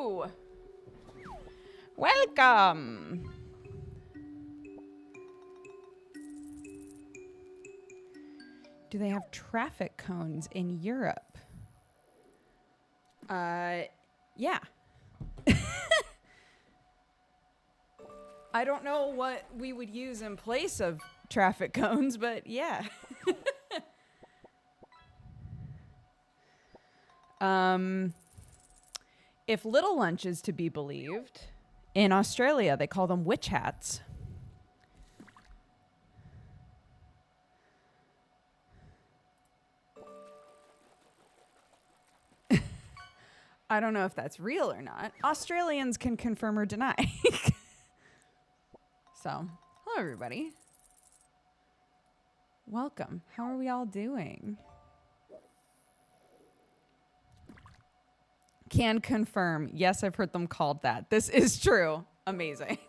Hello. Welcome. Do they have traffic cones in Europe? Yeah. I don't know what we would use in place of traffic cones, but yeah. If Little Lunch is to be believed, in Australia they call them witch hats. I don't know if that's real or not. Australians can confirm or deny. So, hello everybody. Welcome. How are we all doing? Can confirm. Yes, I've heard them called that. This is true. Amazing.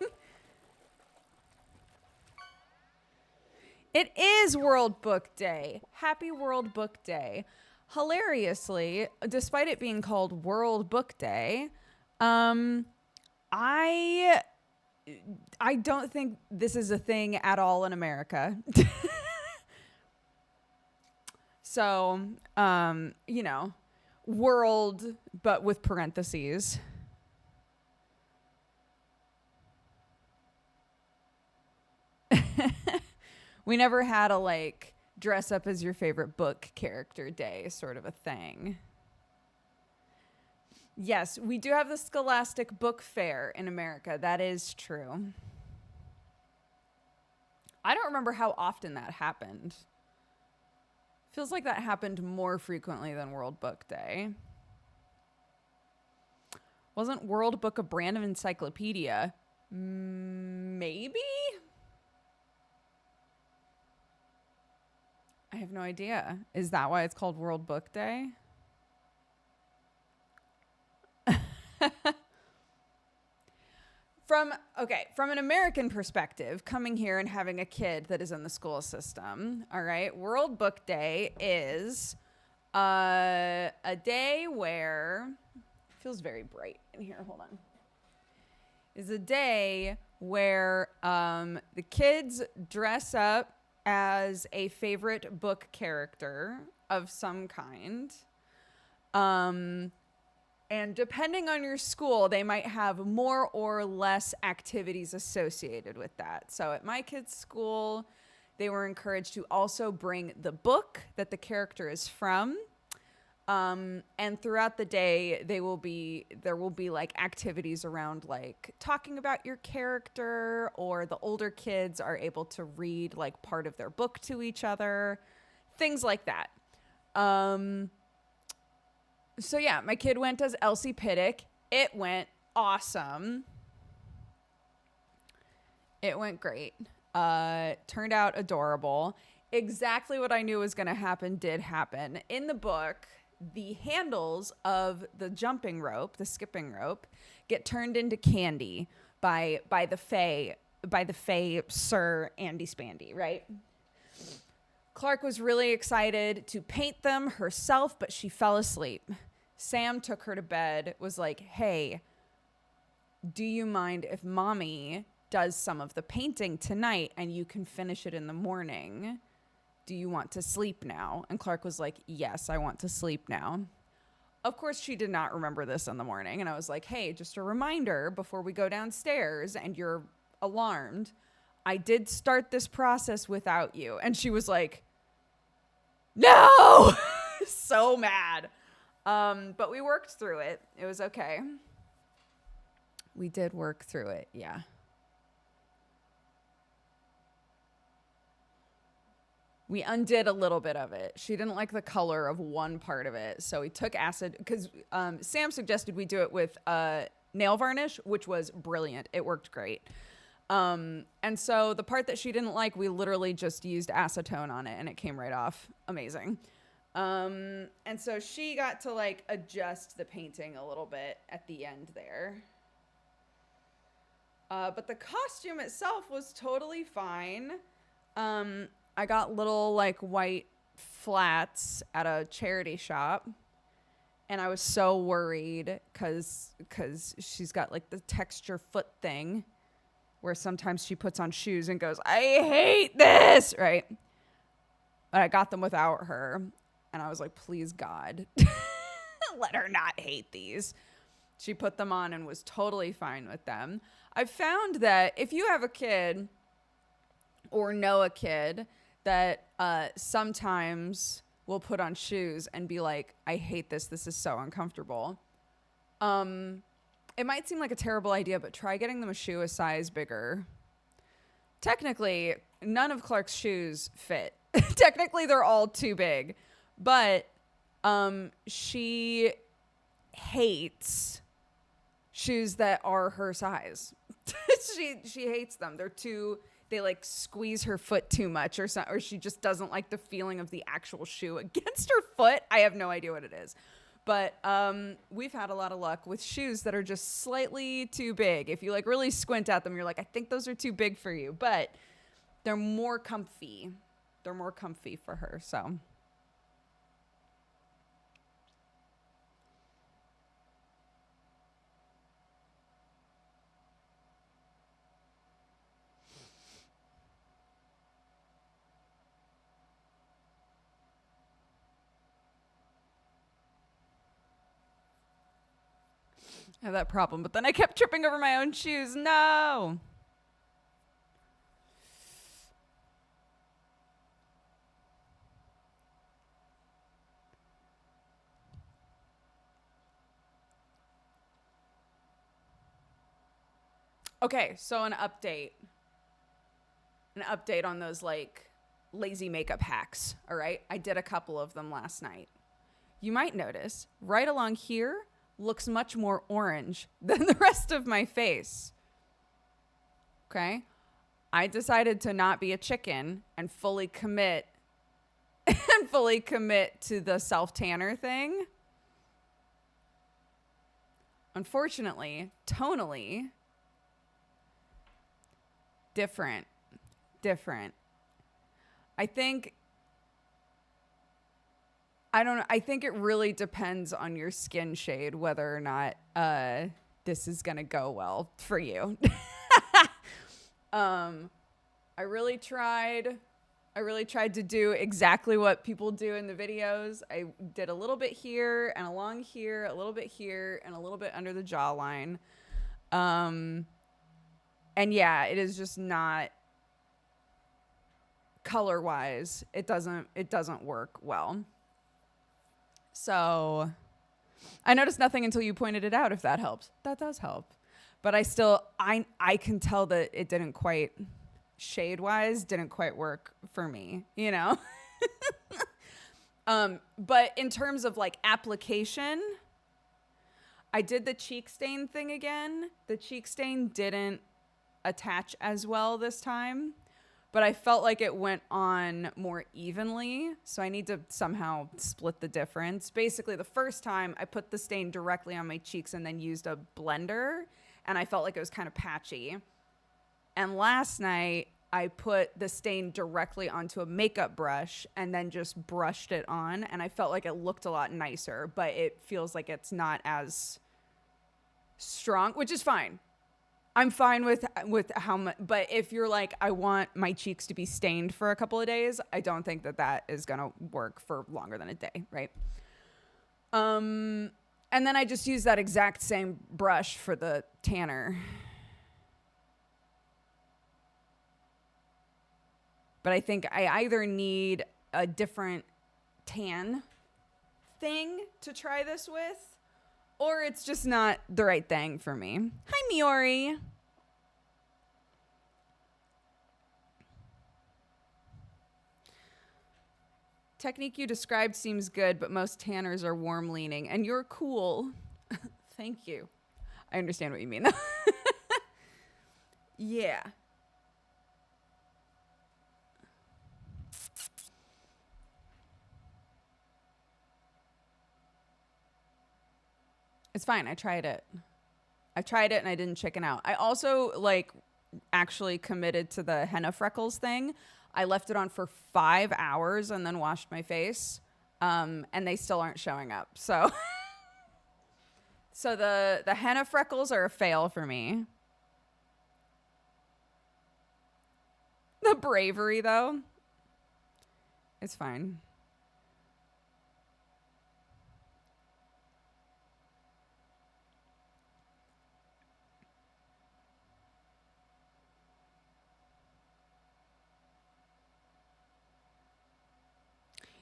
It is World Book Day. Happy World Book Day. Hilariously, despite it being called World Book Day, I don't think this is a thing at all in America. So, you know, world, but with parentheses. We never had a, like, dress up as your favorite book character day sort of a thing. Yes, we do have the Scholastic Book Fair in America. That is true. I don't remember how often that happened. Feels like that happened more frequently than World Book Day. Wasn't World Book a brand of encyclopedia? Maybe? I have no idea. Is that why it's called World Book Day? From an American perspective, coming here and having a kid that is in the school system, all right, World Book Day is a day where, it feels very bright in here, hold on, is a day where the kids dress up as a favorite book character of some kind. And depending on your school, they might have more or less activities associated with that. So at my kids' school, they were encouraged to also bring the book that the character is from. And throughout the day, there will be like activities around like talking about your character, or the older kids are able to read like part of their book to each other, things like that. So yeah, my kid went as Elsie Piddick. It went awesome. It went great. Turned out adorable. Exactly what I knew was going to happen did happen. In the book, the handles of the jumping rope, the skipping rope, get turned into candy by the Fae Sir Andy Spandy, right? Clark was really excited to paint them herself, but she fell asleep. Sam took her to bed, was like, hey, do you mind if mommy does some of the painting tonight and you can finish it in the morning? Do you want to sleep now? And Clark was like, yes, I want to sleep now. Of course, she did not remember this in the morning. And I was like, hey, just a reminder before we go downstairs and you're alarmed, I did start this process without you. And she was like, no! So mad. But we worked through it. It was okay. We did work through it, yeah. We undid a little bit of it. She didn't like the color of one part of it. So we took acid, because Sam suggested we do it with nail varnish, which was brilliant. It worked great. And so the part that she didn't like, we literally just used acetone on it and it came right off. Amazing. And so she got to like adjust the painting a little bit at the end there. But the costume itself was totally fine. I got little like white flats at a charity shop And I was so worried because she's got like the texture foot thing where sometimes she puts on shoes and goes, I hate this, right? But I got them without her. And I was like, please, God, let her not hate these. She put them on and was totally fine with them. I've found that if you have a kid or know a kid that sometimes will put on shoes and be like, I hate this. This is so uncomfortable. It might seem like a terrible idea, but try getting them a shoe a size bigger. Technically, none of Clark's shoes fit. Technically, they're all too big. But she hates shoes that are her size. she hates them. They like squeeze her foot too much or she just doesn't like the feeling of the actual shoe against her foot. I have no idea what it is. But we've had a lot of luck with shoes that are just slightly too big. If you like really squint at them, you're like, I think those are too big for you. But they're more comfy. They're more comfy for her. So I have that problem. But then I kept tripping over my own shoes. No. Okay, so an update on those like lazy makeup hacks. All right, I did a couple of them last night. You might notice right along here looks much more orange than the rest of my face. Okay, I decided to not be a chicken and fully commit to the self tanner thing. Unfortunately, tonally different. I think it really depends on your skin shade whether or not this is gonna go well for you. I really tried to do exactly what people do in the videos. I did a little bit here and along here, a little bit here, and a little bit under the jawline. And yeah, it is just not color wise. It doesn't work well. So I noticed nothing until you pointed it out, if that helps. That does help. But I can tell that it didn't quite, shade wise, didn't quite work for me, you know? But in terms of like application, I did the cheek stain thing again. The cheek stain didn't attach as well this time, but I felt like it went on more evenly. So I need to somehow split the difference. Basically, the first time I put the stain directly on my cheeks and then used a blender, and I felt like it was kind of patchy. And last night I put the stain directly onto a makeup brush and then just brushed it on, and I felt like it looked a lot nicer, but it feels like it's not as strong, which is fine. I'm fine with how much, but if you're like, I want my cheeks to be stained for a couple of days, I don't think that is going to work for longer than a day, right? And then I just use that exact same brush for the tanner. But I think I either need a different tan thing to try this with, or it's just not the right thing for me. Hi, Miori. Technique you described seems good, but most tanners are warm leaning, and you're cool. Thank you. I understand what you mean, though. Yeah. It's fine. I tried it and I didn't chicken out. I also actually committed to the henna freckles thing. I left it on for 5 hours and then washed my face. And they still aren't showing up. So So the henna freckles are a fail for me. The bravery, though, it's fine.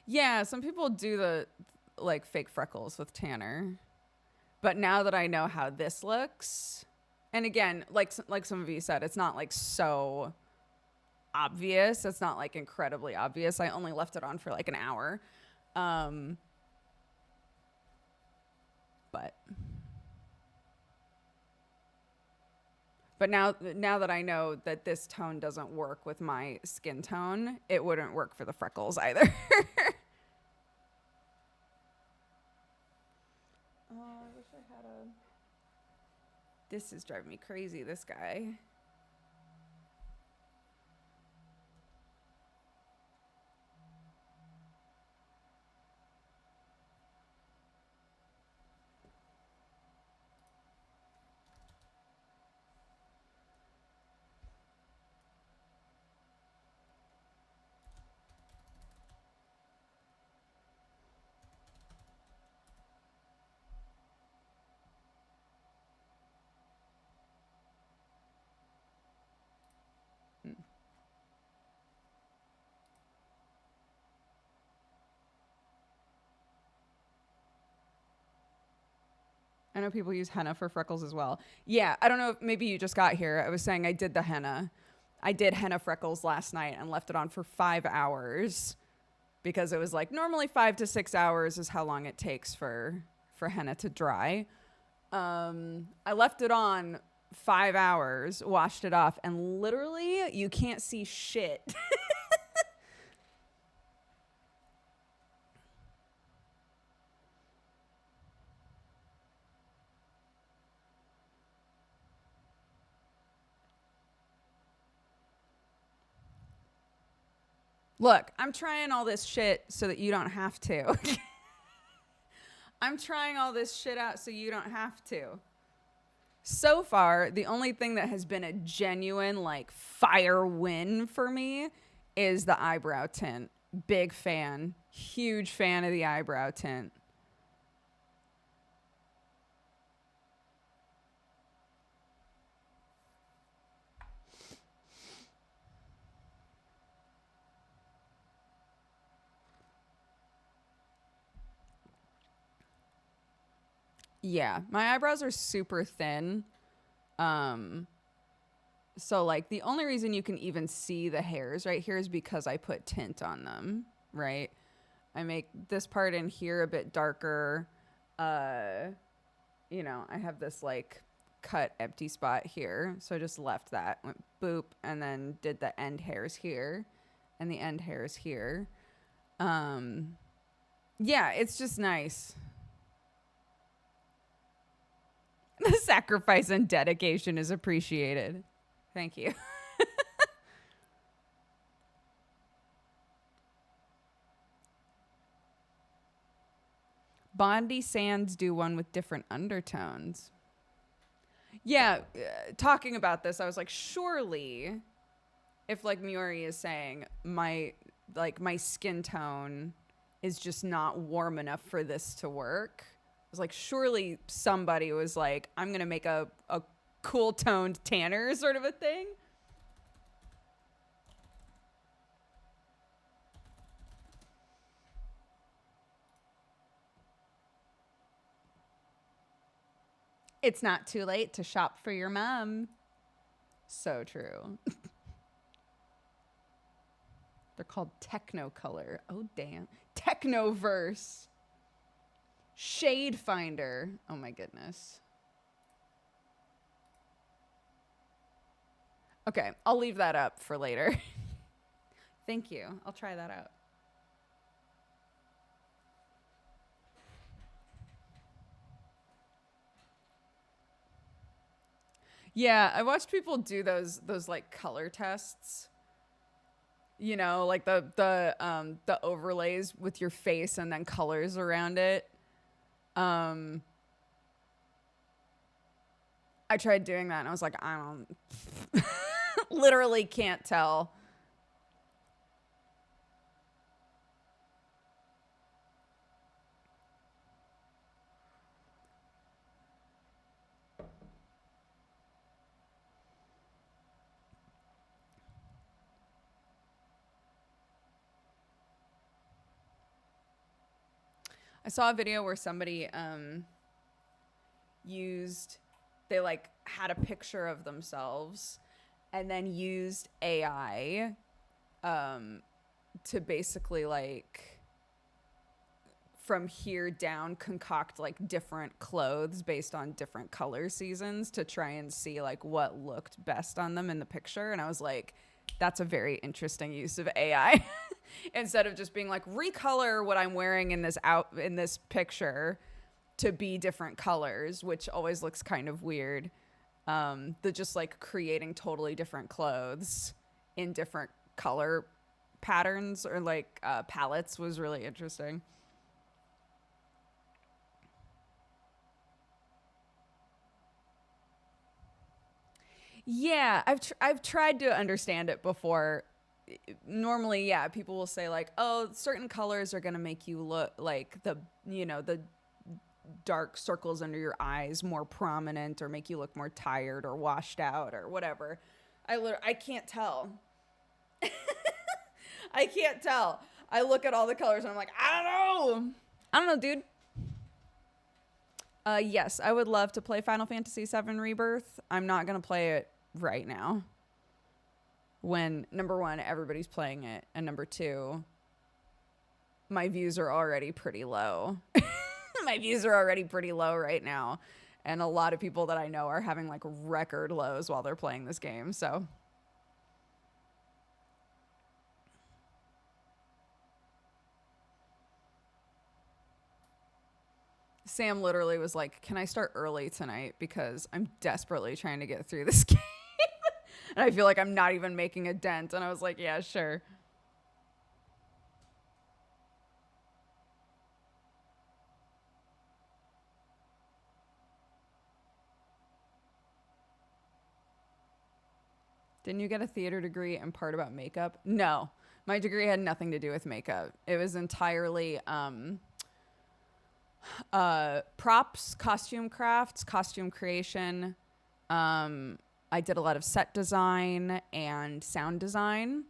Yeah, some people do the like fake freckles with tanner. But now that I know how this looks, and again, like some of you said, it's not like so obvious. It's not like incredibly obvious. I only left it on for like an hour. Um, but now that I know that this tone doesn't work with my skin tone, it wouldn't work for the freckles either. Oh, I wish I had a. This is driving me crazy, this guy. I know people use henna for freckles as well. Yeah, I don't know if maybe you just got here. I was saying I did the henna. I did henna freckles last night and left it on for 5 hours because it was like normally 5 to 6 hours is how long it takes for henna to dry. I left it on 5 hours, washed it off, and literally you can't see shit. Look, I'm trying all this shit so that you don't have to. I'm trying all this shit out so you don't have to. So far, the only thing that has been a genuine like fire win for me is the eyebrow tint. Big fan. Huge fan of the eyebrow tint. Yeah, my eyebrows are super thin. Um, so like the only reason you can even see the hairs right here is because I put tint on them, right? I make this part in here a bit darker. Uh, I have this like cut empty spot here. So I just left that, went boop, and then did the end hairs here and the end hairs here. Um, yeah, it's just nice. The sacrifice and dedication is appreciated. Thank you. Bondi Sands do one with different undertones. Yeah, talking about this, I was like, surely, if like Muri is saying, my skin tone is just not warm enough for this to work. I was like, surely somebody was like, I'm gonna make a cool toned tanner sort of a thing. It's not too late to shop for your mom. So true. They're called Technocolor. Oh, damn. Technoverse. Shade Finder. Oh, my goodness. Okay, I'll leave that up for later. Thank you. I'll try that out. Yeah, I watched people do those like color tests. Like the overlays with your face and then colors around it. Um I tried doing that and I was like, I don't, literally can't tell. I saw a video where somebody used, they like had a picture of themselves and then used AI to basically like from here down concoct like different clothes based on different color seasons to try and see like what looked best on them in the picture. And I was like, that's a very interesting use of AI. Instead of just being like recolor what I'm wearing in this picture to be different colors, which always looks kind of weird. The just like creating totally different clothes in different color patterns or like palettes was really interesting. Yeah, I've tried to understand it before. Normally, yeah, people will say like, "Oh, certain colors are going to make you look like the dark circles under your eyes more prominent or make you look more tired or washed out or whatever." I can't tell. I can't tell. I look at all the colors and I'm like, "I don't know. I don't know, dude." Yes, I would love to play Final Fantasy VII Rebirth. I'm not going to play it right now. When number one, everybody's playing it, and number two, my views are already pretty low. My views are already pretty low right now, and a lot of people that I know are having like record lows while they're playing this game. So Sam literally was like, "Can I start early tonight because I'm desperately trying to get through this game." And I feel like I'm not even making a dent. And I was like, "Yeah, sure." Didn't you get a theater degree and part about makeup? No, my degree had nothing to do with makeup. It was entirely props, costume crafts, costume creation. I did a lot of set design and sound design.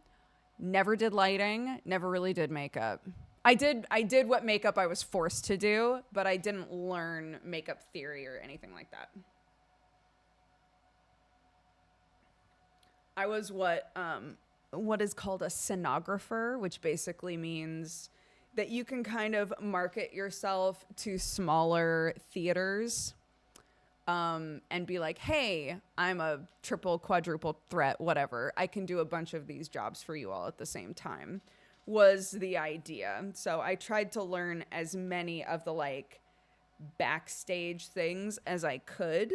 Never did lighting. Never really did makeup. I did what makeup I was forced to do, but I didn't learn makeup theory or anything like that. I was what is called a scenographer, which basically means that you can kind of market yourself to smaller theaters and be like, hey, I'm a triple, quadruple threat, whatever. I can do a bunch of these jobs for you all at the same time, was the idea. So I tried to learn as many of the like backstage things as I could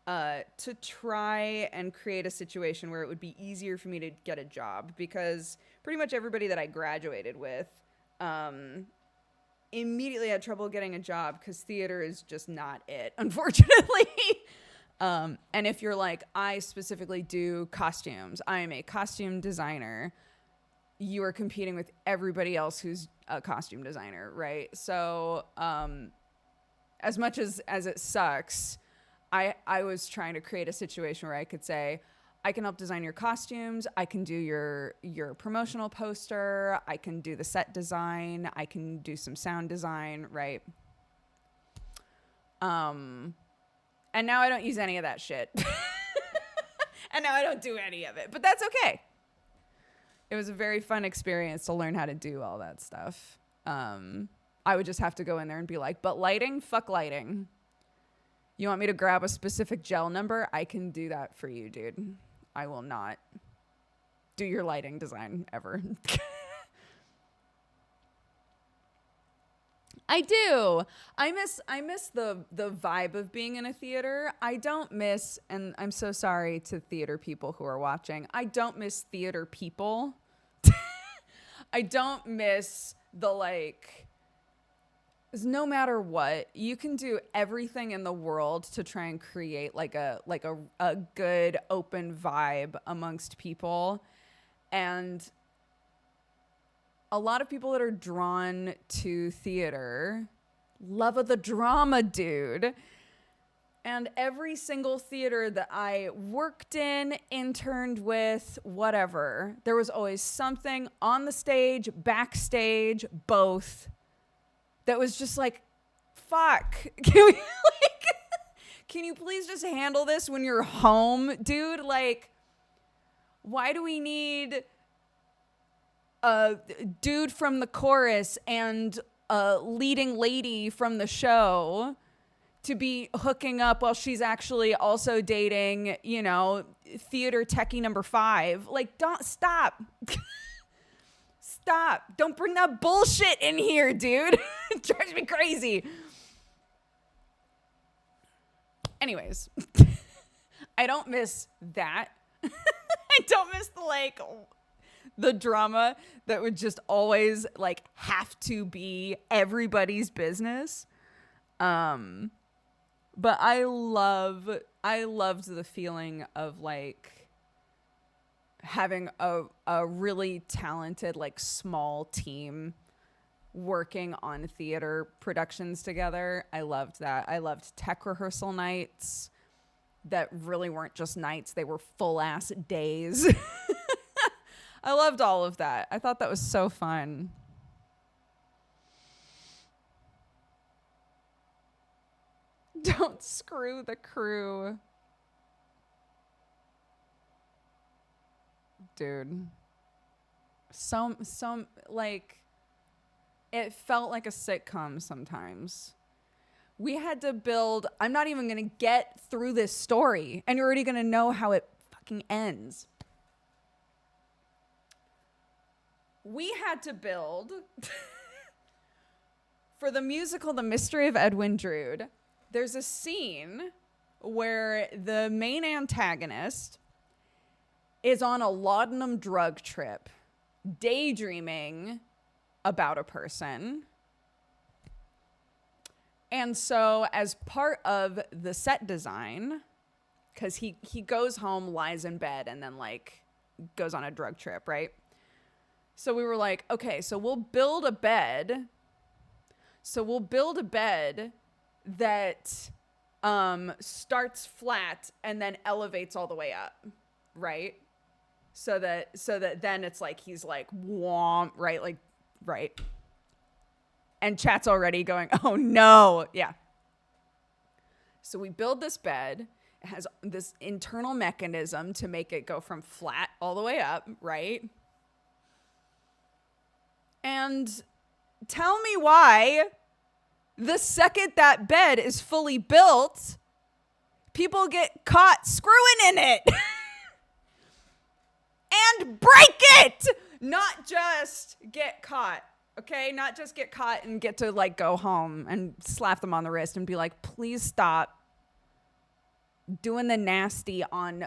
to try and create a situation where it would be easier for me to get a job because pretty much everybody that I graduated with um, immediately had trouble getting a job because theater is just not it, unfortunately. And if you're like, I specifically do costumes, I am a costume designer, you are competing with everybody else who's a costume designer, right? So as much as it sucks, I was trying to create a situation where I could say, I can help design your costumes. I can do your promotional poster. I can do the set design. I can do some sound design, right? And now I don't use any of that shit. And now I don't do any of it. But that's okay. It was a very fun experience to learn how to do all that stuff. I would just have to go in there and be like, but lighting? Fuck lighting. You want me to grab a specific gel number? I can do that for you, dude. I will not do your lighting design ever. I do. I miss the vibe of being in a theater. I don't miss, and I'm so sorry to theater people who are watching. I don't miss theater people. I don't miss the like is no matter what, you can do everything in the world to try and create like a good open vibe amongst people. And a lot of people that are drawn to theater, love of the drama, dude. And every single theater that I worked in, interned with, whatever, there was always something on the stage, backstage, both, that was just like, fuck. Can you please just handle this when you're home, dude? Like, why do we need a dude from the chorus and a leading lady from the show to be hooking up while she's actually also dating, you know, theater techie number 5? Like, don't stop. Stop. Don't bring that bullshit in here, dude. It drives me crazy. Anyways, I don't miss that. I don't miss the drama that would just always like have to be everybody's business. But I loved the feeling of like having a really talented like small team working on theater productions together. I loved that. I loved tech rehearsal nights that really weren't just nights, they were full ass days. I loved all of that. I thought that was so fun. Don't screw the crew. Dude. Some like, it felt like a sitcom sometimes. We had to build, I'm not even going to get through this story, and you're already going to know how it fucking ends. We had to build, for the musical The Mystery of Edwin Drood, there's a scene where the main antagonist is on a laudanum drug trip, daydreaming about a person. And so as part of the set design, because he goes home, lies in bed, and then like goes on a drug trip, right? So we were like, okay, so we'll build a bed. That starts flat and then elevates all the way up, right? So that then it's like he's like womp, right? Like, right. And chat's already going, oh no. Yeah. So we build this bed. It has this internal mechanism to make it go from flat all the way up, right? And tell me why the second that bed is fully built, people get caught screwing in it and break it. Not just get caught, okay? Not just get caught and get to like go home and slap them on the wrist and be like, please stop doing the nasty on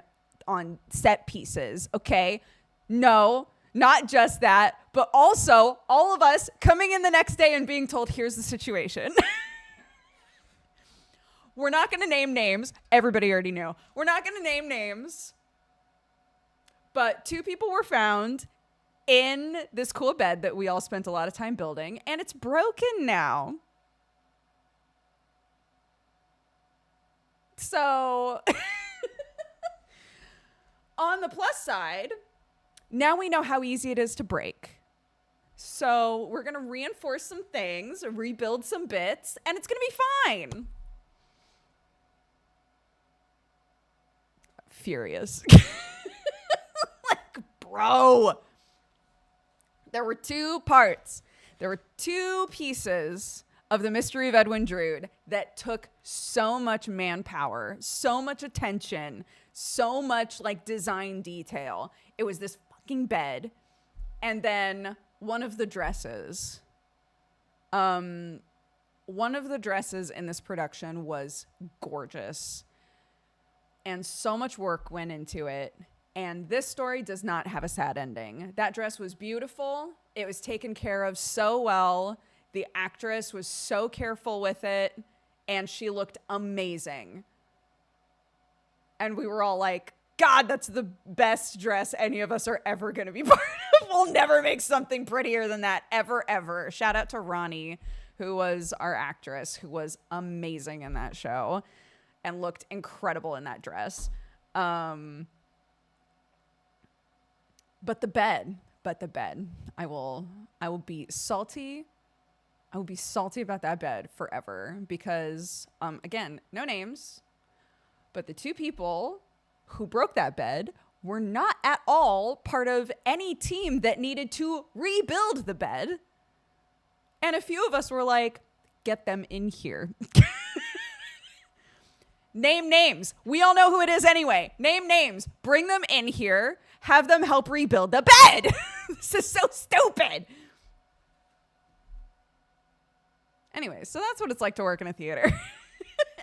set pieces, okay? No. Not just that, but also all of us coming in the next day and being told, here's the situation. We're not going to name names. Everybody already knew. We're not going to name names. But 2 people were found in this cool bed that we all spent a lot of time building, and it's broken now. So on the plus side, now we know how easy it is to break. So we're going to reinforce some things, rebuild some bits, and it's going to be fine. Furious. Like, bro. There were 2 parts. There were 2 pieces of The Mystery of Edwin Drood that took so much manpower, so much attention, so much like design detail. It was this bed, and then one of the dresses in this production was gorgeous, and so much work went into it. And this story does not have a sad ending. That dress was beautiful. It was taken care of so well. The actress was so careful with it, and she looked amazing. And we were all like, God, that's the best dress any of us are ever going to be part of. We'll never make something prettier than that, ever, ever. Shout out to Ronnie, who was our actress, who was amazing in that show and looked incredible in that dress. But the bed, I will be salty. I will be salty about that bed forever because, again, no names, but the two people who broke that bed were not at all part of any team that needed to rebuild the bed. And a few of us were like, get them in here. Name names. We all know who it is anyway. Name names. Bring them in here. Have them help rebuild the bed. This is so stupid. Anyway, so that's what it's like to work in a theater.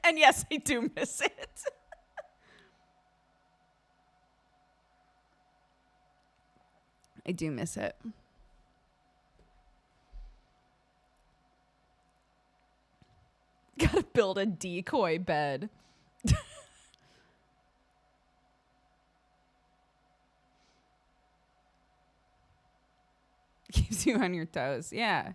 And yes, I do miss it. I do miss it. Gotta build a decoy bed. Keeps you on your toes. Yeah.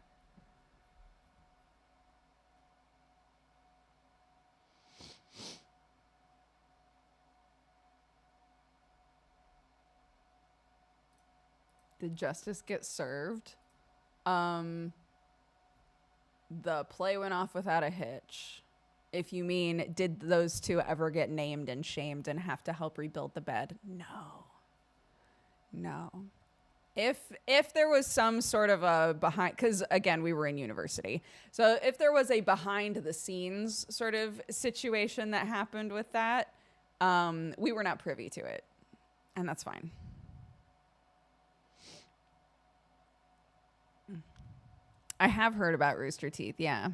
Did justice get served? The play went off without a hitch. If you mean, did those two ever get named and shamed and have to help rebuild the bed? No. If there was some sort of a behind, because again, we were in university. So if there was a behind the scenes sort of situation that happened with that, we were not privy to it. And that's fine. I have heard about Rooster Teeth, yeah.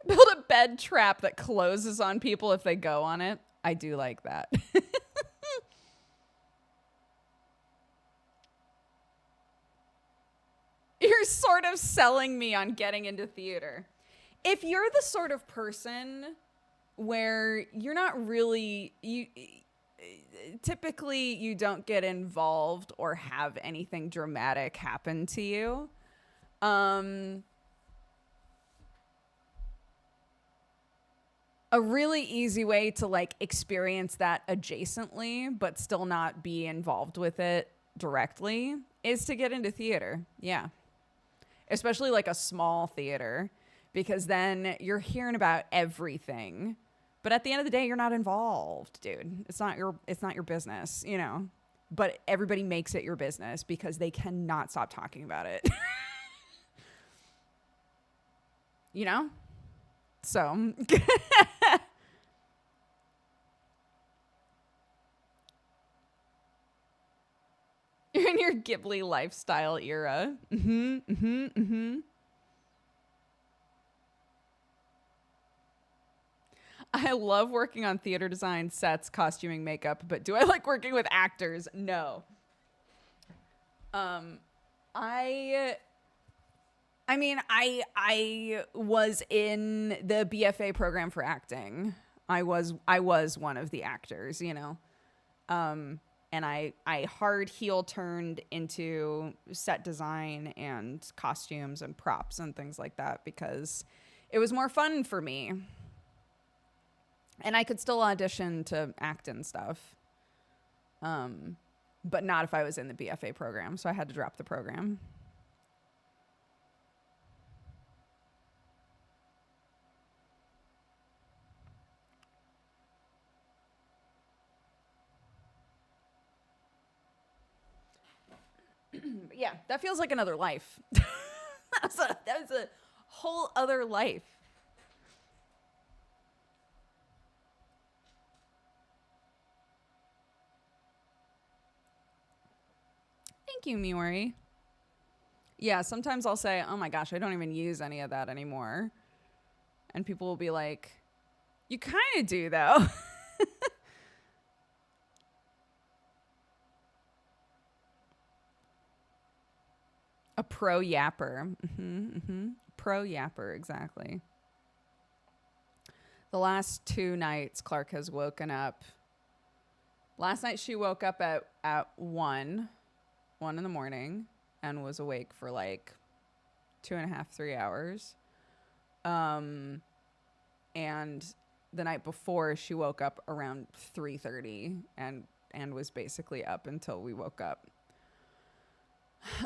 Build a bed trap that closes on people if they go on it. I do like that. You're sort of selling me on getting into theater. If you're the sort of person where you're not really, typically you don't get involved or have anything dramatic happen to you. A really easy way to like experience that adjacently, but still not be involved with it directly is to get into theater. Yeah. Especially like a small theater, because then you're hearing about everything. But at the end of the day, you're not involved, dude. It's not your business, you know. But everybody makes it your business because they cannot stop talking about it. You know? So you're in your Ghibli lifestyle era. I love working on theater design, sets, costuming, makeup, but do I like working with actors? No. I was in the BFA program for acting. I was one of the actors, you know. And I hard heel turned into set design and costumes and props and things like that because it was more fun for me. And I could still audition to act and stuff. But not if I was in the BFA program. So I had to drop the program. But yeah, that feels like another life. That was a whole other life. Thank you, Miori. Yeah, sometimes I'll say, oh my gosh, I don't even use any of that anymore. And people will be like, you kind of do, though. A A pro yapper. Pro yapper, exactly. The last 2 nights, Clark has woken up. Last night she woke up at 1 in the morning and was awake for like 2.5, 3 hours. And the night before she woke up around 3:30 and was basically up until we woke up.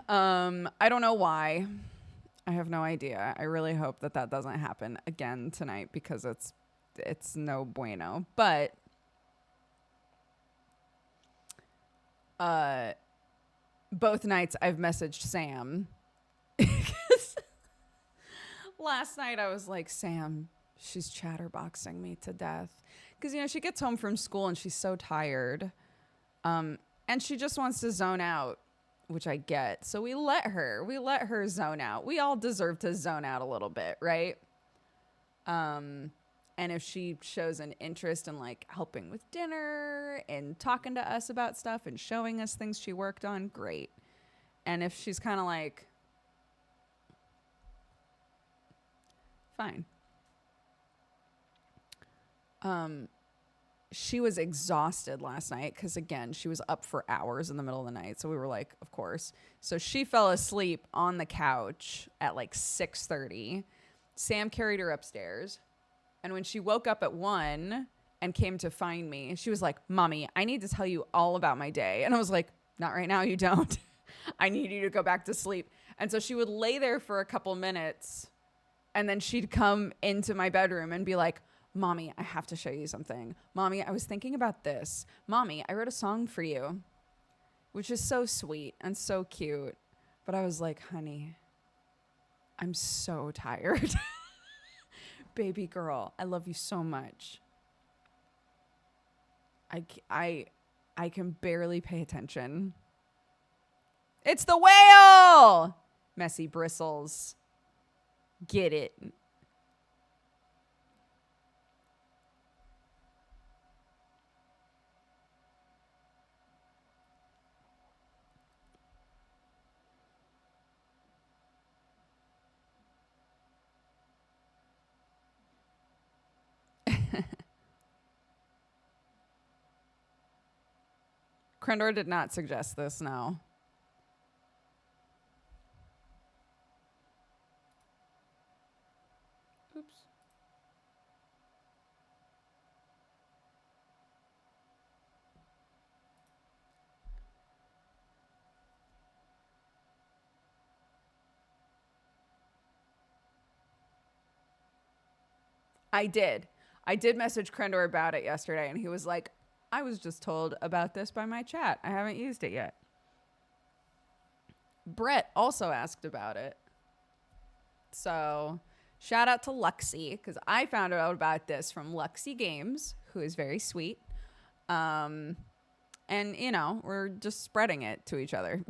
I don't know why. I have no idea. I really hope that doesn't happen again tonight because it's no bueno. But both nights I've messaged Sam. Last night I was like, Sam, she's chatterboxing me to death. Because, you know, she gets home from school and she's so tired. And she just wants to zone out, which I get. So we let her zone out. We all deserve to zone out a little bit, right? And if she shows an interest in like helping with dinner and talking to us about stuff and showing us things she worked on, great. And if she's kind of like, fine. She was exhausted last night because, again, she was up for hours in the middle of the night. So we were like, of course. So she fell asleep on the couch at like 6:30. Sam carried her upstairs. And when she woke up at 1 and came to find me, she was like, Mommy, I need to tell you all about my day. And I was like, not right now, you don't. I need you to go back to sleep. And so she would lay there for a couple minutes. And then she'd come into my bedroom and be like, Mommy, I have to show you something. Mommy, I was thinking about this. Mommy, I wrote a song for you, which is so sweet and so cute. But I was like, honey, I'm so tired. Baby girl, I love you so much. I can barely pay attention. It's the whale! Messy bristles. Get it. Krendor did not suggest this, no. Oops. I did message Krendor about it yesterday, and he was like, I was just told about this by my chat. I haven't used it yet. Brett also asked about it. So shout out to Luxie, because I found out about this from Luxie Games, who is very sweet. And, you know, we're just spreading it to each other.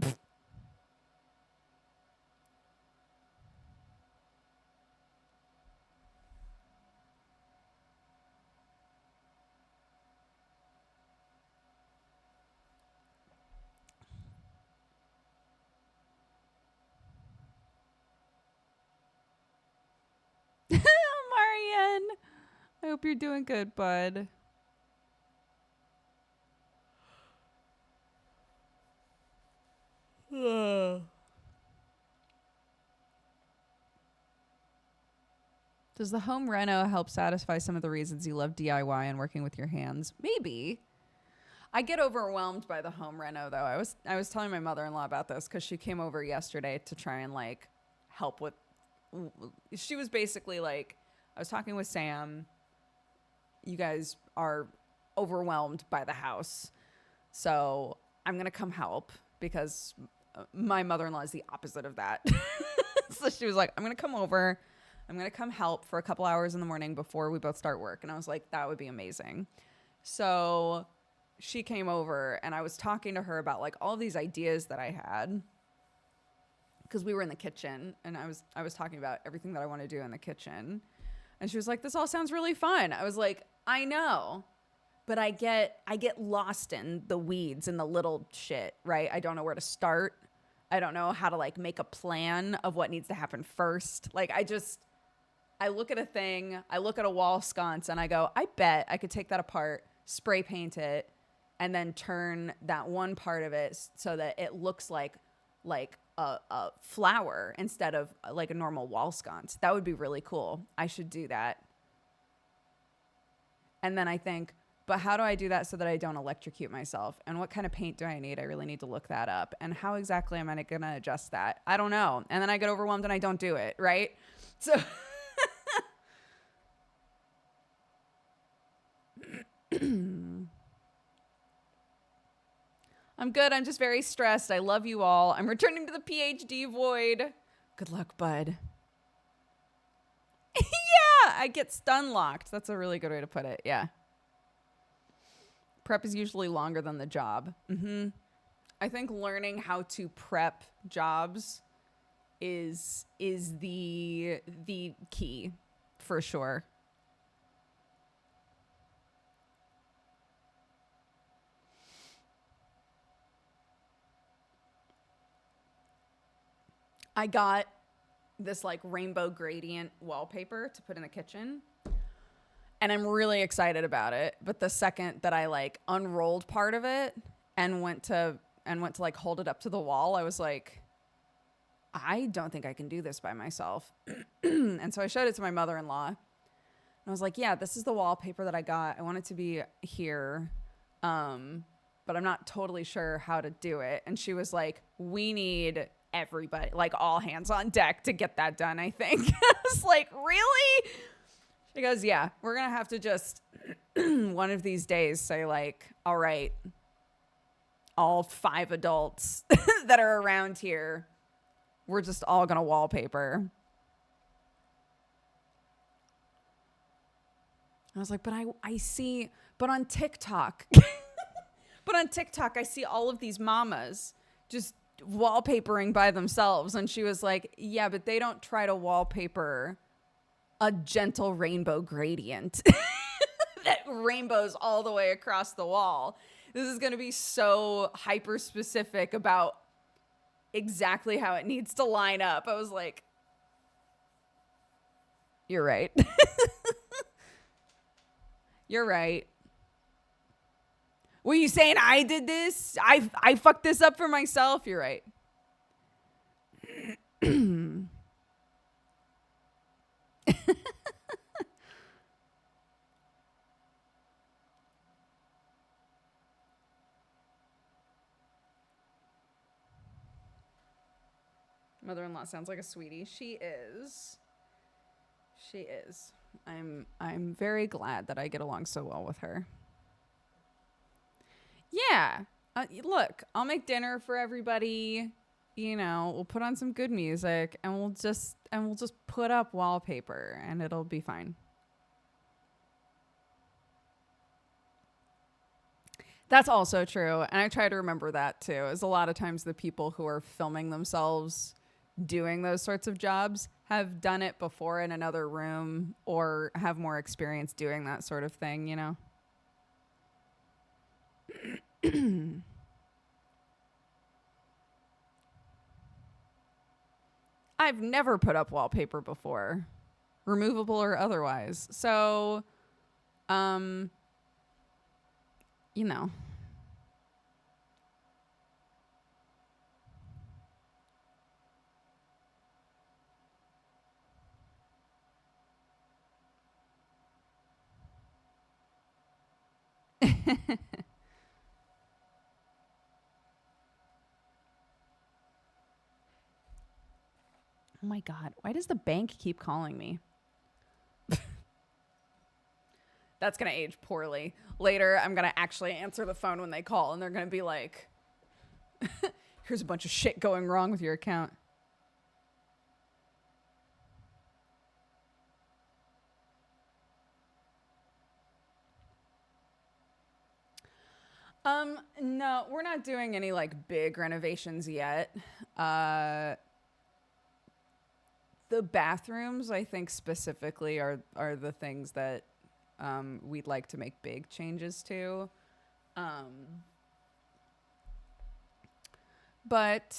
Marianne, I hope you're doing good, bud. Does the home reno help satisfy some of the reasons you love DIY and working with your hands? Maybe. I get overwhelmed by the home reno, though. I was telling my mother-in-law about this because she came over yesterday to try and like help with. She was basically like, I was talking with Sam. You guys are overwhelmed by the house, so I'm gonna come help because my mother-in-law is the opposite of that. So she was like, I'm gonna come over. I'm going to come help for a couple hours in the morning before we both start work. And I was like, that would be amazing. So she came over and I was talking to her about like all these ideas that I had because we were in the kitchen and I was talking about everything that I want to do in the kitchen. And she was like, this all sounds really fun. I was like, I know, but I get lost in the weeds and the little shit, right? I don't know where to start. I don't know how to like make a plan of what needs to happen first. Like I look at a thing, I look at a wall sconce and I go, I bet I could take that apart, spray paint it, and then turn that one part of it so that it looks like a flower instead of like a normal wall sconce. That would be really cool. I should do that. And then I think, but how do I do that so that I don't electrocute myself? And what kind of paint do I need? I really need to look that up. And how exactly am I going to adjust that? I don't know. And then I get overwhelmed and I don't do it, right? So I'm good. I'm just very stressed. I love you all. I'm returning to the PhD void. Good luck, bud. Yeah, I get stun locked. That's a really good way to put it. Yeah. Prep is usually longer than the job. I think learning how to prep jobs is the key for sure. I got this like rainbow gradient wallpaper to put in the kitchen. And I'm really excited about it. But the second that I like unrolled part of it and went to like hold it up to the wall, I was like, I don't think I can do this by myself. And so I showed it to my mother-in-law. And I was like, yeah, this is the wallpaper that I got. I want it to be here. But I'm not totally sure how to do it. And she was like, we need everybody, like all hands on deck to get that done, I think. I was like, really? She goes, yeah, we're going to have to just one of these days say like, all right, all 5 adults that are around here, we're just all going to wallpaper. I was like, but I see, but on TikTok, I see all of these mamas just wallpapering by themselves. And she was like, yeah, but they don't try to wallpaper a gentle rainbow gradient that rainbows all the way across the wall. This is going to be so hyper specific about exactly how it needs to line up. I was like, you're right. You're right. Were you saying I did this? I fucked this up for myself? You're right. Mother-in-law sounds like a sweetie. She is. She is. I'm very glad that I get along so well with her. Yeah. Look, I'll make dinner for everybody. You know, we'll put on some good music and we'll just put up wallpaper and it'll be fine. That's also true. And I try to remember that too. Is a lot of times the people who are filming themselves doing those sorts of jobs have done it before in another room or have more experience doing that sort of thing, you know? I've never put up wallpaper before, removable or otherwise. So, you know. Oh my God. Why does the bank keep calling me? That's going to age poorly. Later, I'm going to actually answer the phone when they call, and they're going to be like, here's a bunch of shit going wrong with your account. No, we're not doing any like big renovations yet. The bathrooms, I think specifically, are the things that we'd like to make big changes to. But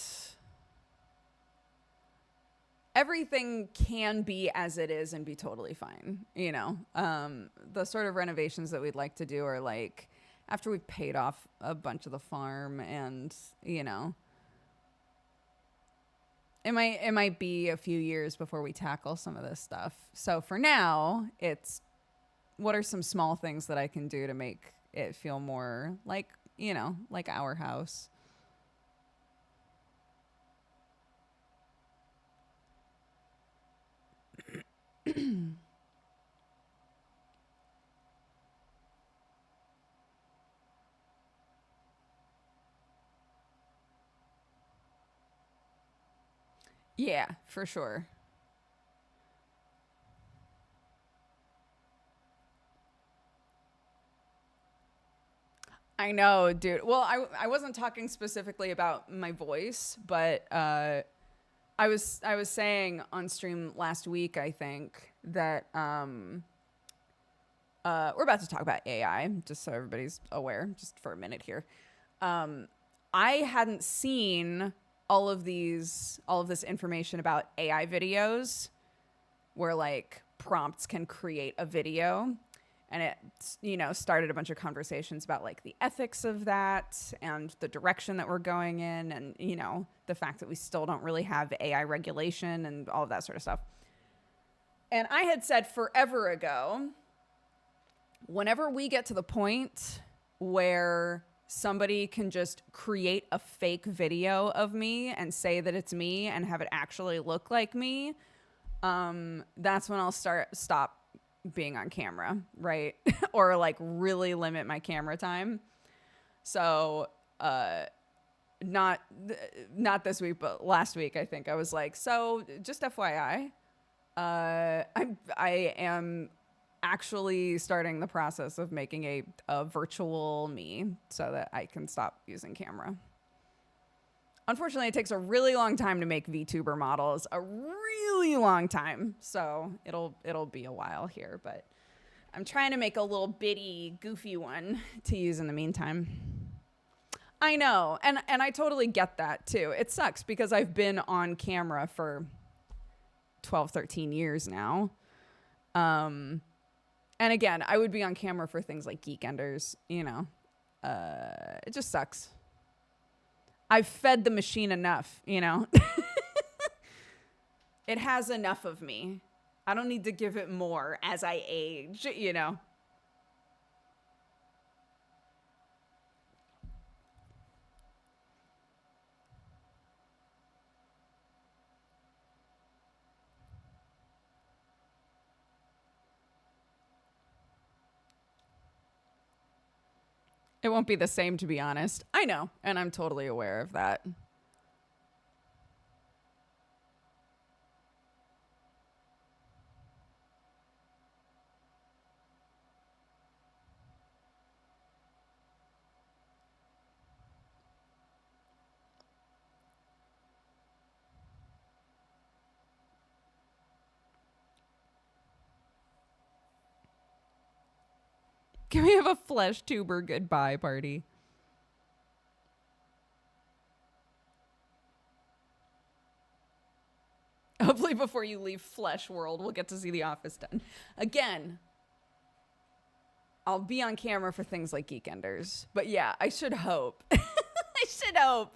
everything can be as it is and be totally fine. The sort of renovations that we'd like to do are like after we've paid off a bunch of the farm, and it might be a few years before we tackle some of this stuff. So for now, it's what are some small things that I can do to make it feel more like our house. Yeah, for sure. I know, dude. Well, I wasn't talking specifically about my voice, but I was saying on stream last week, I think, that we're about to talk about AI, just so everybody's aware, just for a minute here. Um, I hadn't seen all of this information about AI videos where like prompts can create a video, and it started a bunch of conversations about like the ethics of that and the direction that we're going in, and the fact that we still don't really have AI regulation and all of that sort of stuff. And I had said forever ago, whenever we get to the point where somebody can just create a fake video of me and say that it's me and have it actually look like me, that's when I'll stop being on camera, right? Or like really limit my camera time. So, not not this week, but last week, I think I was like, so just FYI, I am actually starting the process of making a virtual me so that I can stop using camera. Unfortunately, it takes a really long time to make VTuber models, a really long time. So it'll be a while here, but I'm trying to make a little bitty goofy one to use in the meantime. I know, and I totally get that too. It sucks because I've been on camera for 12, 13 years now. And again, I would be on camera for things like Geekenders, it just sucks. I've fed the machine enough. It has enough of me. I don't need to give it more as I age. It won't be the same, to be honest. I know, and I'm totally aware of that. Can we have a flesh tuber goodbye party? Hopefully, before you leave Flesh World, we'll get to see The Office done. Again, I'll be on camera for things like Geekenders. But yeah, I should hope. I should hope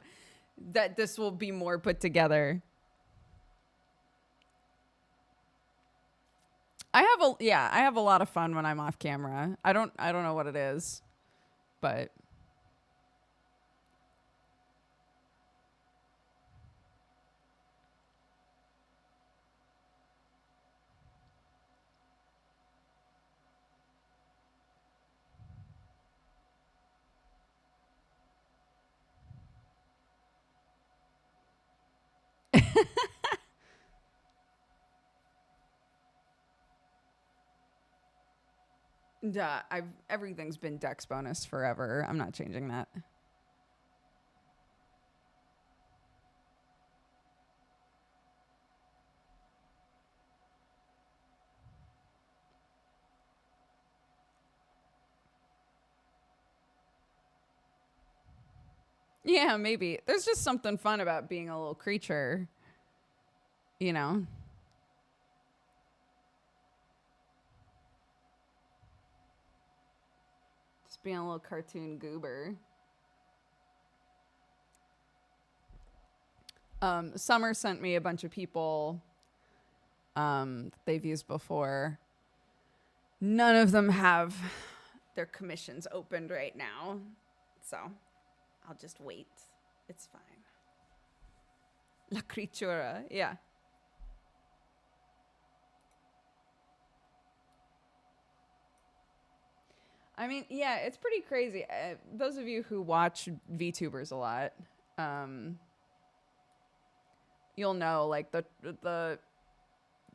that this will be more put together. I have a lot of fun when I'm off camera. I don't know what it is, but everything's been Dex bonus forever. I'm not changing that. Yeah, maybe. There's just something fun about being a little creature. you know? Just being a little cartoon goober. Summer sent me a bunch of people they've used before. None of them have their commissions opened right now. So I'll just wait. It's fine. La Criatura, yeah. I mean, yeah, it's pretty crazy. Those of you who watch VTubers a lot, you'll know like the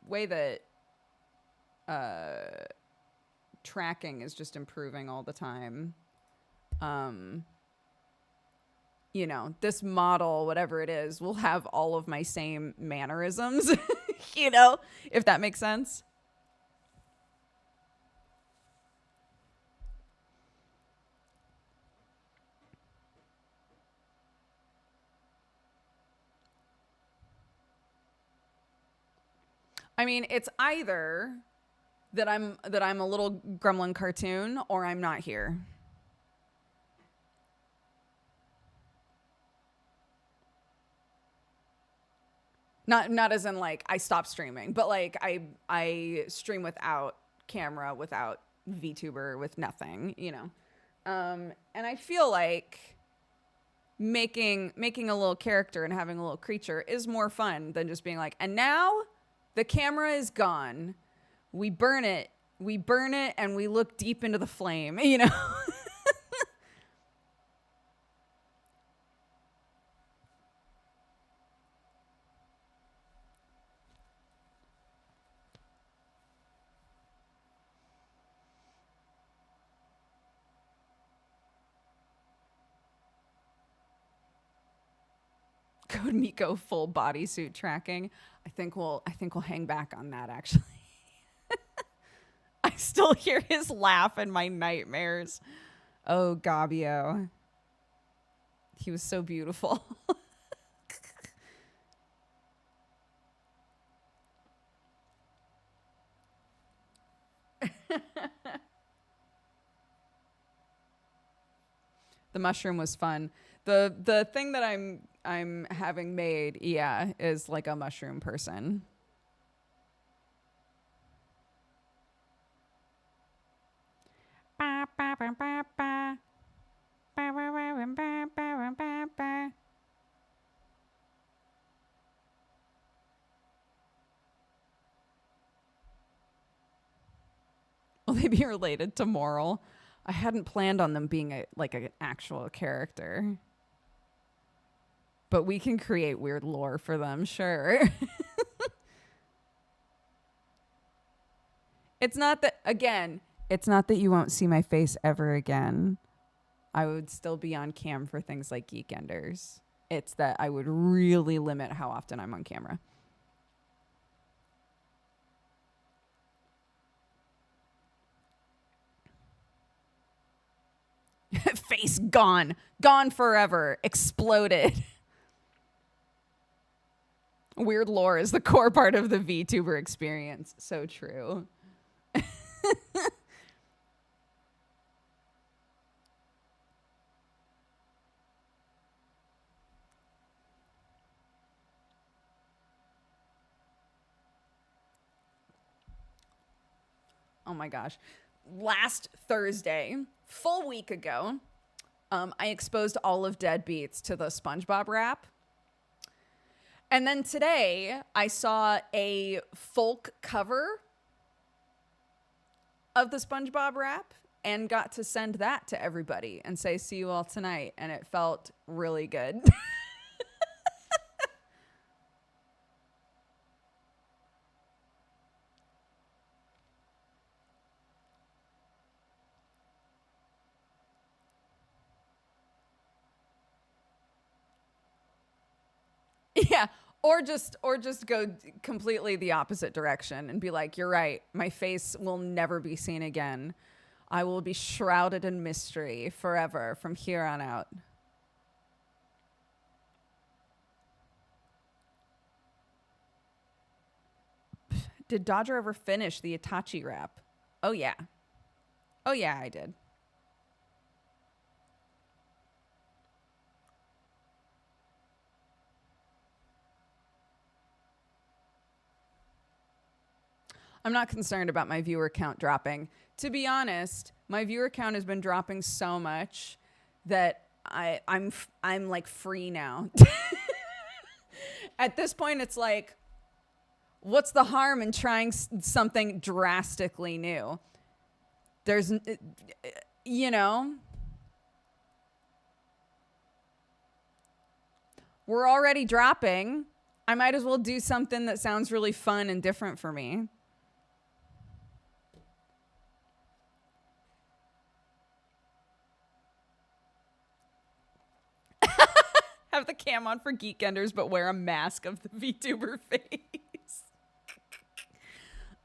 way that tracking is just improving all the time. You know, this model, whatever it is, will have all of my same mannerisms, you know, if that makes sense. I mean, it's either that I'm a little gremlin cartoon or I'm not here. Not as in like I stopped streaming, but like I stream without camera, without VTuber, with nothing, you know. And I feel like making a little character and having a little creature is more fun than just being like, and now the camera is gone. We burn it, and we look deep into the flame, you know. Code Miko full bodysuit tracking. I think we'll hang back on that actually. I still hear his laugh in my nightmares. Oh, Gabio. He was so beautiful. The mushroom was fun. The thing that I'm having made, yeah, is like a mushroom person. Will they be related to Moral? I hadn't planned on them being like an actual character. But we can create weird lore for them, sure. It's not that, again, it's not that you won't see my face ever again. I would still be on cam for things like Geekenders. It's that I would really limit how often I'm on camera. Face gone. Gone forever. Exploded. Weird lore is the core part of the VTuber experience. So true. Oh my gosh. Last Thursday, full week ago, I exposed all of Deadbeats to the SpongeBob rap. And then today, I saw a folk cover of the SpongeBob rap and got to send that to everybody and say, see you all tonight. And it felt really good. Yeah. Or just go completely the opposite direction and be like, you're right. My face will never be seen again. I will be shrouded in mystery forever from here on out. Did Dodger ever finish the Itachi rap? Oh, yeah. Oh, yeah, I did. I'm not concerned about my viewer count dropping. To be honest, my viewer count has been dropping so much that I'm like free now. At this point, it's like, what's the harm in trying something drastically new? There's, you know, we're already dropping. I might as well do something that sounds really fun and different for me. Have the cam on for Geekenders, but wear a mask of the VTuber face.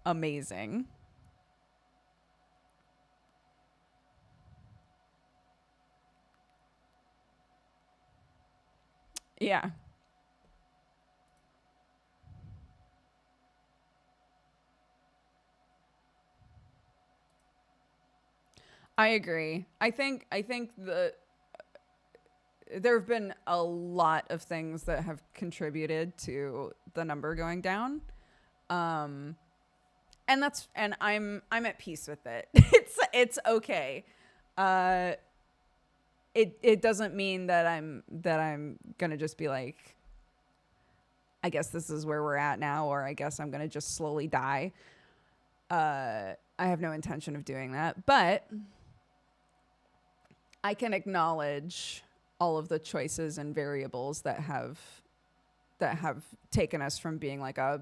Amazing. Yeah. I agree. I think there have been a lot of things that have contributed to the number going down. Um and I'm at peace with it. It's okay. Uh it doesn't mean that I'm going to just be like, I guess this is where we're at now, or I guess I'm going to just slowly die. I have no intention of doing that, but I can acknowledge all of the choices and variables that have taken us from being like a,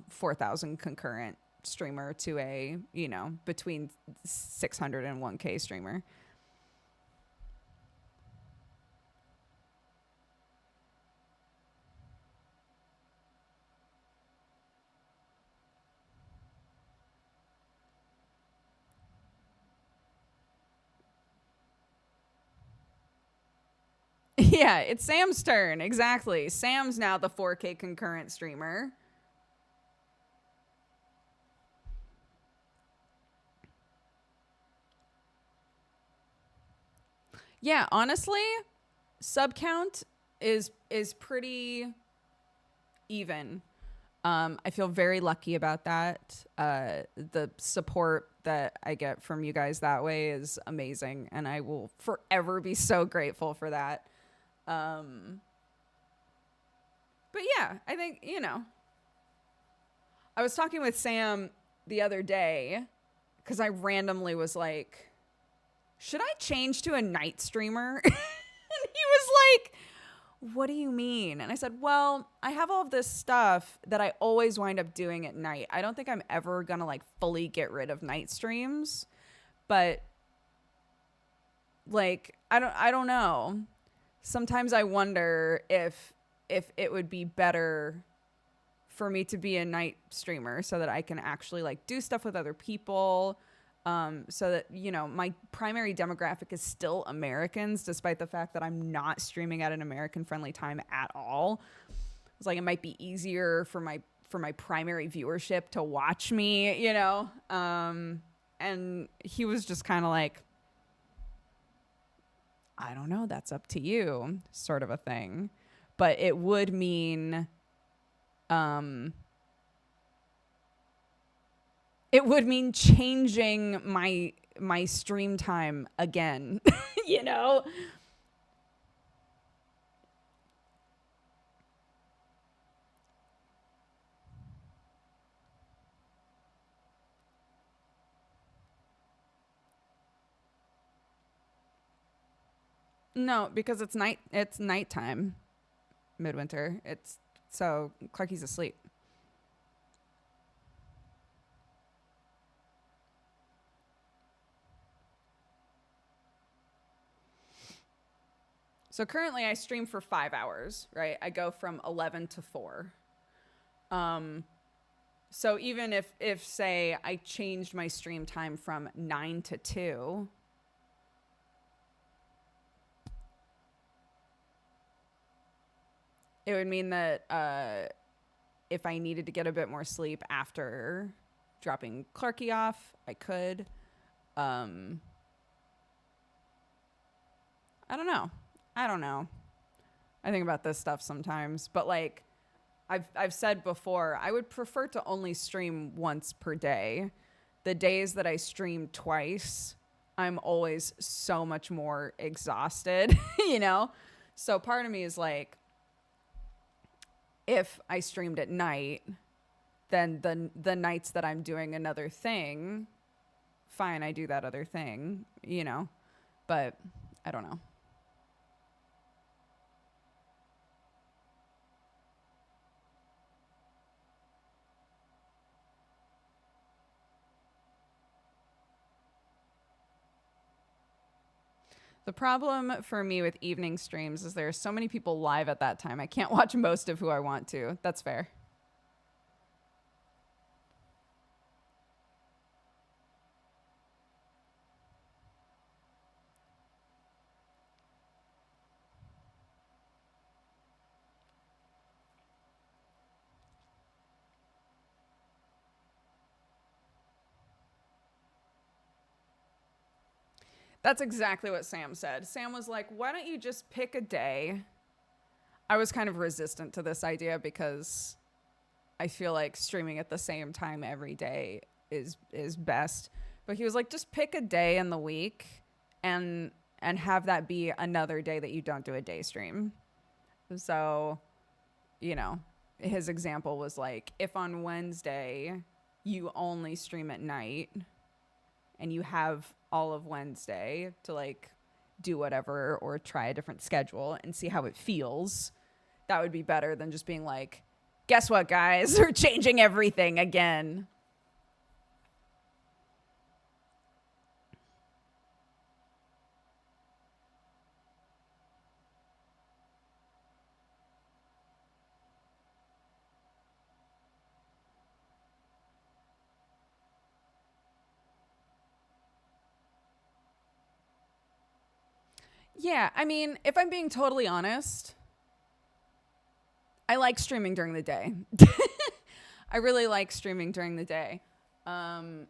4,000 concurrent streamer to a, between 600 and 1K streamer. Yeah, it's Sam's turn. Exactly. Sam's now the 4K concurrent streamer. Yeah, honestly, sub count is pretty even. I feel very lucky about that. The support that I get from you guys that way is amazing, and I will forever be so grateful for that. Um, but yeah, I think, I was talking with Sam the other day because I randomly was like, should I change to a night streamer? And he was like, what do you mean? And I said, well, I have all of this stuff that I always wind up doing at night. I don't think I'm ever going to like fully get rid of night streams, but like, I don't know. Sometimes I wonder if it would be better for me to be a night streamer so that I can actually like do stuff with other people. So that, my primary demographic is still Americans, despite the fact that I'm not streaming at an American friendly time at all. It's like, it might be easier for my primary viewership to watch me, and he was just kind of like, I don't know, that's up to you, sort of a thing. But it would mean, it would mean changing my stream time again, you know? No, because it's nighttime midwinter. It's so Clarky's asleep. So currently I stream for 5 hours, right? I go from 11 to 4. So even if say I changed my stream time from 9 to 2, it would mean that if I needed to get a bit more sleep after dropping Clarky off, I could. I don't know. I don't know. I think about this stuff sometimes, but like I've said before, I would prefer to only stream once per day. The days that I stream twice, I'm always so much more exhausted, you know? So part of me is like, if I streamed at night, then the nights that I'm doing another thing, fine, I do that other thing, you know? But I don't know. The problem for me with evening streams is there are so many people live at that time. I can't watch most of who I want to. That's fair. That's exactly what Sam said. Sam was like, why don't you just pick a day? I was kind of resistant to this idea because I feel like streaming at the same time every day is best. But he was like, just pick a day in the week and have that be another day that you don't do a day stream. So, you know, his example was like, if on Wednesday you only stream at night and you have all of Wednesday to like do whatever or try a different schedule and see how it feels, that would be better than just being like, guess what, guys? We're changing everything again. Yeah, I mean, if I'm being totally honest, I like streaming during the day. I really like streaming during the day. Um,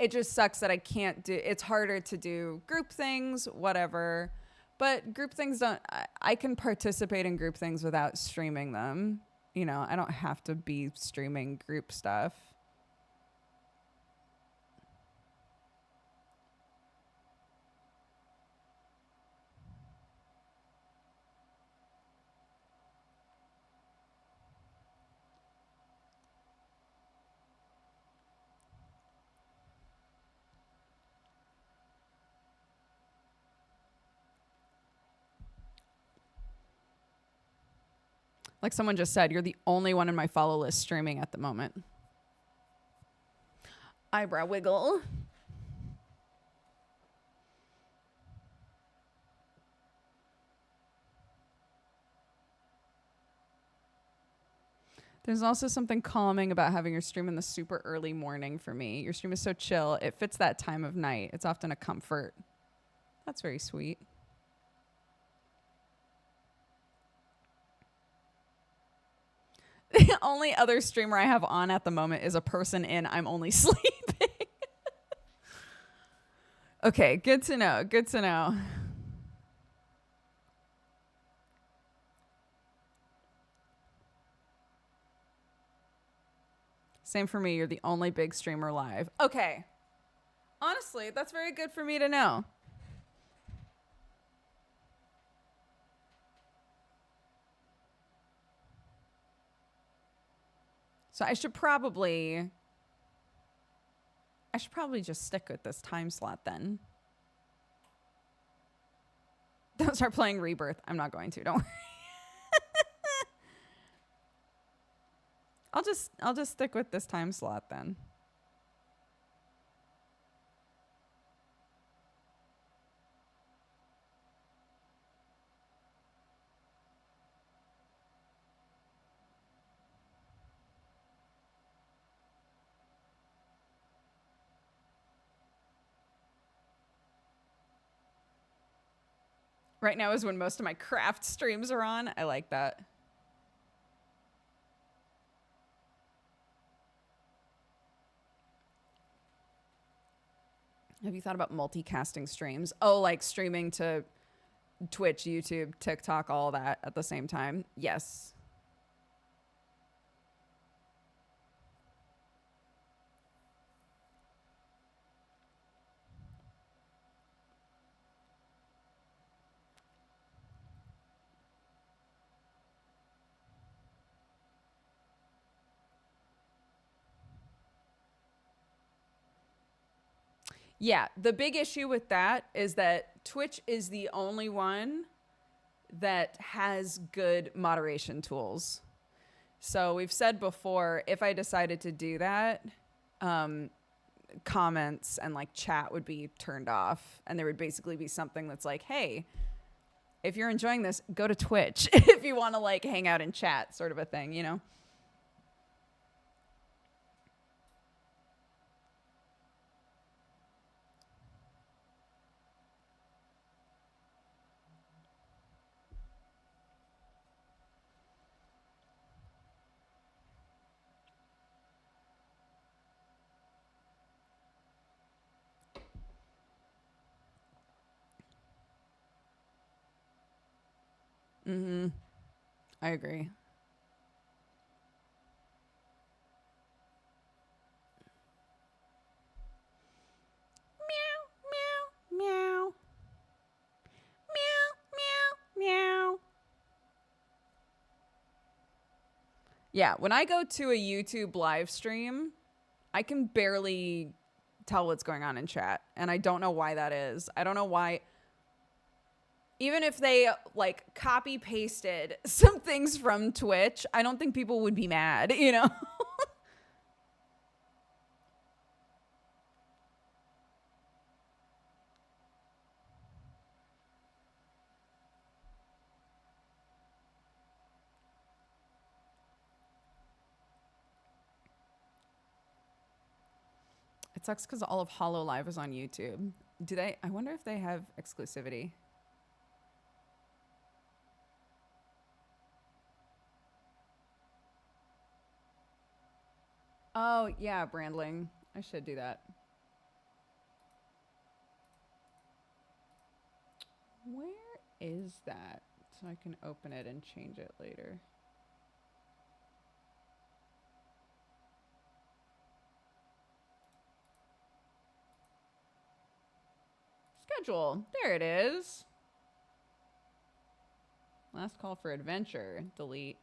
it just sucks that I can't do. It's harder to do group things, whatever. But group things don't. I can participate in group things without streaming them. You know, I don't have to be streaming group stuff. Like someone just said, you're the only one in my follow list streaming at the moment. Eyebrow wiggle. There's also something calming about having your stream in the super early morning for me. Your stream is so chill. It fits that time of night. It's often a comfort. That's very sweet. The only other streamer I have on at the moment is a person in I'm Only Sleeping. Okay, good to know. Good to know. Same for me. You're the only big streamer live. Okay. Honestly, that's very good for me to know. So I should probably just stick with this time slot then. Don't start playing Rebirth. I'm not going to. Don't worry. I'll just stick with this time slot then. Right now is when most of my craft streams are on. I like that. Have you thought about multicasting streams? Oh, like streaming to Twitch, YouTube, TikTok, all that at the same time? Yes. Yeah, the big issue with that is that Twitch is the only one that has good moderation tools. So we've said before, if I decided to do that, comments and like chat would be turned off, and there would basically be something that's like, hey, if you're enjoying this, go to Twitch if you want to like hang out and chat, sort of a thing, you know? Mm-hmm. I agree. Meow, meow, meow, meow, meow. Yeah, when I go to a YouTube live stream, I can barely tell what's going on in chat, and I don't know why that is. I don't know why. Even if they like copy pasted some things from Twitch, I don't think people would be mad, you know? It sucks because all of Hollow Live is on YouTube. Do they? I wonder if they have exclusivity. Oh, yeah, brandling. I should do that. Where is that? So I can open it and change it later. Schedule. There it is. Last call for adventure. Delete.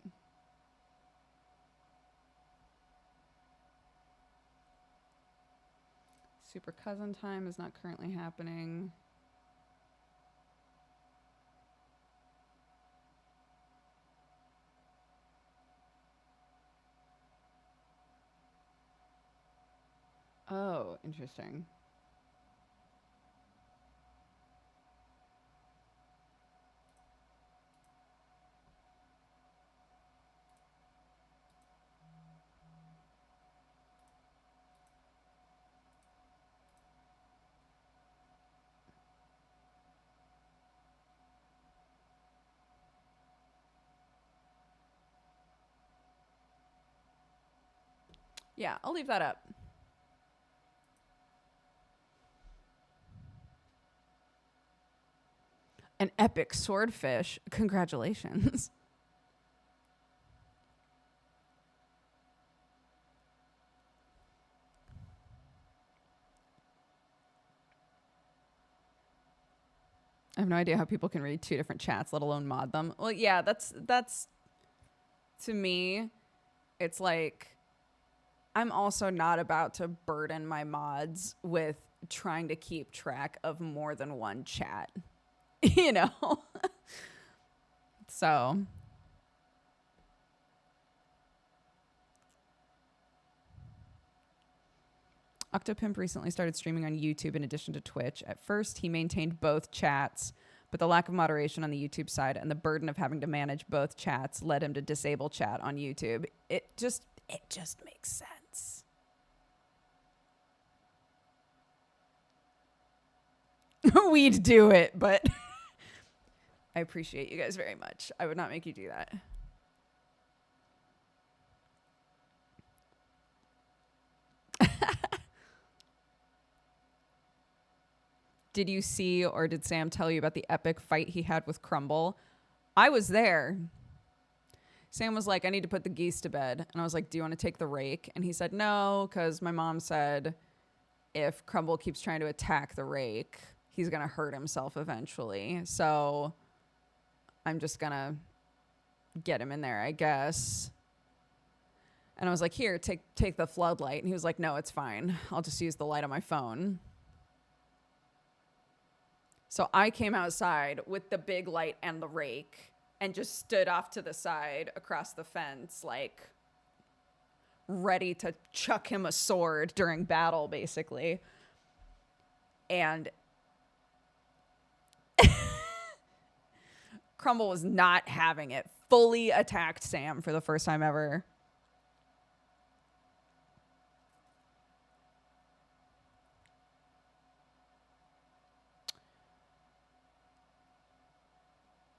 Super cousin time is not currently happening. Oh, interesting. Yeah, I'll leave that up. An epic swordfish. Congratulations. I have no idea how people can read two different chats, let alone mod them. Well, yeah, that's to me, it's like I'm also not about to burden my mods with trying to keep track of more than one chat. You know? So Octopimp recently started streaming on YouTube in addition to Twitch. At first, he maintained both chats, but the lack of moderation on the YouTube side and the burden of having to manage both chats led him to disable chat on YouTube. It just makes sense. We'd do it, but I appreciate you guys very much. I would not make you do that. Did you see or did Sam tell you about the epic fight he had with Crumble? I was there. Sam was like, I need to put the geese to bed. And I was like, do you want to take the rake? And he said, no, because my mom said if Crumble keeps trying to attack the rake, he's going to hurt himself eventually. So I'm just going to get him in there, I guess. And I was like, here, take the floodlight. And he was like, no, it's fine. I'll just use the light on my phone. So I came outside with the big light and the rake and just stood off to the side across the fence, like ready to chuck him a sword during battle, basically. And Crumble was not having it. Fully attacked Sam for the first time ever.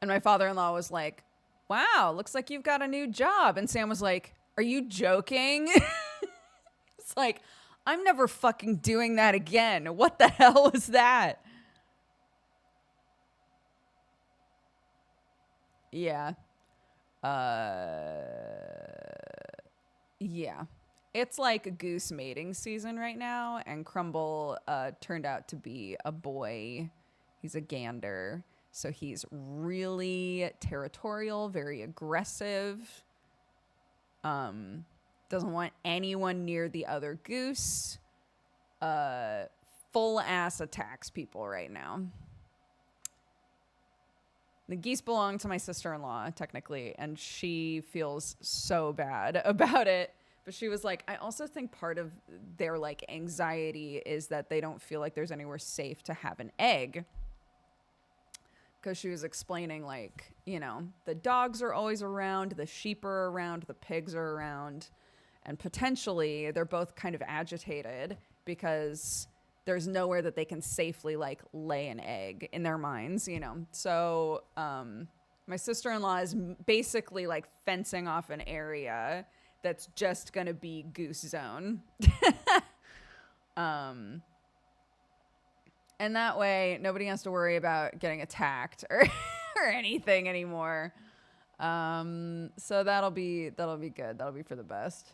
And my father-in-law was like, wow, looks like you've got a new job. And Sam was like, are you joking? It's like, I'm never fucking doing that again. What the hell was that? Yeah. Yeah. It's like goose mating season right now. And Crumble turned out to be a boy. He's a gander. So he's really territorial, very aggressive. Doesn't want anyone near the other goose. Full ass attacks people right now. The geese belong to my sister-in-law, technically, and she feels so bad about it. But she was like, I also think part of their like anxiety is that they don't feel like there's anywhere safe to have an egg. Because she was explaining, like, you know, the dogs are always around, the sheep are around, the pigs are around, and potentially they're both kind of agitated because there's nowhere that they can safely, like, lay an egg in their minds, you know. So my sister-in-law is basically, like, fencing off an area that's just going to be goose zone. And that way, nobody has to worry about getting attacked or anything anymore. So that'll be good. That'll be for the best.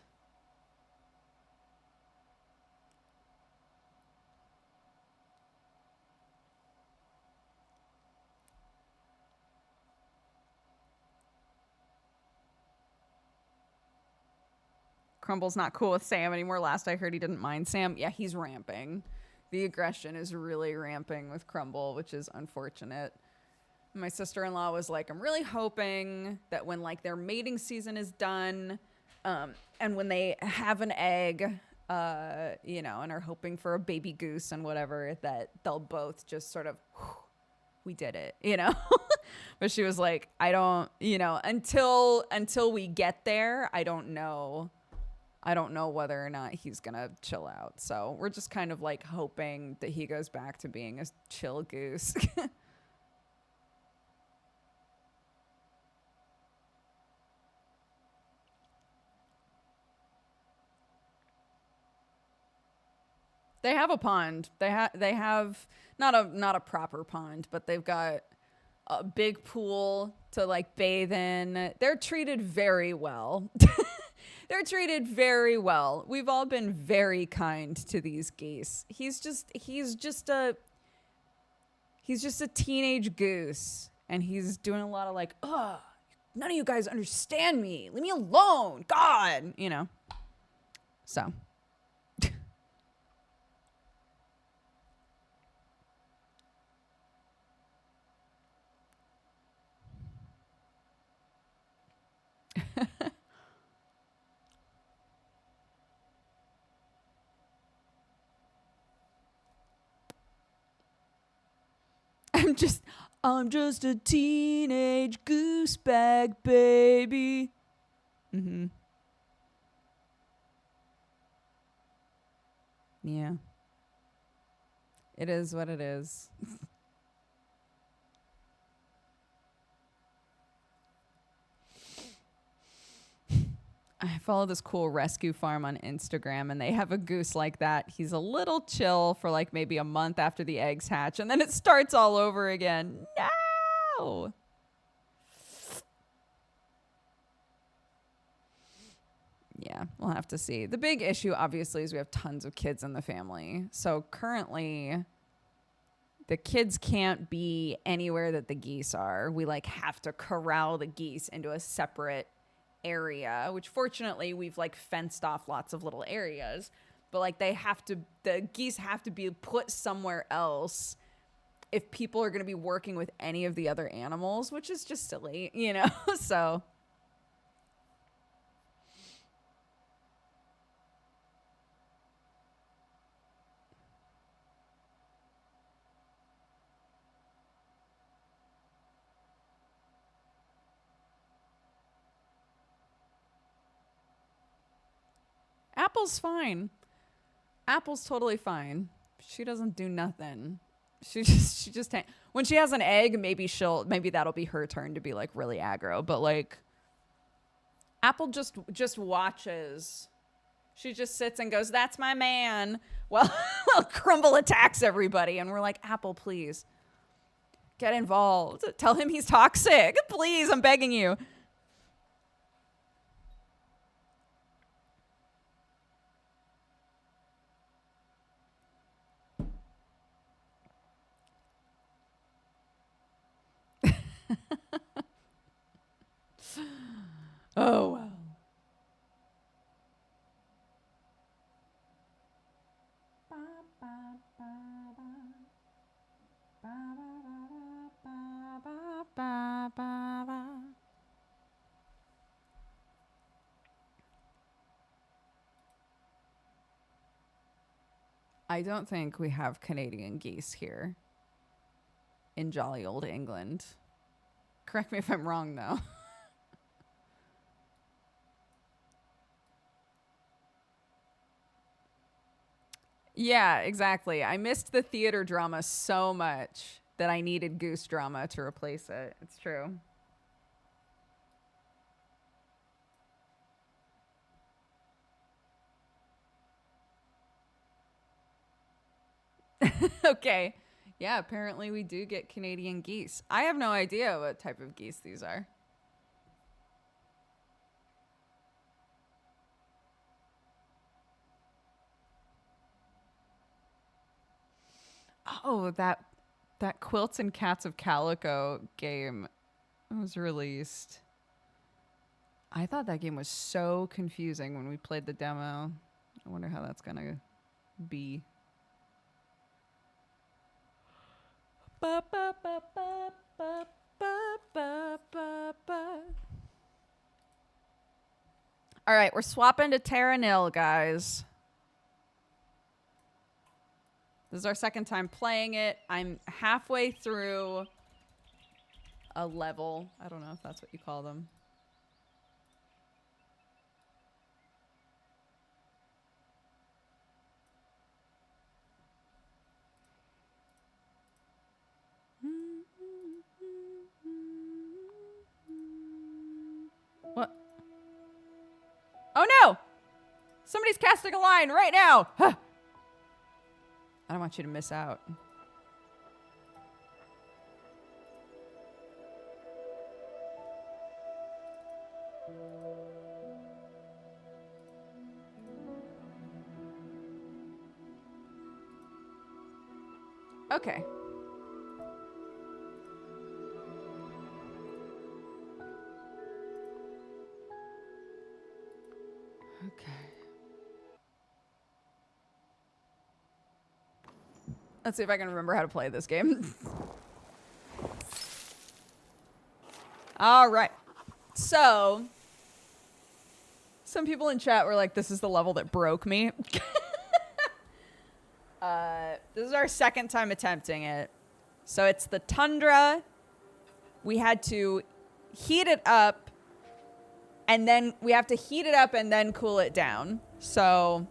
Crumble's not cool with Sam anymore. Last I heard, he didn't mind Sam. Yeah, he's ramping. The aggression is really ramping with Crumble, which is unfortunate. My sister-in-law was like, I'm really hoping that when like their mating season is done, and when they have an egg, you know, and are hoping for a baby goose and whatever, that they'll both just sort of, we did it, you know. But she was like, I don't, you know, until we get there, I don't know whether or not he's going to chill out. So we're just kind of like hoping that he goes back to being a chill goose. They have a pond. They have not a proper pond, but they've got a big pool to like bathe in. They're treated very well. They're treated very well. We've all been very kind to these geese. He's just a teenage goose, and he's doing a lot of like, ugh, none of you guys understand me. Leave me alone. God, you know. So. I'm just a teenage goose bag baby. Mm-hmm. Yeah. It is what it is. I follow this cool rescue farm on Instagram, and they have a goose like that. He's a little chill for like maybe a month after the eggs hatch, and then it starts all over again. No. Yeah, we'll have to see. The big issue, obviously, is we have tons of kids in the family. So currently, the kids can't be anywhere that the geese are. We like have to corral the geese into a separate area, which fortunately we've like fenced off lots of little areas. But like the geese have to be put somewhere else if people are going to be working with any of the other animals, which is just silly, you know? So... Apple's fine. Apple's totally fine. She doesn't do nothing. She just when she has an egg, maybe that'll be her turn to be like really aggro. But like, Apple just watches. She just sits and goes, "That's my man." Well, Crumble attacks everybody, and we're like, "Apple, please get involved. Tell him he's toxic. Please, I'm begging you." Oh, wow. I don't think we have Canadian geese here in jolly old England. Correct me if I'm wrong, though. Yeah, exactly. I missed the theater drama so much that I needed goose drama to replace it. It's true. Okay. Yeah, apparently we do get Canadian geese. I have no idea what type of geese these are. Oh, that Quilts and Cats of Calico game was released. I thought that game was so confusing when we played the demo. I wonder how that's going to be. Ba, ba, ba, ba, ba, ba, ba, ba, ba. All right, we're swapping to Terra Nil, guys. This is our second time playing it. I'm halfway through a level. I don't know if that's what you call them. What? Oh no! Somebody's casting a line right now! Huh. I don't want you to miss out. Okay. Okay. Let's see if I can remember how to play this game. All right. So, some people in chat were like, this is the level that broke me. This is our second time attempting it. So it's the tundra. We had to heat it up, and then we have to heat it up and then cool it down. So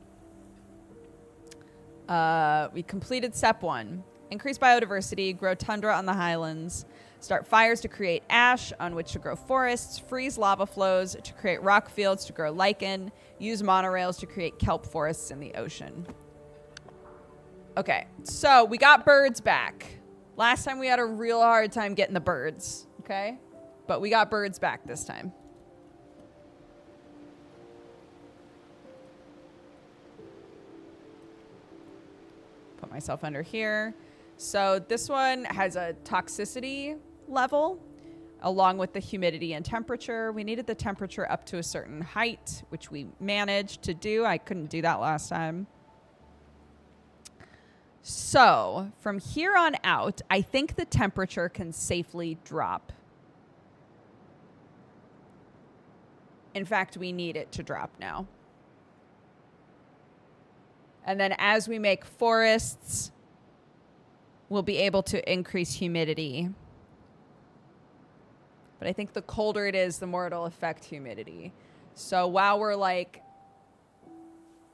we completed step 1. Increase biodiversity, grow tundra on the highlands, start fires to create ash on which to grow forests, freeze lava flows to create rock fields to grow lichen, use monorails to create kelp forests in the ocean. Okay, so we got birds back. Last time we had a real hard time getting the birds, okay? But we got birds back this time. Put myself under here. So this one has a toxicity level along with the humidity and temperature. We needed the temperature up to a certain height, which we managed to do. I couldn't do that last time. So from here on out, I think the temperature can safely drop. In fact, we need it to drop now. And then as we make forests, we'll be able to increase humidity. But I think the colder it is, the more it'll affect humidity. So while we're like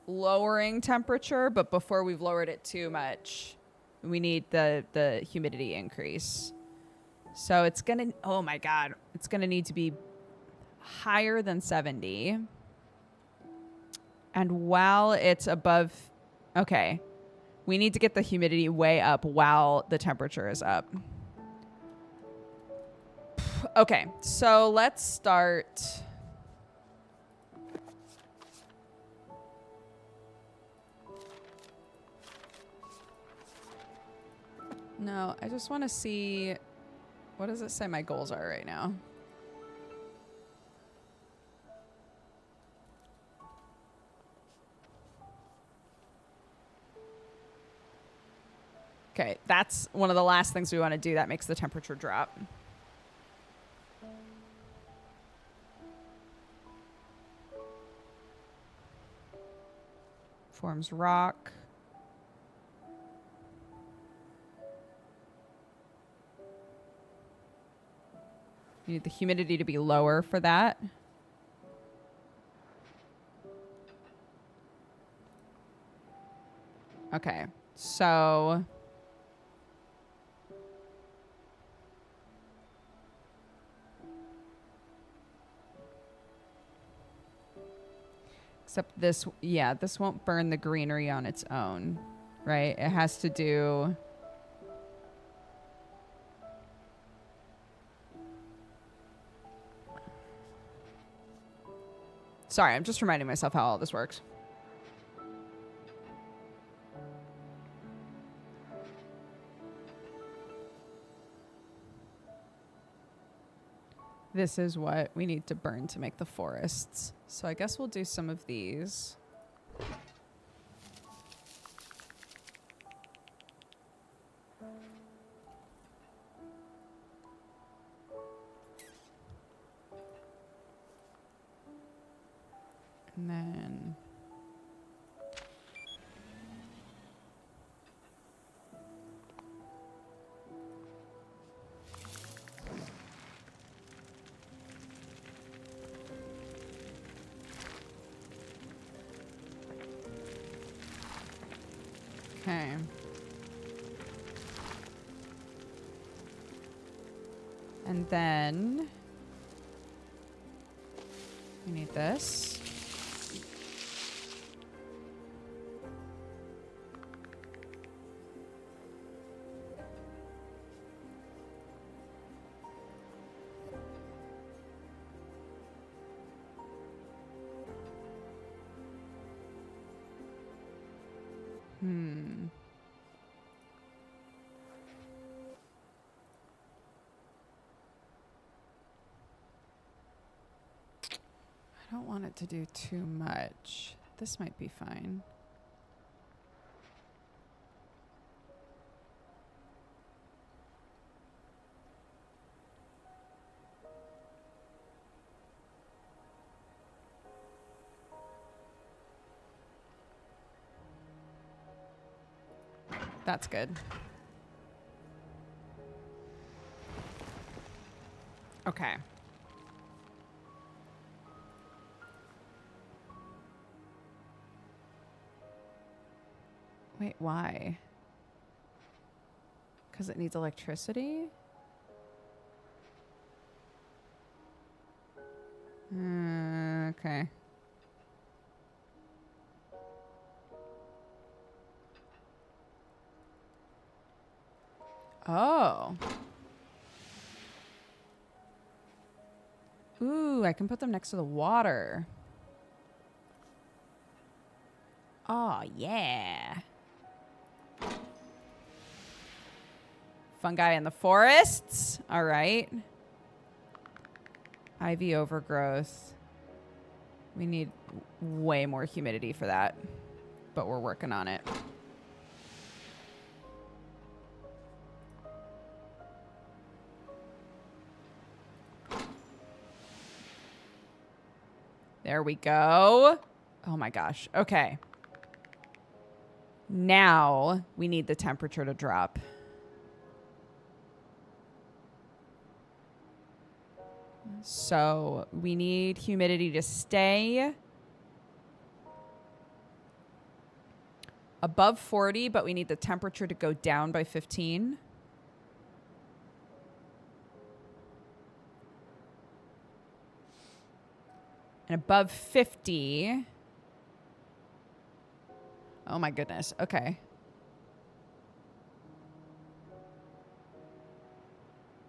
lowering temperature, but before we've lowered it too much, we need the humidity increase. So it's gonna, oh my God, it's gonna need to be higher than 70. And while it's above, okay, we need to get the humidity way up while the temperature is up. Okay, so let's start. No, I just want to see, what does it say my goals are right now? Okay, that's one of the last things we want to do. That makes the temperature drop. Forms rock. You need the humidity to be lower for that. Okay, so except this, yeah, this won't burn the greenery on its own, right? It has to do. Sorry, I'm just reminding myself how all this works. This is what we need to burn to make the forests. So I guess we'll do some of these. And then okay. And then we need this. I don't want it to do too much. This might be fine. That's good. Okay. Wait, why? Because it needs electricity? Okay. Oh. Ooh, I can put them next to the water. Oh, yeah. Fungi in the forests. All right. Ivy overgrowth. We need way more humidity for that, but we're working on it. There we go. Oh my gosh. Okay. Now we need the temperature to drop. So we need humidity to stay above 40, but we need the temperature to go down by 15. And above 50. Oh my goodness. Okay.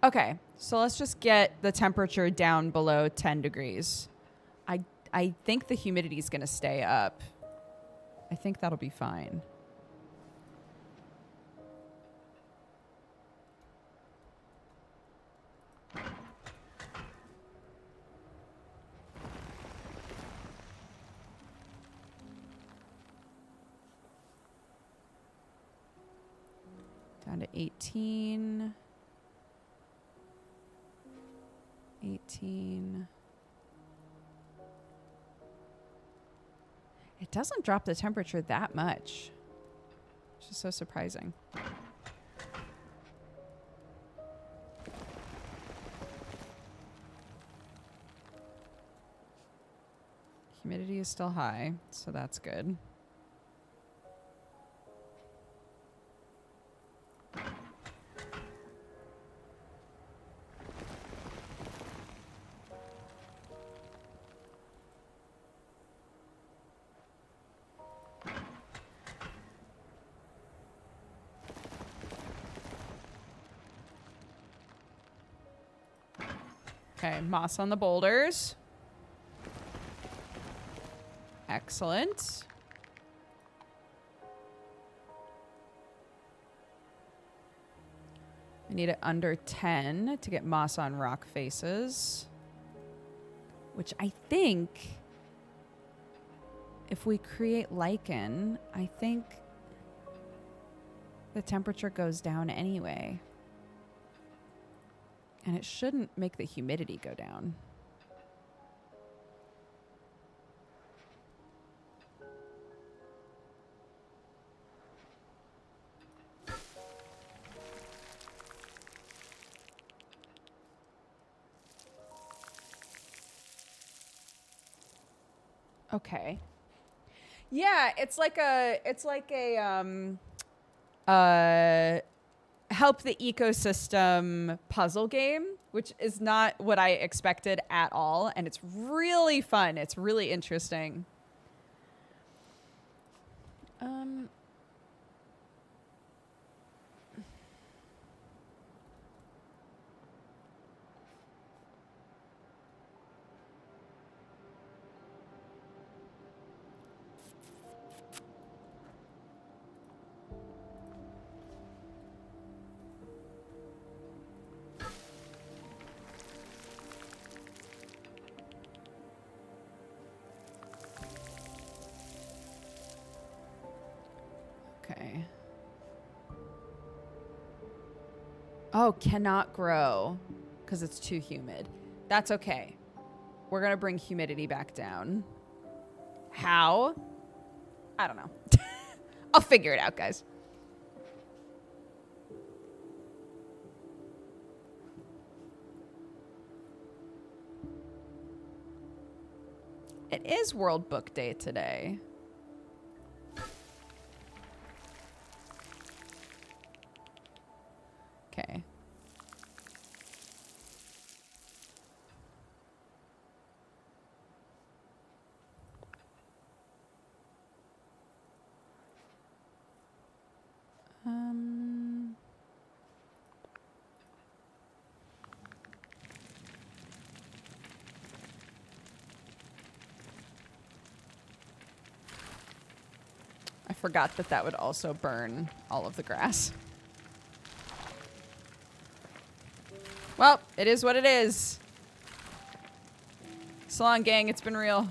Okay. So let's just get the temperature down below 10 degrees. I think the humidity is going to stay up. I think that'll be fine. Down to 18. 18. It doesn't drop the temperature that much. It's just so surprising. Humidity is still high, so that's good. Okay, moss on the boulders. Excellent. We need it under 10 to get moss on rock faces. Which I think, if we create lichen, I think the temperature goes down anyway. And it shouldn't make the humidity go down. Okay. Yeah, it's like a help the ecosystem puzzle game, which is not what I expected at all, and it's really fun. It's really interesting. Okay. Oh, cannot grow because it's too humid. That's okay. We're going to bring humidity back down. How? I don't know. I'll figure it out, guys. It is World Book Day today. forgot that that would also burn all of the grass. Well, it is what it is. So long, gang. It's been real.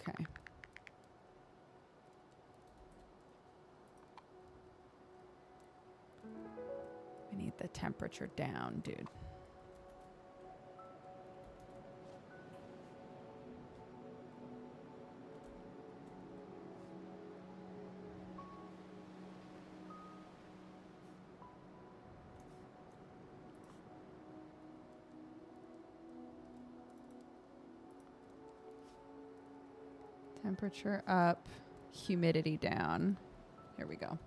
Okay. We need the temperature down, dude. Temperature up, humidity down. Here we go.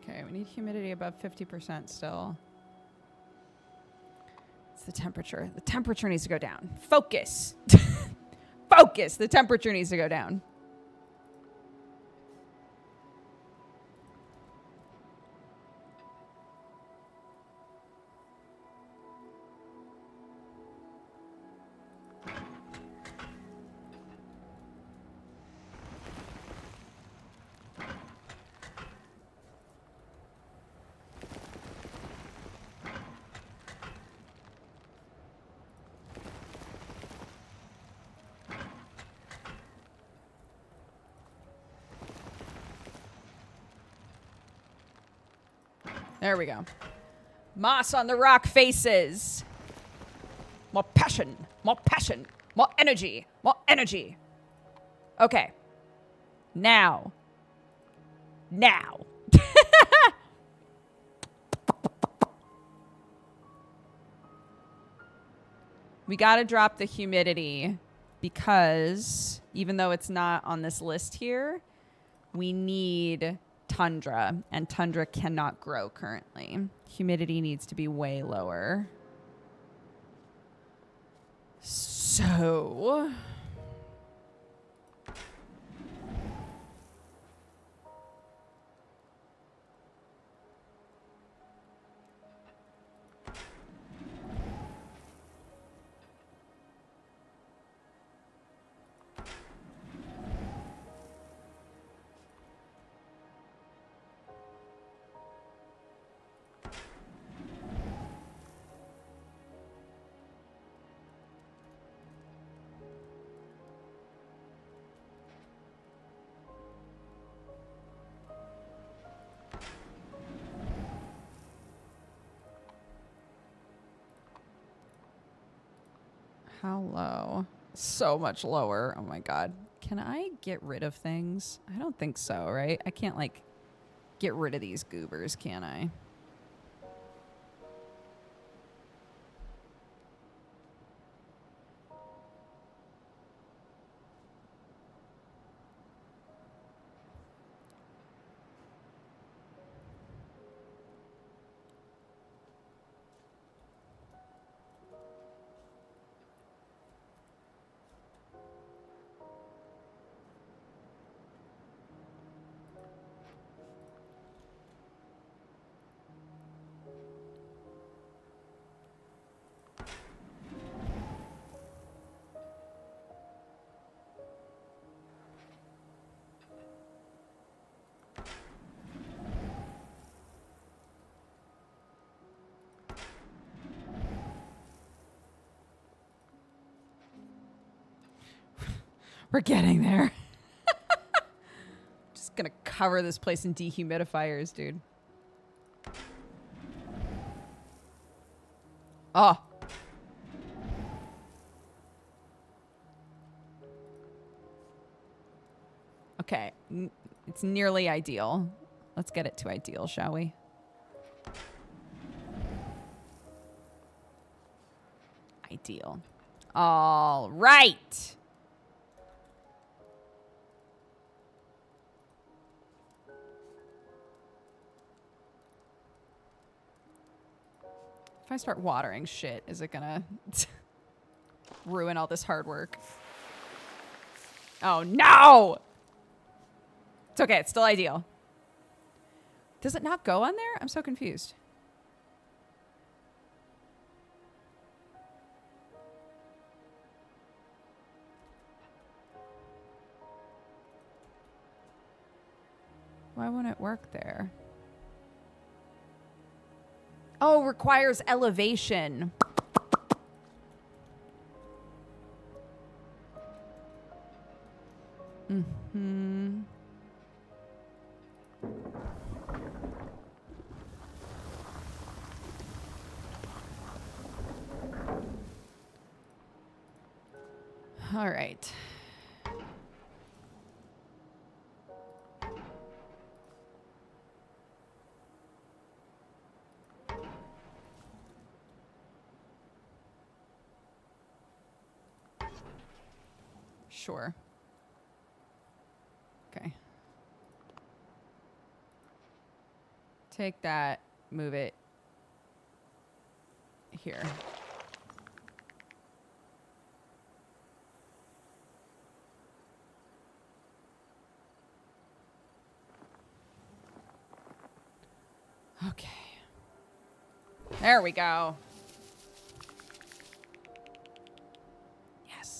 Okay, we need humidity above 50% still. It's the temperature. The temperature needs to go down. Focus. Focus. The temperature needs to go down. There we go. Moss on the rock faces. More passion, more passion, more energy, more energy. Okay. Now. Now. We got to drop the humidity because even though it's not on this list here, we need tundra, and tundra cannot grow currently. Humidity needs to be way lower. So how low? So much lower. Oh my God. Can I get rid of things? I don't think so, right? I can't like get rid of these goobers, can I? We're getting there. Just gonna cover this place in dehumidifiers, dude. Oh. Okay. It's nearly ideal. Let's get it to ideal, shall we? Ideal. All right. If I start watering shit, is it gonna ruin all this hard work? Oh, no! It's okay. It's still ideal. Does it not go on there? I'm so confused. Why won't it work there? Oh, requires elevation. Mm-hmm. All right. Sure. Okay. Take that, move it here. Okay. There we go. Yes.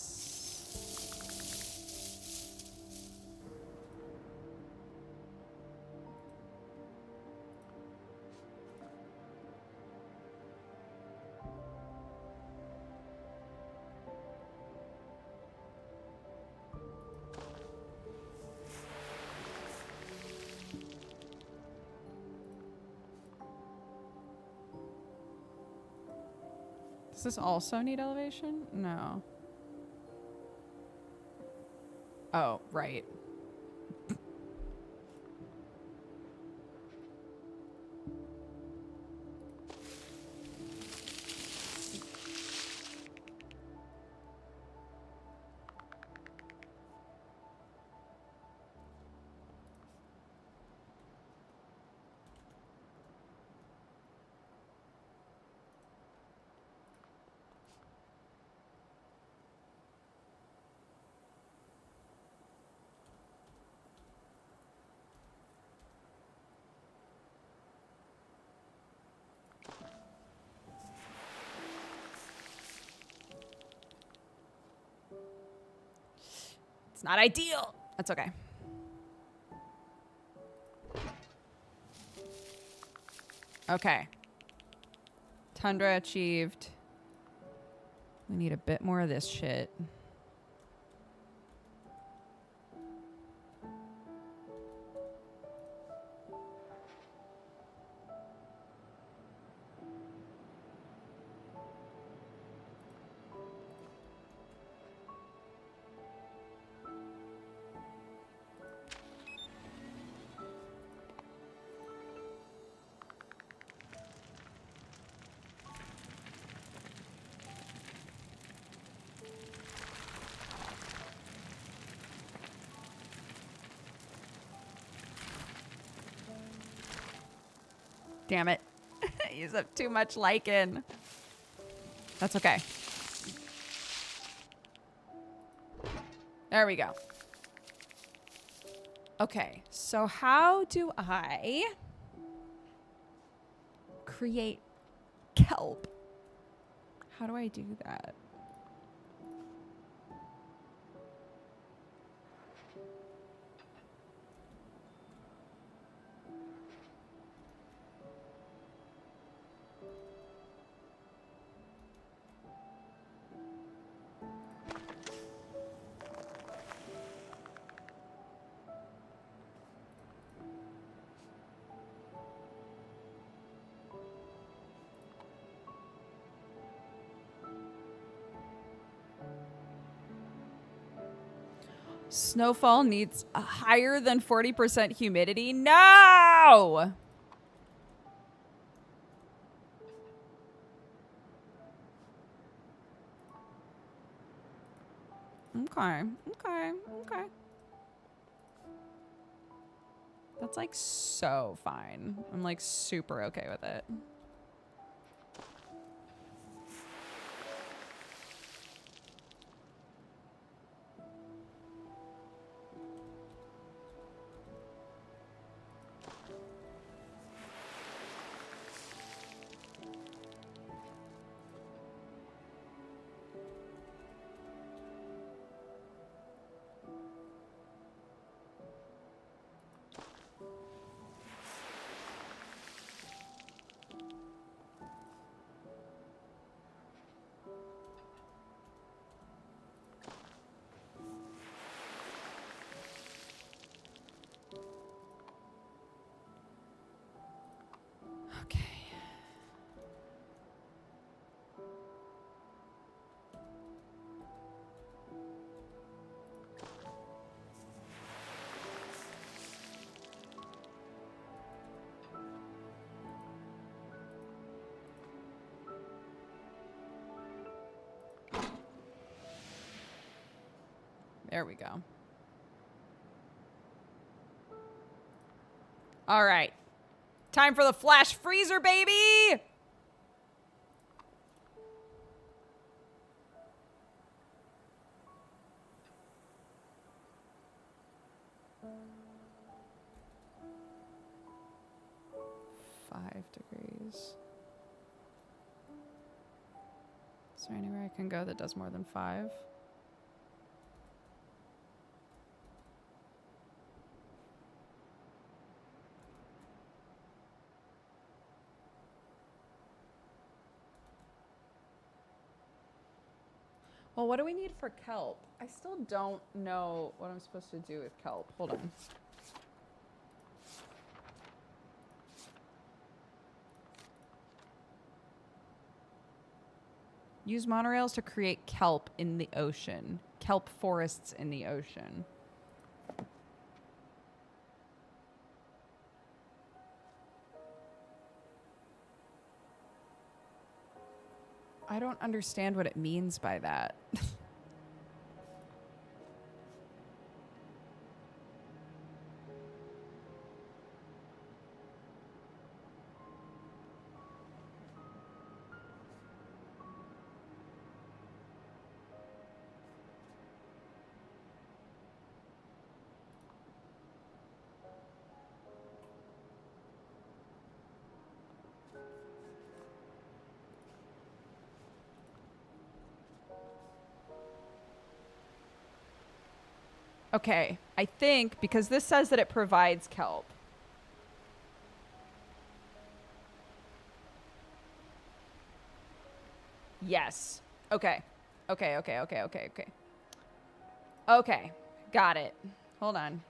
Does this also need elevation? No. Oh, right. It's not ideal. That's okay. Okay. Tundra achieved. We need a bit more of this shit. Damn it. Use up too much lichen. That's okay. There we go. Okay, so how do I create kelp? How do I do that? Snowfall needs a higher than 40% humidity. No! Okay. That's like so fine. I'm like super okay with it. Okay. There we go. All right. Time for the flash freezer, baby! .5 degrees. Is there anywhere I can go that does more than 5? Well, what do we need for kelp? I still don't know what I'm supposed to do with kelp. Hold on. Use monorails to create kelp in the ocean. Kelp forests in the ocean. I don't understand what it means by that. Okay, I think because this says that it provides kelp. Yes. Okay. Okay. Okay, got it. Hold on.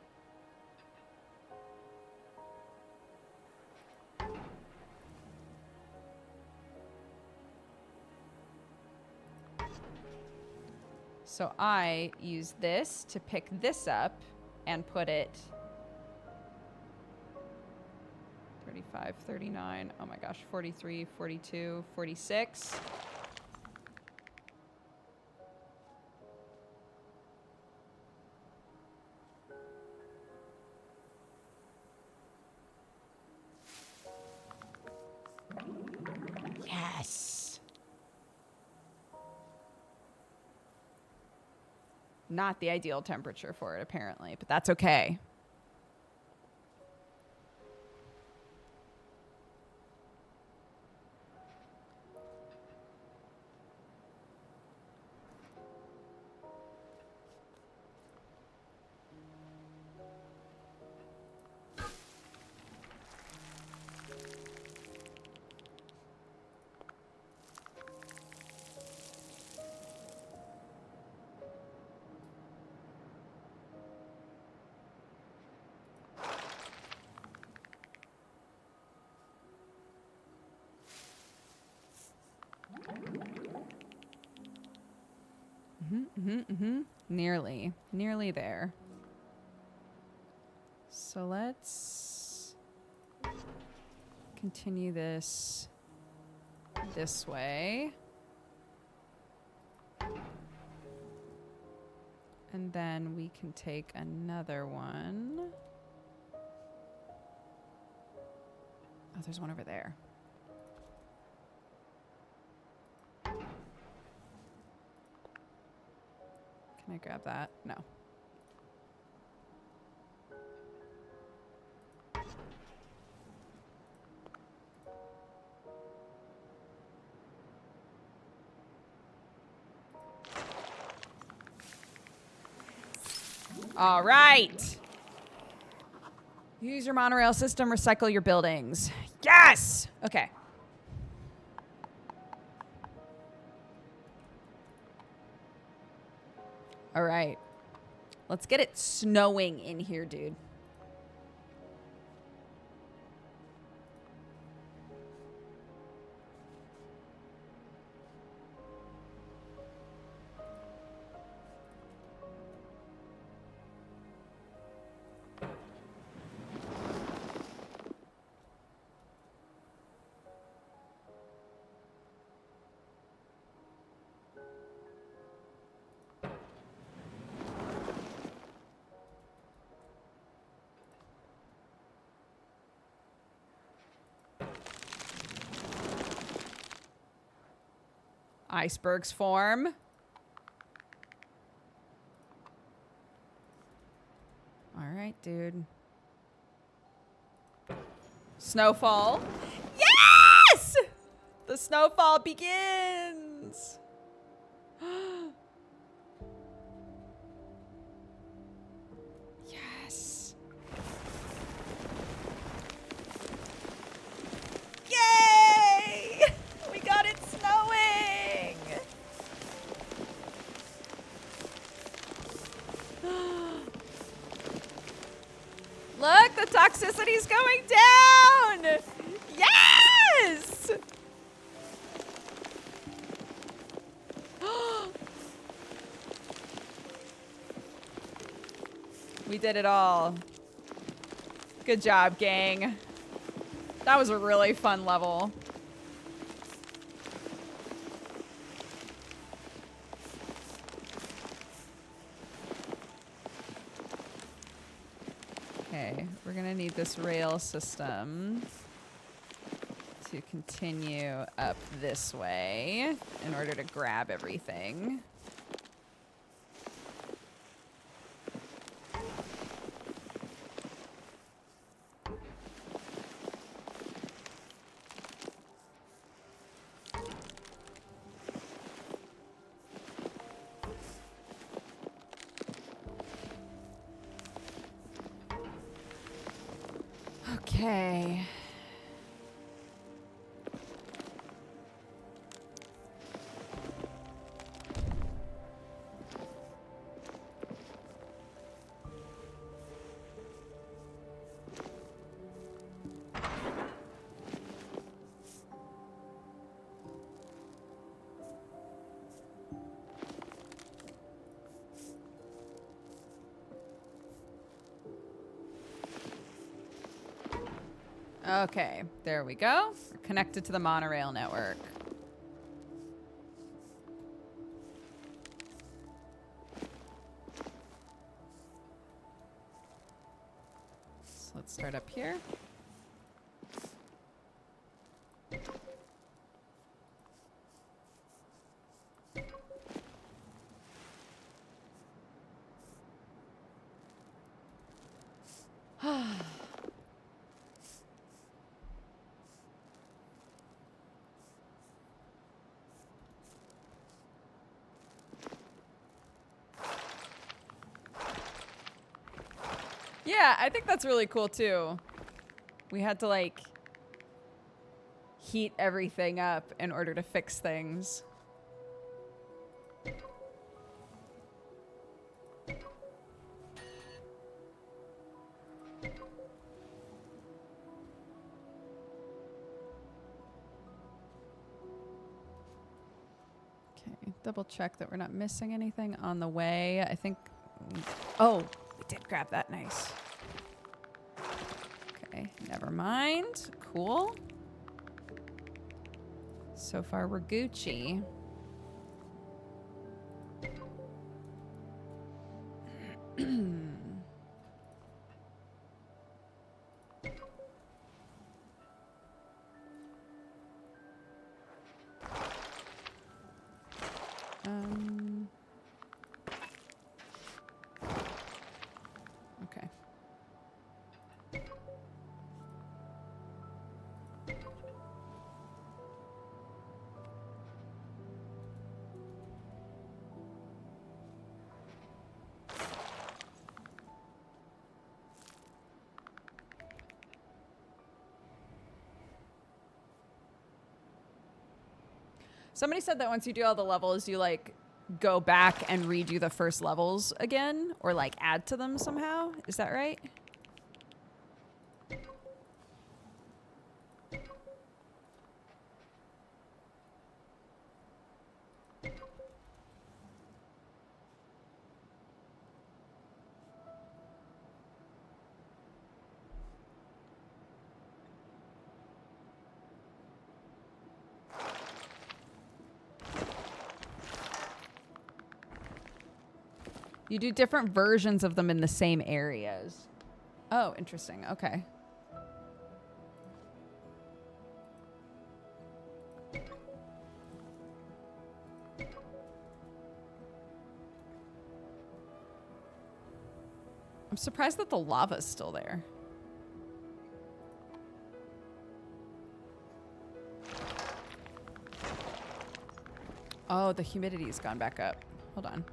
So I use this to pick this up and put it 35, 39, oh my gosh, 43, 42, 46. Yes. Not the ideal temperature for it, apparently, but that's okay. Nearly there. So let's continue this way. And then we can take another one. Oh, there's one over there. Can I grab that? No. All right. Use your monorail system, recycle your buildings. Yes! Okay. All right. Let's get it snowing in here, dude. Icebergs form. All right, dude. Snowfall. Yes! The snowfall begins. Yes. Yay! We got it snowing. Look, the toxicity's going down. Yes! We did it all. Good job, gang. That was a really fun level. Okay, we're gonna need this rail system to continue up this way in order to grab everything. Okay. Okay, there we go. We're connected to the monorail network. So let's start up here. Yeah, I think that's really cool too. We had to like heat everything up in order to fix things. Okay, Double check that we're not missing anything on the way. I think... Oh, we did grab that. Nice. Okay, never mind. Cool. So far, we're Gucci. Okay. Somebody said that once you do all the levels, you like go back and redo the first levels again, or like add to them somehow. Is that right? You do different versions of them in the same areas. Oh, interesting. Okay. I'm surprised that the lava's still there. Oh, the humidity's gone back up. Hold on.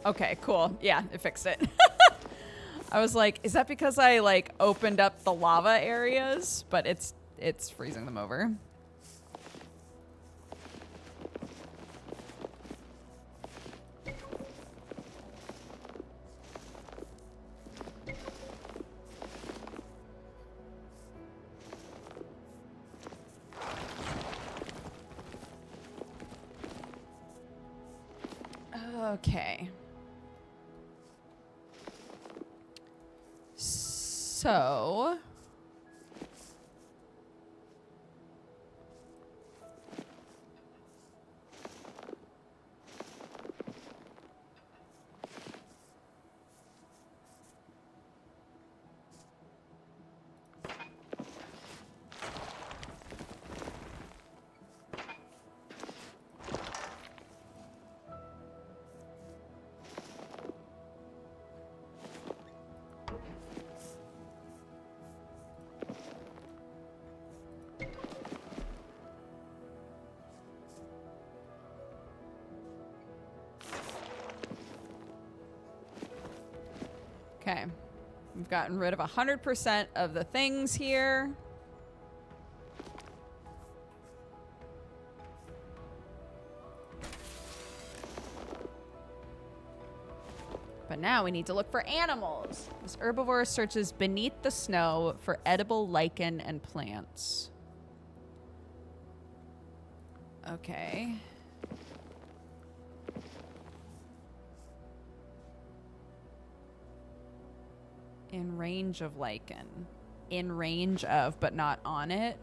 Okay, cool. Yeah, it fixed it. I was like, is that because I like opened up the lava areas? But it's freezing them over. Okay. So... Okay, we've gotten rid of 100% of the things here. But now we need to look for animals. This herbivore searches beneath the snow for edible lichen and plants. Okay. In range of lichen. In range of, but not on it.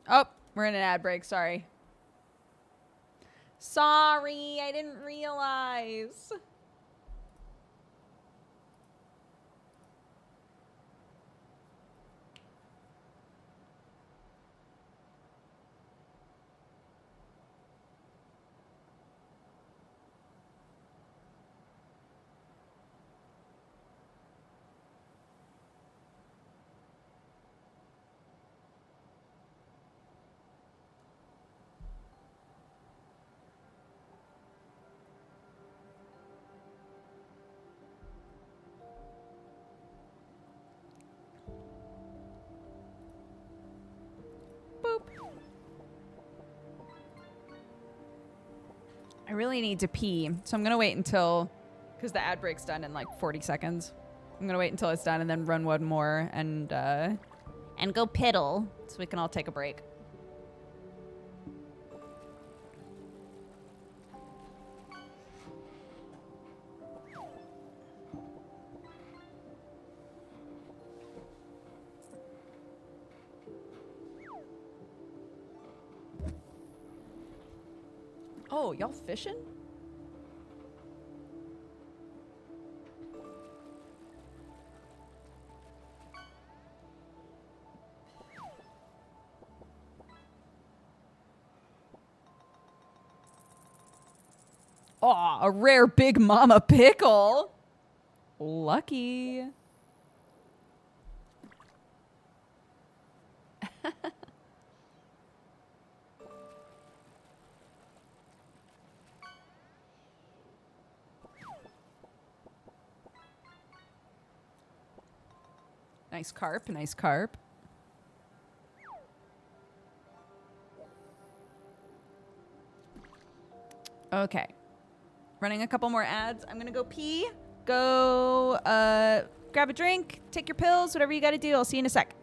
Oh, we're in an ad break. Sorry. Sorry, I didn't realize. I really need to pee, so I'm gonna wait until, because the ad break's done in like 40 seconds. I'm gonna wait until it's done and then run one more and go piddle so we can all take a break. Oh, y'all fishing? Oh, a rare big mama pickle. Lucky. Nice carp, nice carp. Okay. Running a couple more ads. I'm gonna go pee. Go grab a drink, take your pills, whatever you gotta do. I'll see you in a sec.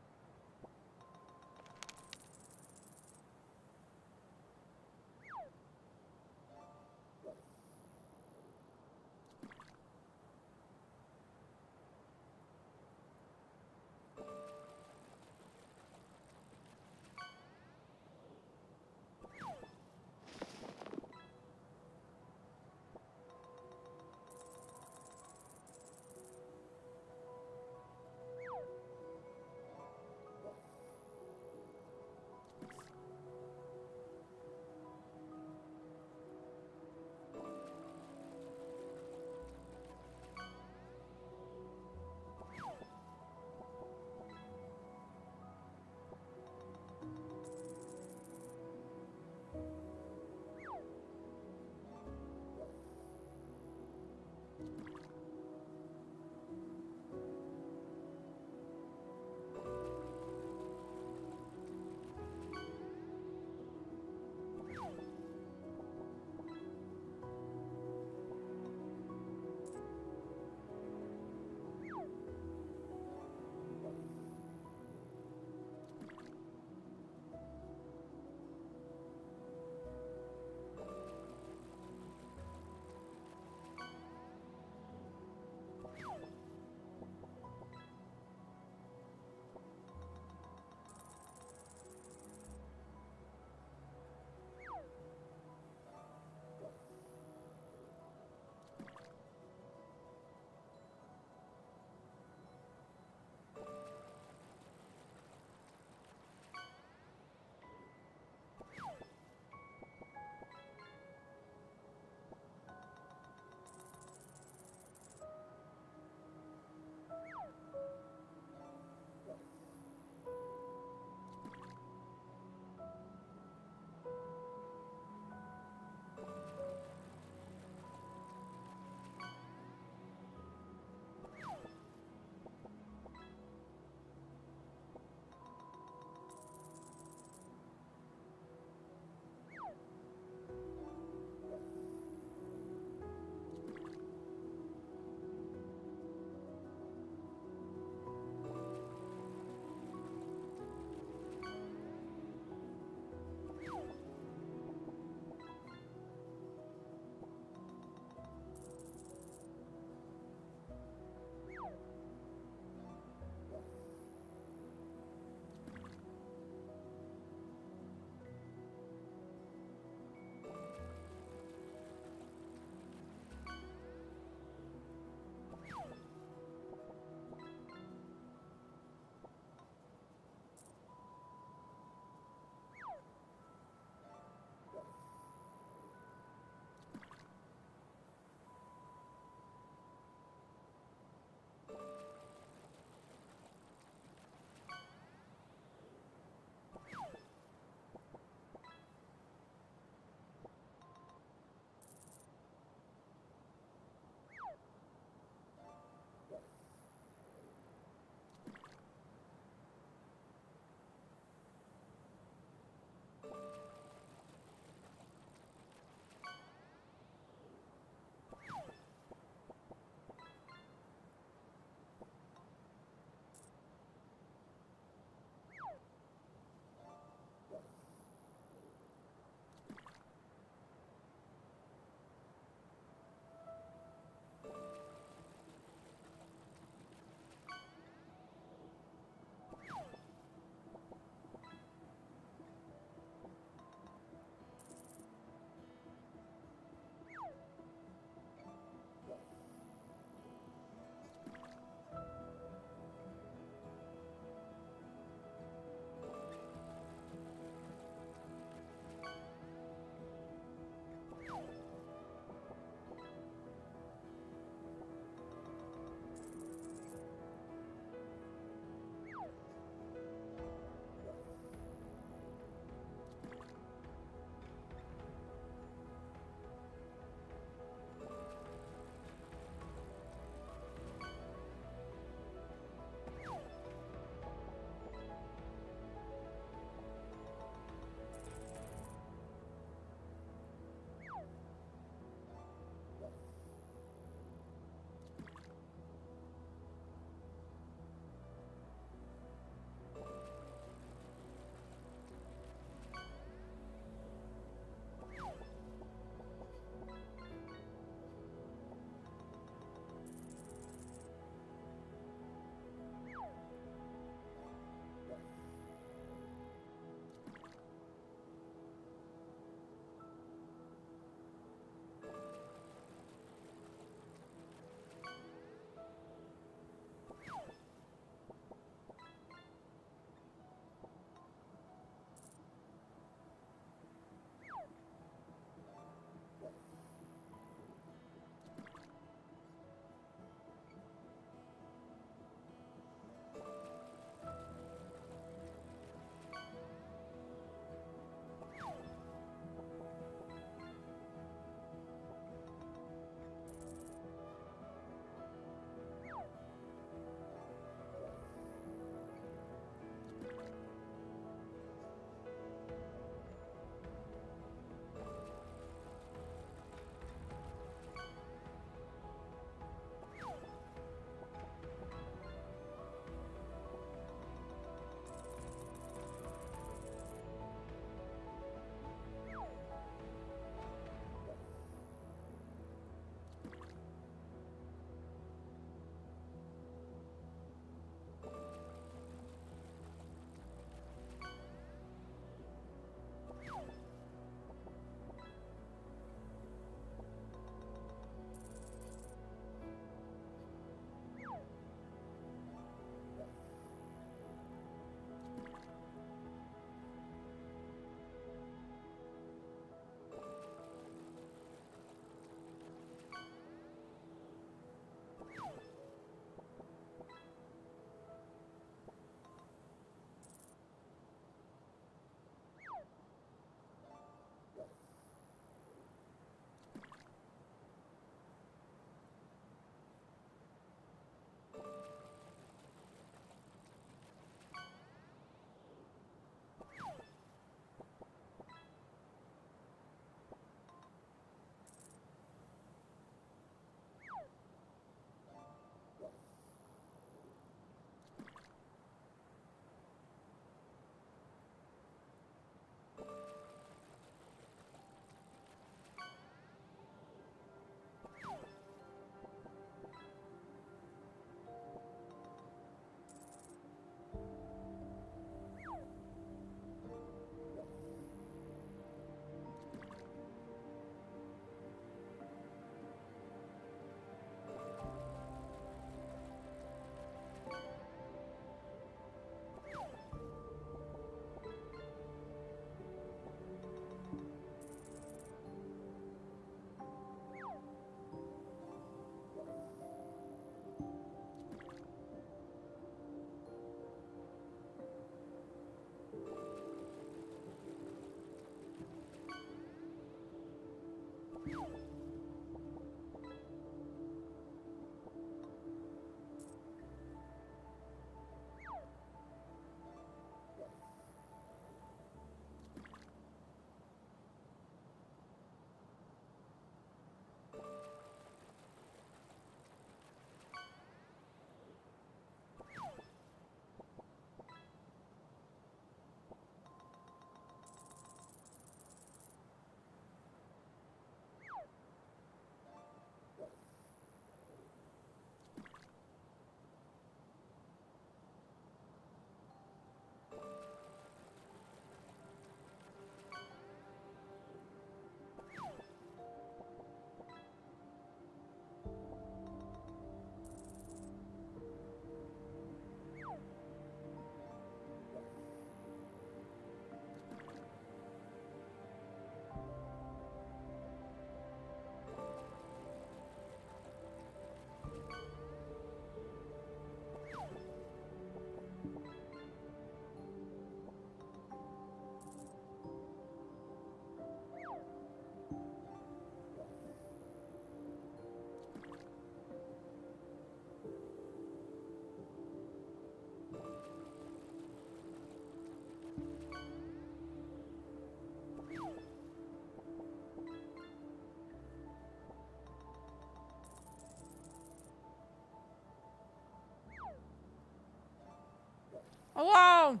Hello.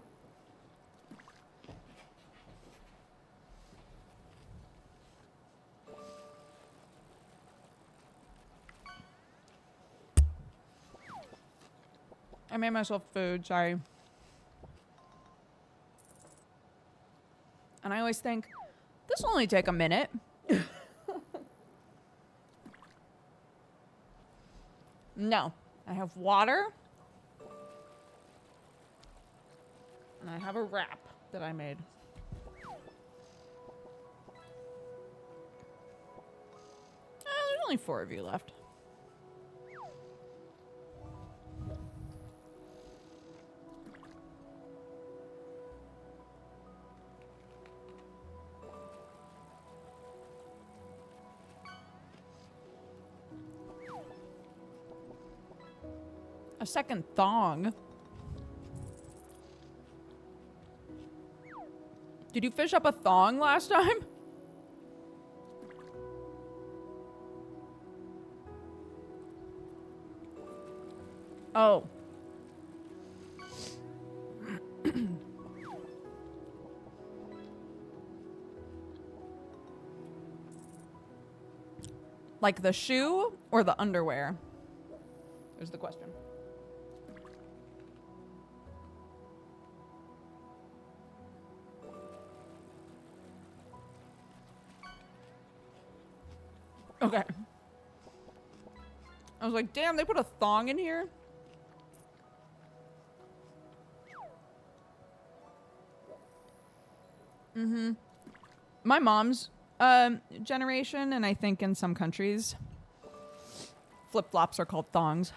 I made myself food, sorry. And I always think, this will only take a minute. No, I have water. And I have a wrap that I made. There's only 4 of you left. A second thong. Did you fish up a thong last time? Oh. Like the shoe or the underwear? Is the question. Okay. I was like, damn, they put a thong in here? Mm-hmm. My mom's generation, and I think in some countries, flip-flops are called thongs.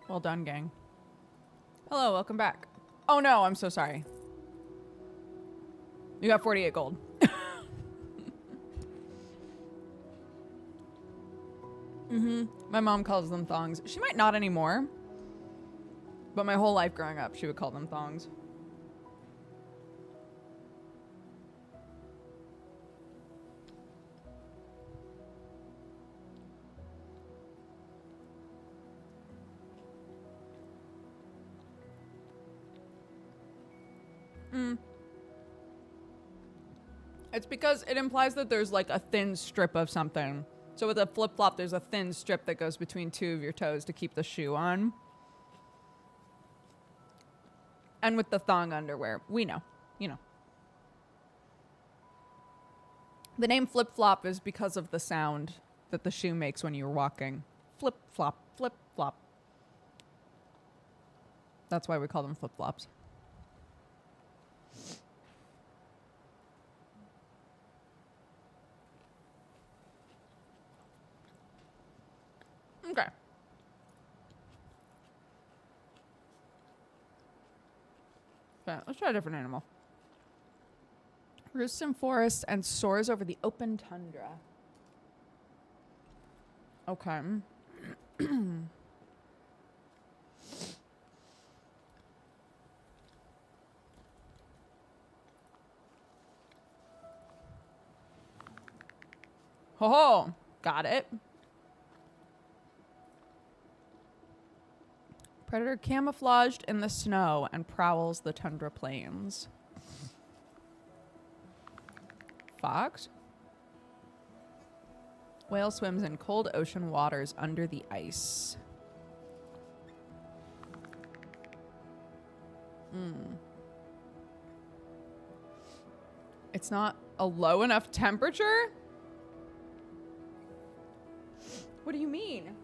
Well done, gang. Hello, welcome back. Oh no, I'm so sorry. You got 48 gold. Mm-hmm. My mom calls them thongs. She might not anymore. But my whole life growing up, she would call them thongs. It's because it implies that there's like a thin strip of something. So with a flip-flop, there's a thin strip that goes between 2 of your toes to keep the shoe on. And with the thong underwear, we know, you know. The name flip-flop is because of the sound that the shoe makes when you're walking. Flip-flop, flip-flop. That's why we call them flip-flops. Okay. Okay, let's try a different animal. Roosts in forests and soars over the open tundra. Okay. Ho-ho! Got it. Predator camouflaged in the snow and prowls the tundra plains. Fox? Whale swims in cold ocean waters under the ice. It's not a low enough temperature? What do you mean?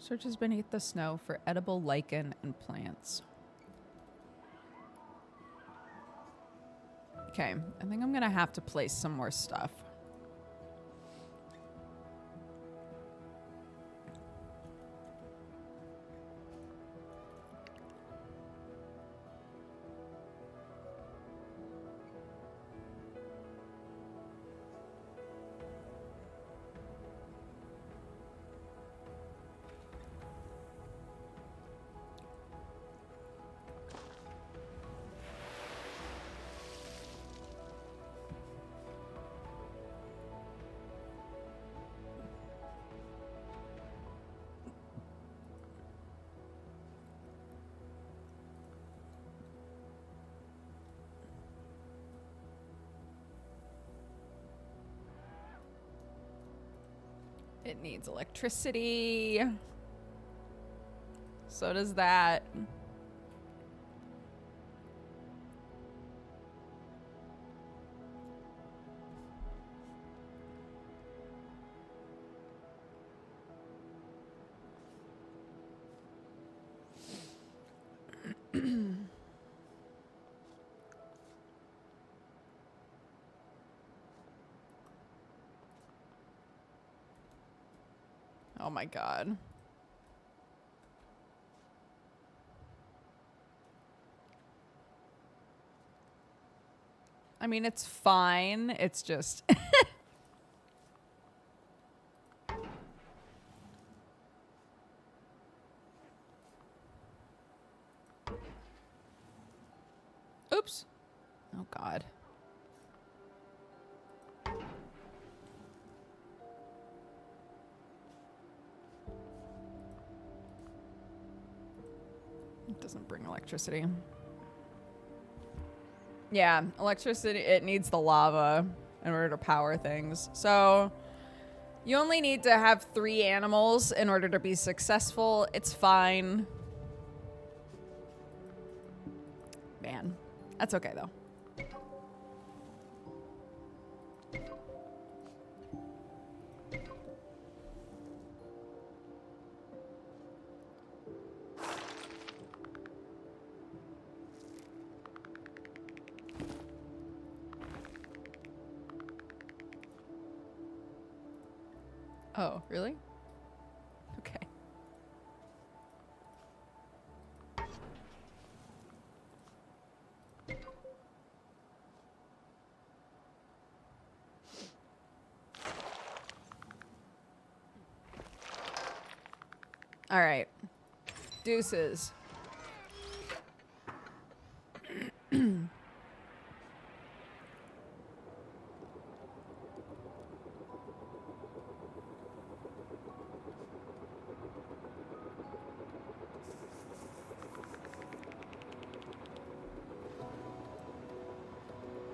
Searches beneath the snow for edible lichen and plants. Okay, I think I'm gonna have to place some more stuff. It needs electricity. So does that. Oh my god. I mean, it's fine. It's just... Oops. Oh god. It doesn't bring electricity. Yeah, electricity, it needs the lava in order to power things. So you only need to have 3 animals in order to be successful. It's fine. Man, that's okay though. Oh, really? Okay. All right. Deuces.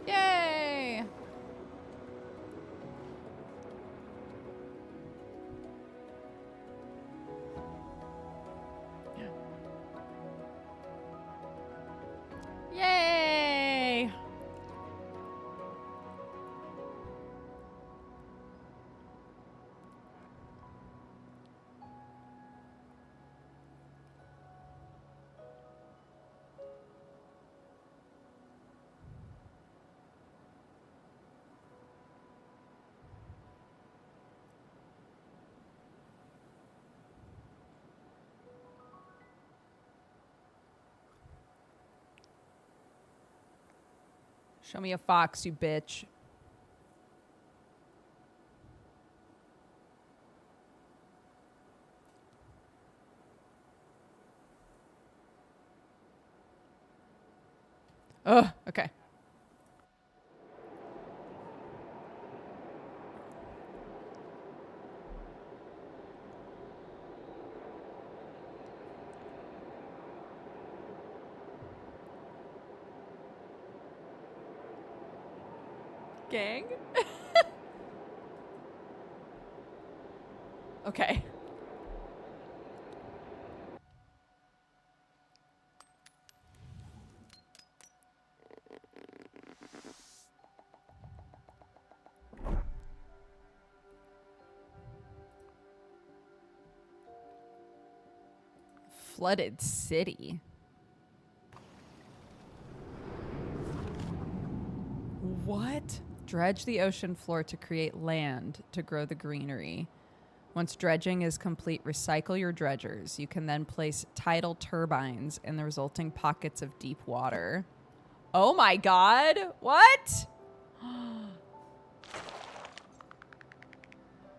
Yay! Yay! Show me a fox, you bitch. Oh, okay. Gang? Okay. Flooded city. What? Dredge the ocean floor to create land to grow the greenery. Once dredging is complete, recycle your dredgers. You can then place tidal turbines in the resulting pockets of deep water. Oh my god! What?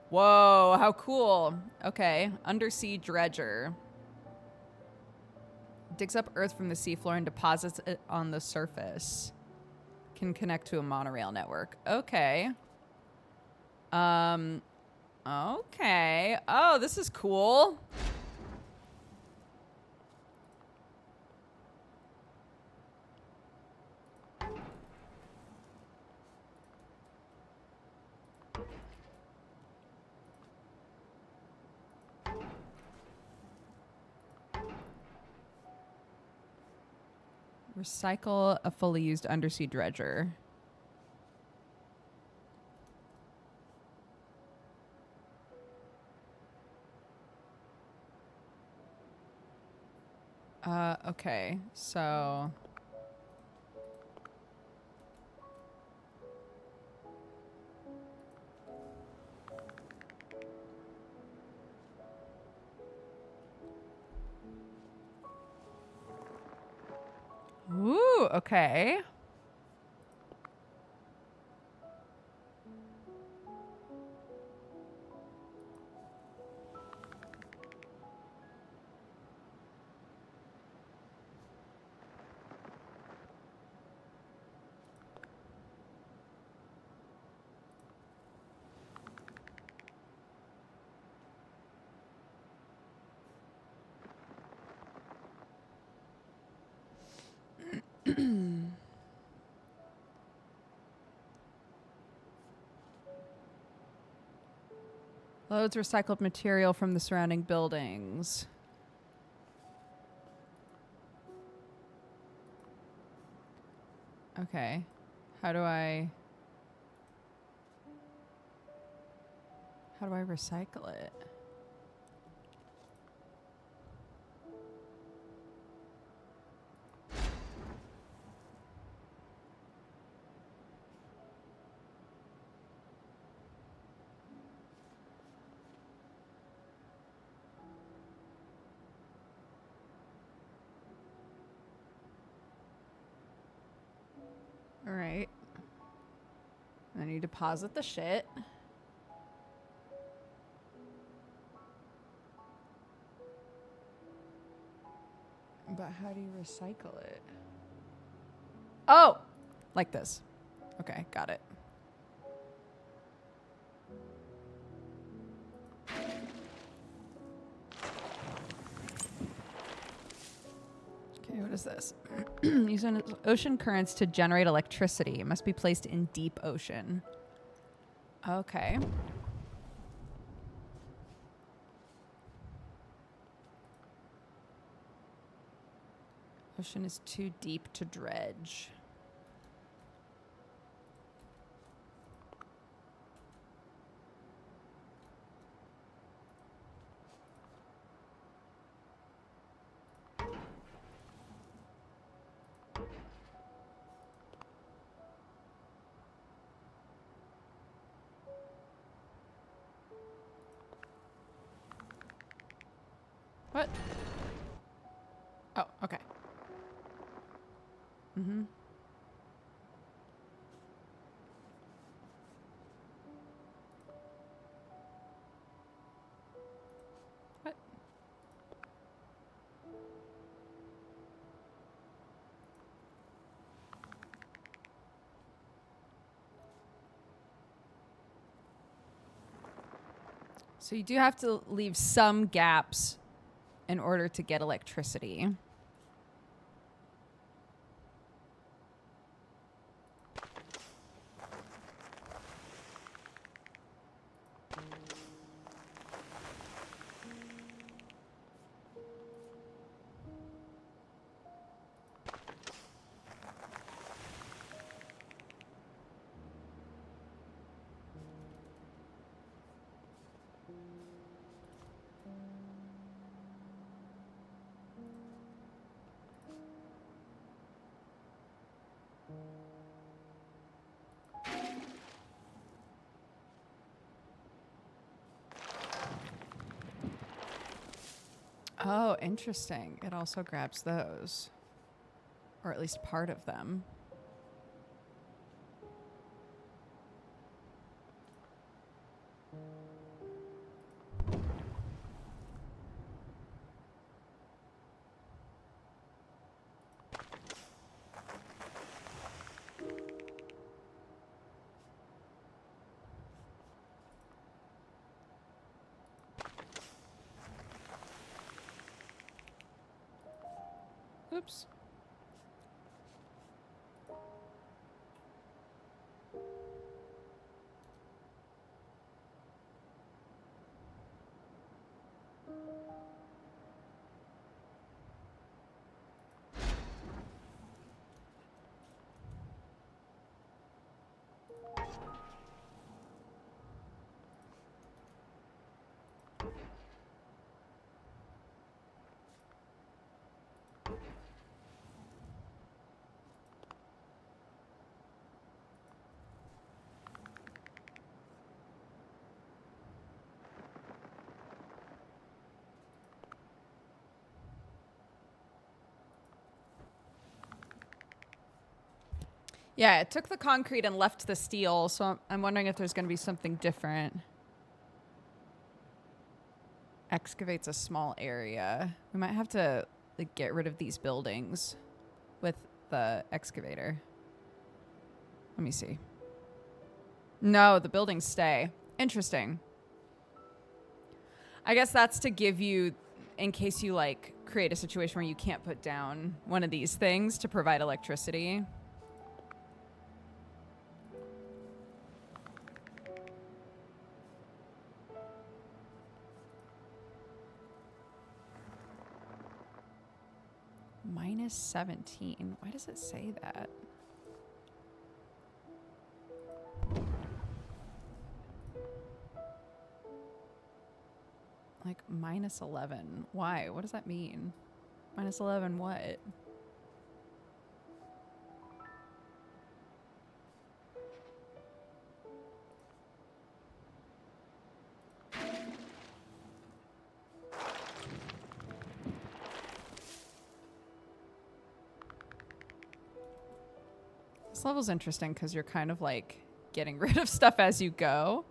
Whoa, how cool. Okay, undersea dredger. Digs up earth from the seafloor and deposits it on the surface. Can connect to a monorail network. Okay. Okay. Oh, this is cool. Recycle a fully used undersea dredger. Okay, so... Ooh, okay. Loads recycled material from the surrounding buildings. Okay. How do I recycle it? All right. Then you deposit the shit. But how do you recycle it? Oh! Like this. Okay, got it. Okay, what is this? Use ocean currents to generate electricity. It must be placed in deep ocean. Okay. Ocean is too deep to dredge. What? Oh, okay. Mm-hmm. What? So you do have to leave some gaps in order to get electricity. Oh, interesting. It also grabs those. Or at least part of them. Oops. Yeah, it took the concrete and left the steel, so I'm wondering if there's going to be something different. Excavates a small area. We might have to like get rid of these buildings with the excavator. Let me see. No, the buildings stay. Interesting. I guess that's to give you, in case you like create a situation where you can't put down one of these things to provide electricity. Minus 17. Why does it say that? Like minus 11. Why? What does that mean? Minus 11 what? This level's interesting because you're kind of like getting rid of stuff as you go.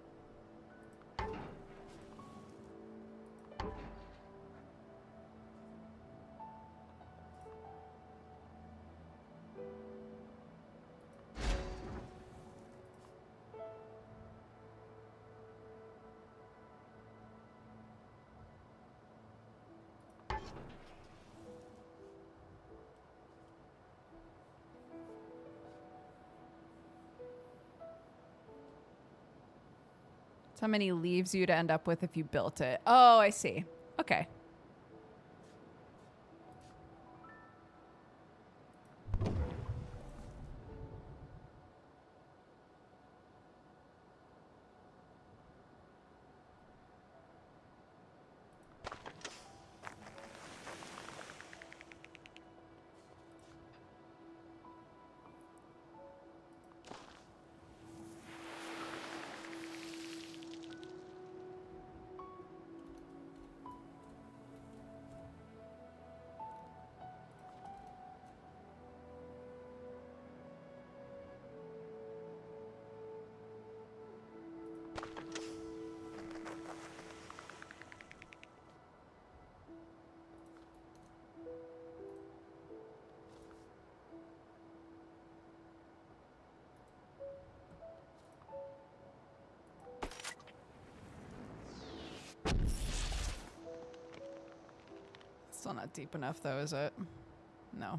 It's how many leaves you'd end up with if you built it. Oh, I see. Okay. Still not deep enough though, is it? No.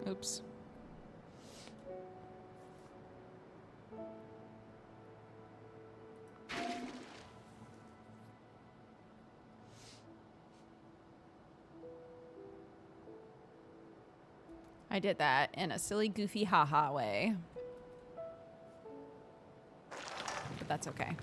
Oops. I did that in a silly, goofy, haha way. But that's okay.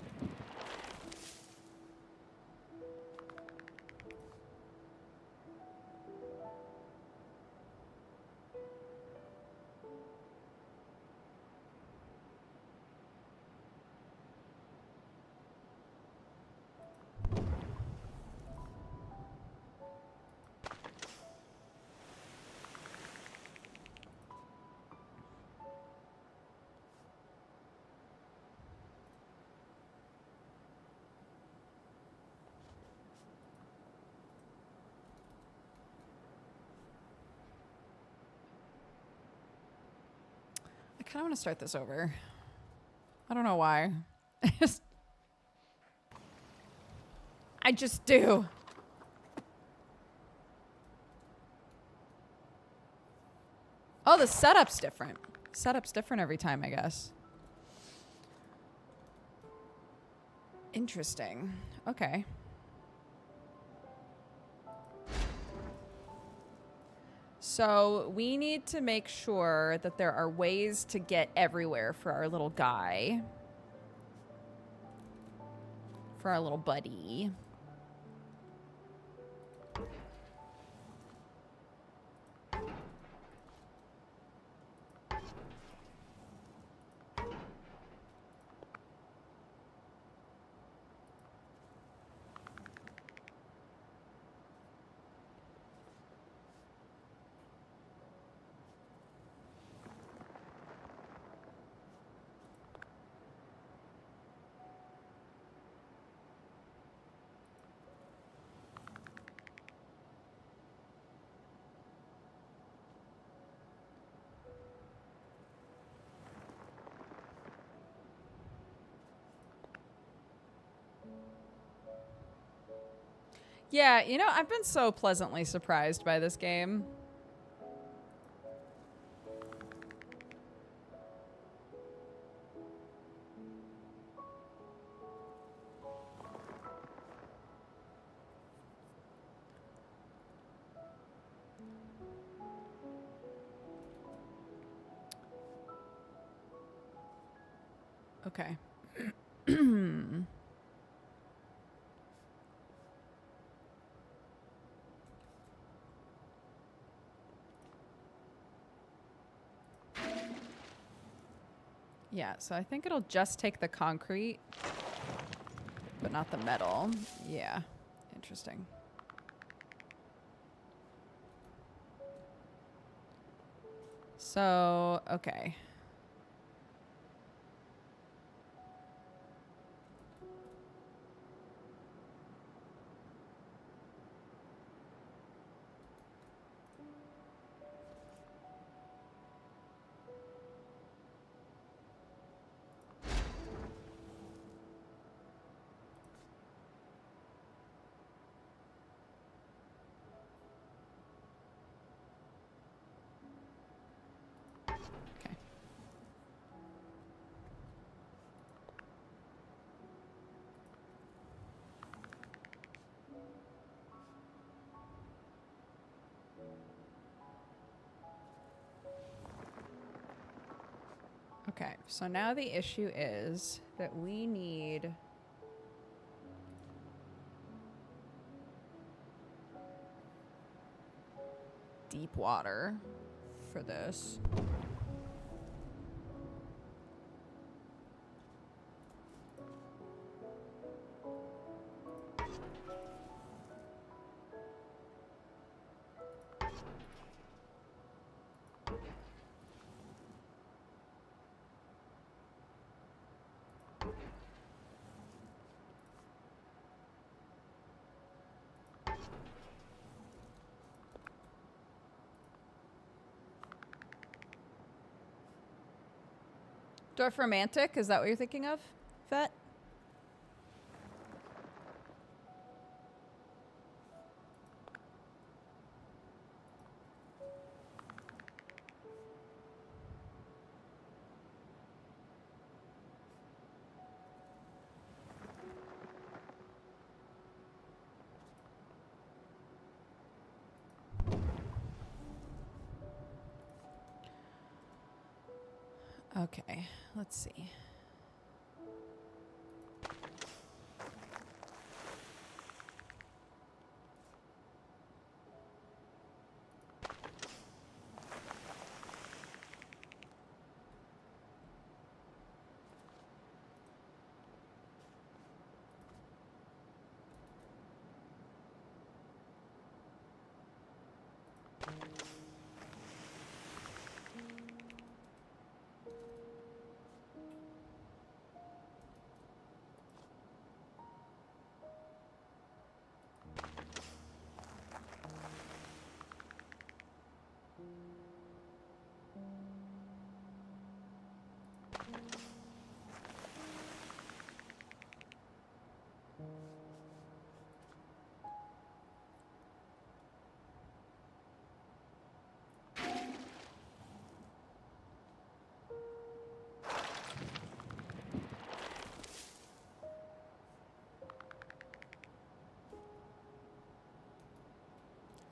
I kind of want to start this over. I don't know why. I just do. Oh, the setup's different. Setup's different every time, I guess. Interesting. Okay. So we need to make sure that there are ways to get everywhere for our little guy. For our little buddy. Yeah, you know, I've been so pleasantly surprised by this game. Okay. Yeah, so I think it'll just take the concrete, but not the metal. Yeah, interesting. So, okay. Okay. Okay, so now the issue is that we need deep water for this. Dwarf Romantic, is that what you're thinking of, Vet? Okay, let's see.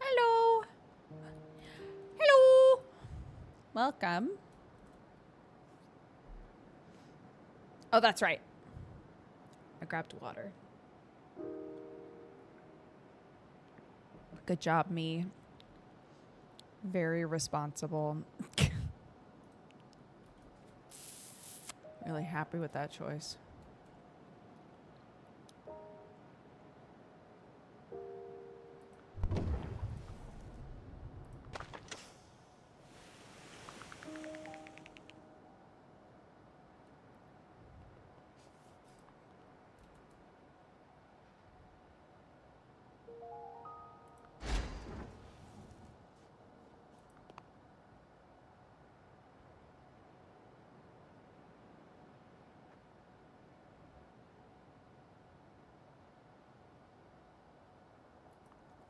Hello. Hello. Welcome. Oh, that's right. I grabbed water. Good job, me. Very responsible. Really happy with that choice.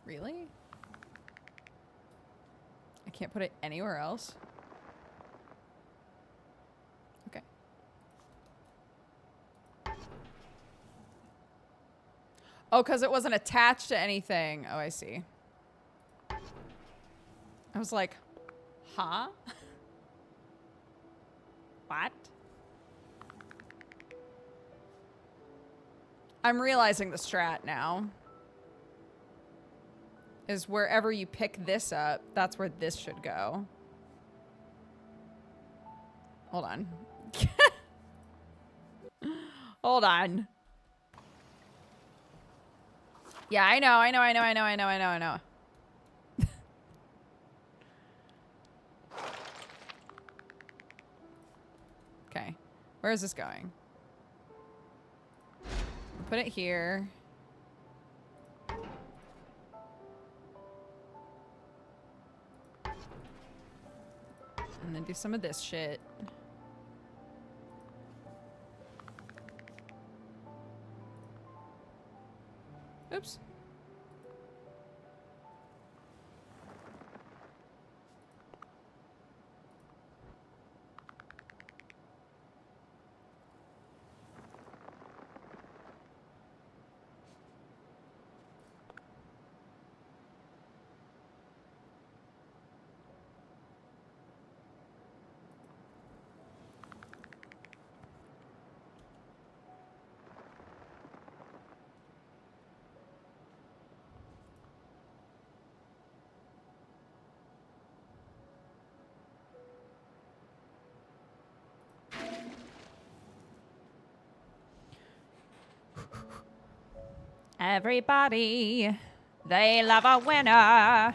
Really? I can't put it anywhere else? Okay. Oh, because it wasn't attached to anything. Oh, I see. I was like, huh? What? I'm realizing the strat now. Is wherever you pick this up, that's where this should go. Hold on. Hold on. Yeah, I know. Okay. Where is this going? Put it here. And then do some of this shit. Oops. Everybody, they love a winner.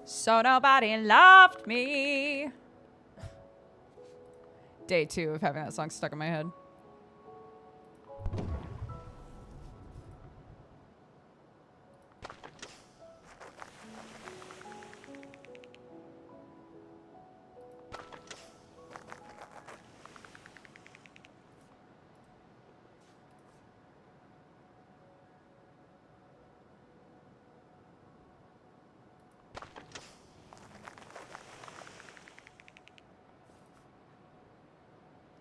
So nobody loved me. Day 2 of having that song stuck in my head.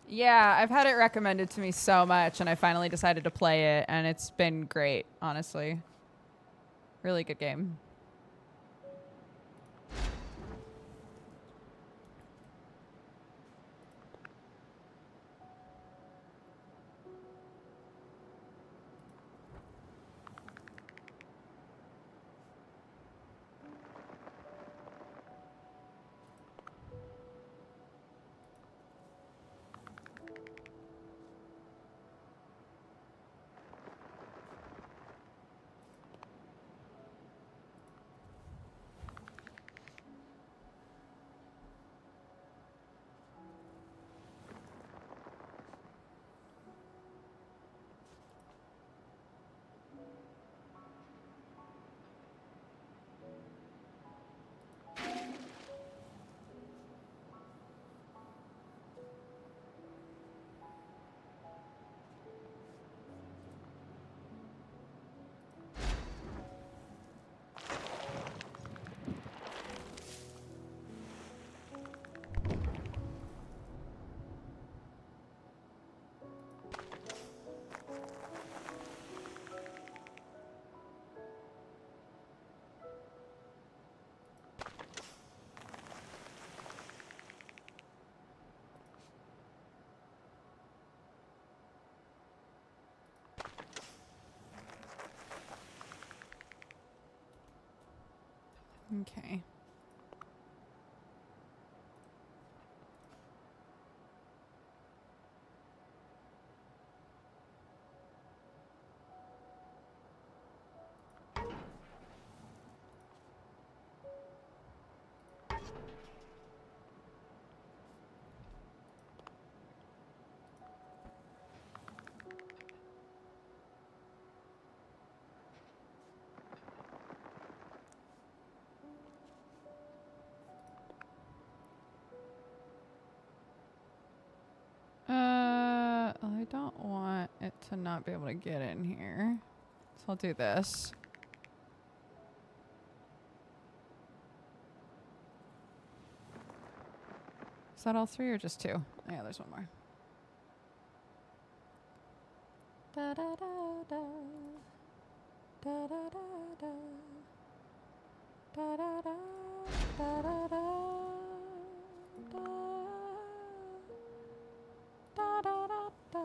Yeah, I've had it recommended to me so much, and I finally decided to play it, and it's been great, honestly. Really good game. Okay. I don't want it to not be able to get in here. So I'll do this. Is that all three or just two? Yeah, there's one more. Da da da da. Da da da da. Da da da. Da da da. Da da da da.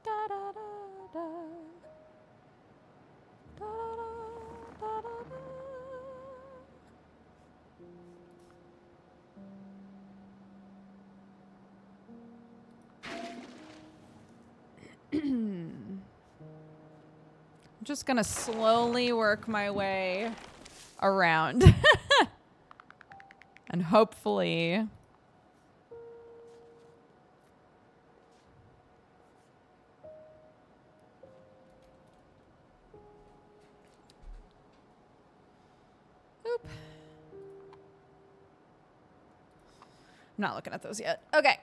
Da da da da. Da da da da. I'm just gonna slowly work my way around. And hopefully oop. I'm not looking at those yet. Okay.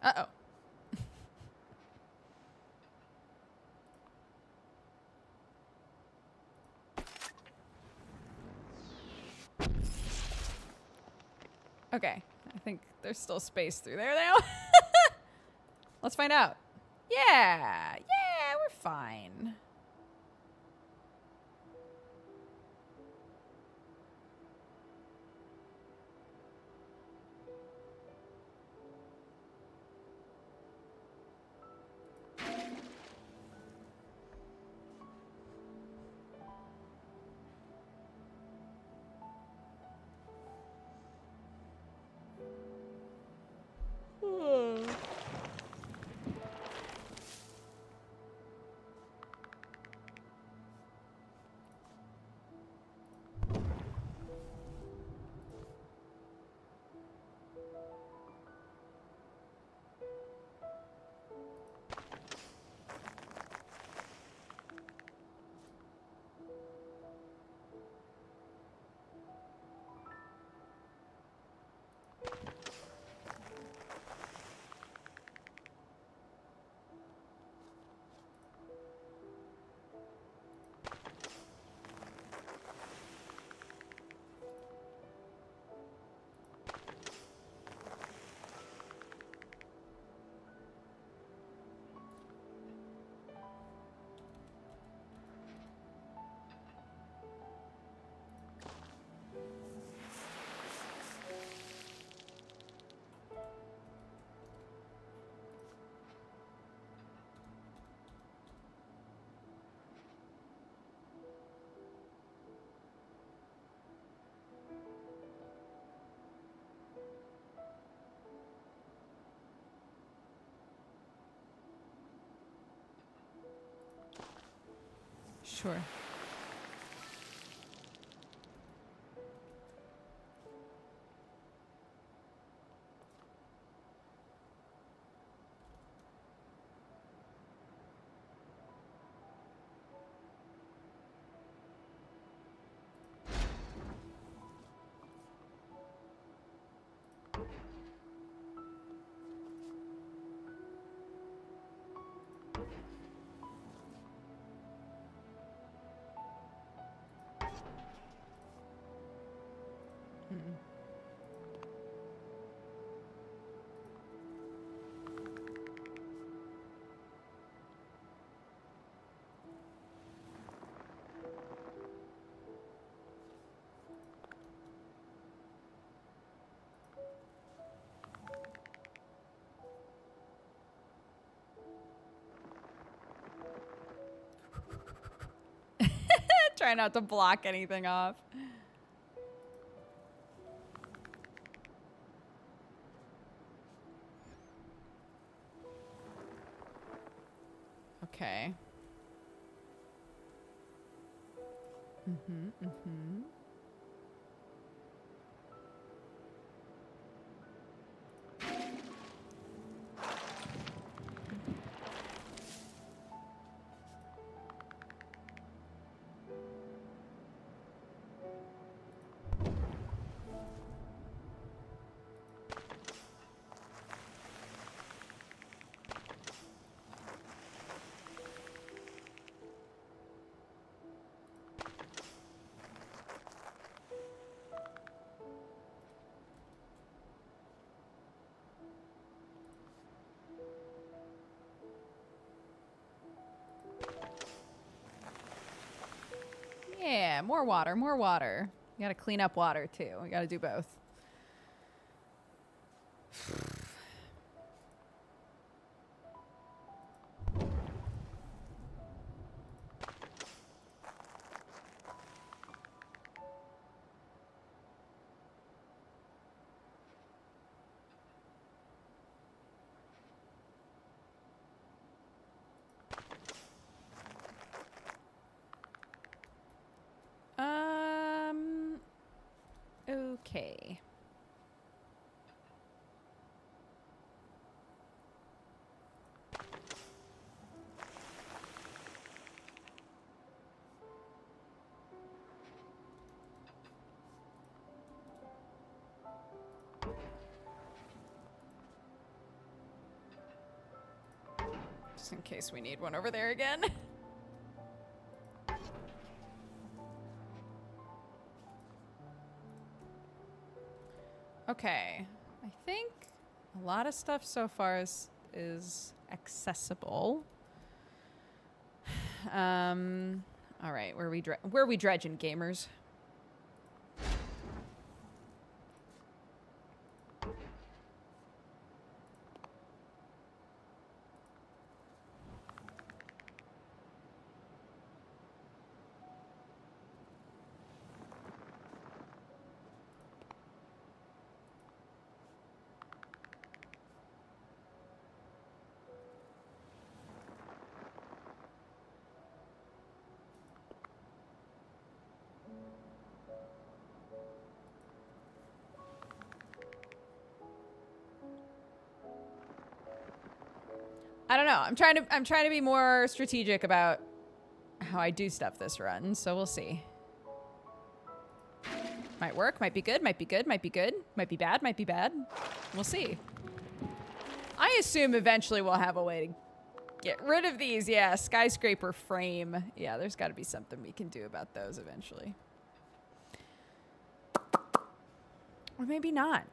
Uh-oh. Okay. I think there's still space through there now. Let's find out. Yeah. Yeah, we're fine. Sure. Try not to block anything off. Okay. Yeah, more water, more water. You gotta clean up water too. We gotta do both. Okay. Just in case we need one over there again. Okay. I think a lot of stuff so far is accessible. All right, where are we dredging, gamers? I don't know. I'm trying to be more strategic about how I do stuff this run, so we'll see. Might work, might be good, might be good, might be good, might be bad, might be bad. We'll see. I assume eventually we'll have a way to get rid of these. Yeah, skyscraper frame. Yeah, there's got to be something we can do about those eventually. Or maybe not.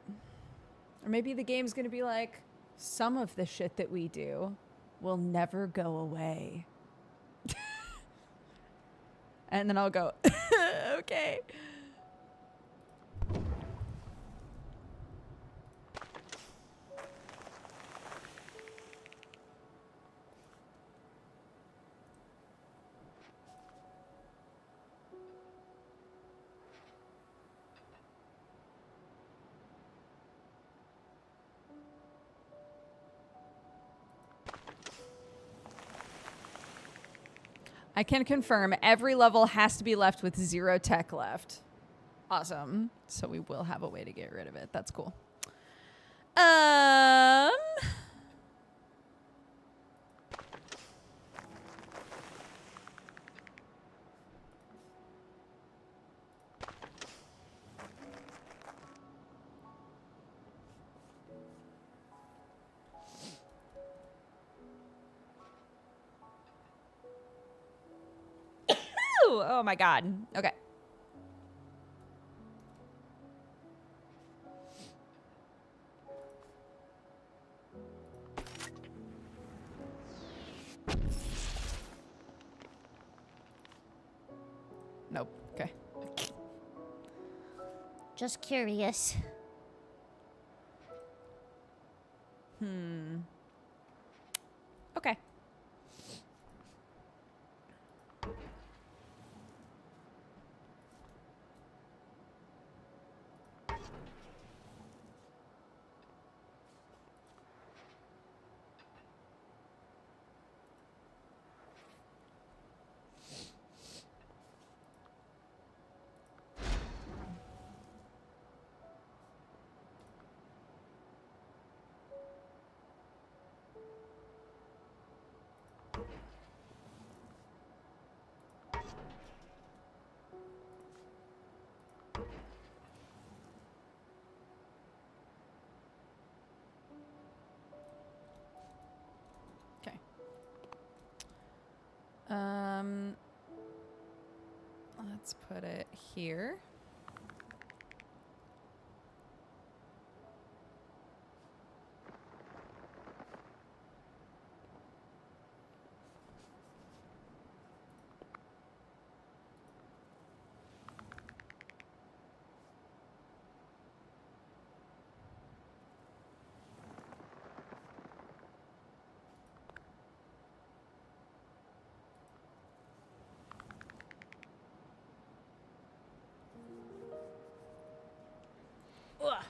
Or maybe the game's going to be like, some of the shit that we do will never go away. And then I'll go, okay. I can confirm every level has to be left with 0 tech left. Awesome. So we will have a way to get rid of it. That's cool. Oh my God. Okay. Nope. Okay. Just curious. Okay. Okay. Let's put it here. Ugh.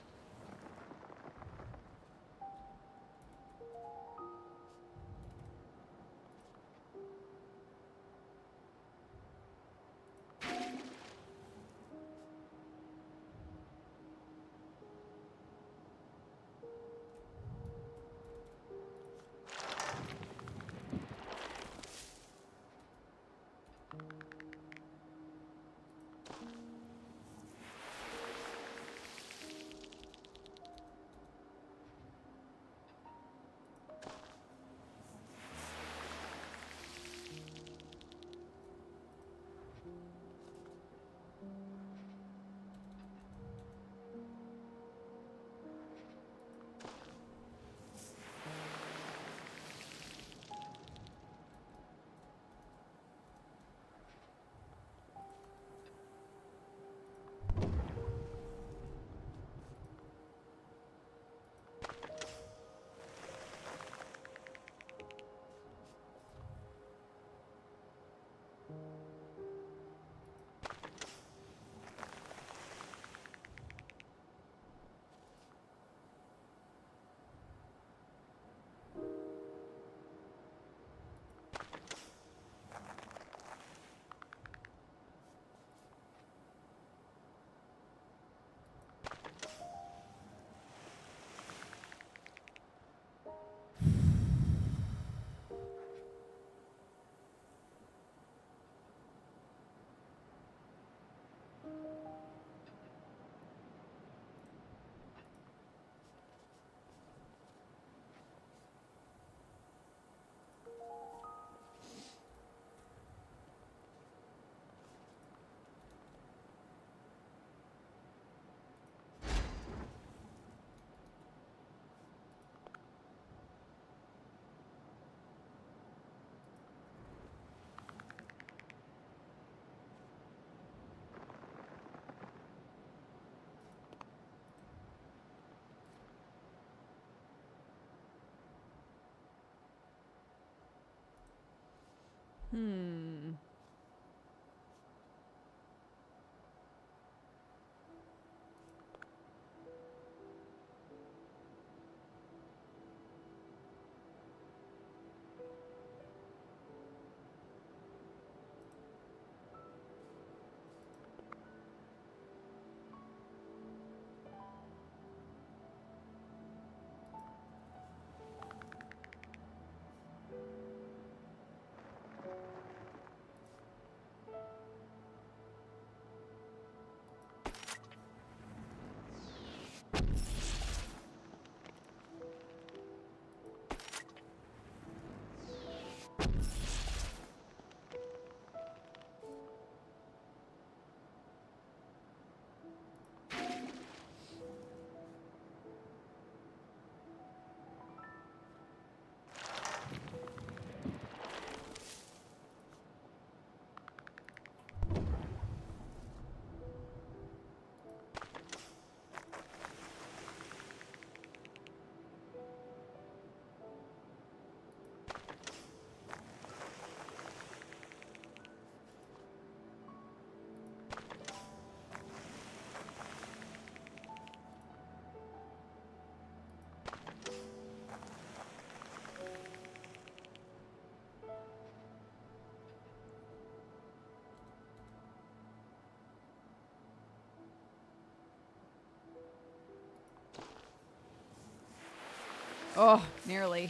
Oh, nearly.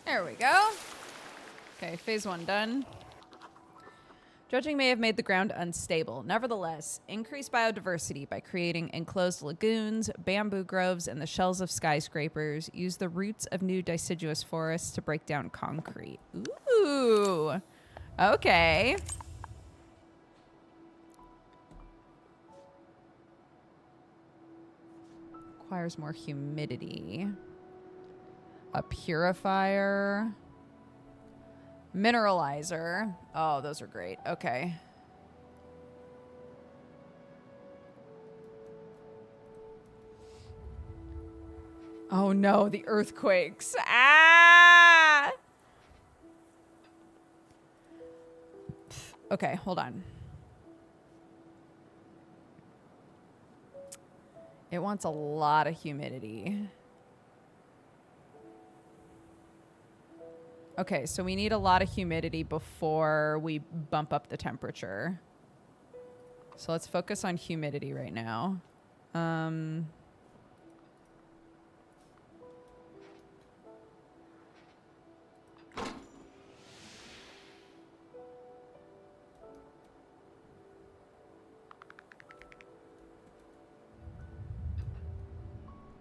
There we go. Okay, phase 1 done. Dredging may have made the ground unstable. Nevertheless, increase biodiversity by creating enclosed lagoons, bamboo groves, and the shells of skyscrapers. Use the roots of new deciduous forests to break down concrete. Ooh. Okay. Requires more humidity. A purifier. Mineralizer. Oh, those are great. Okay. Oh no, the earthquakes. Ah! Okay, hold on. It wants a lot of humidity. Okay, so we need a lot of humidity before we bump up the temperature. So let's focus on humidity right now.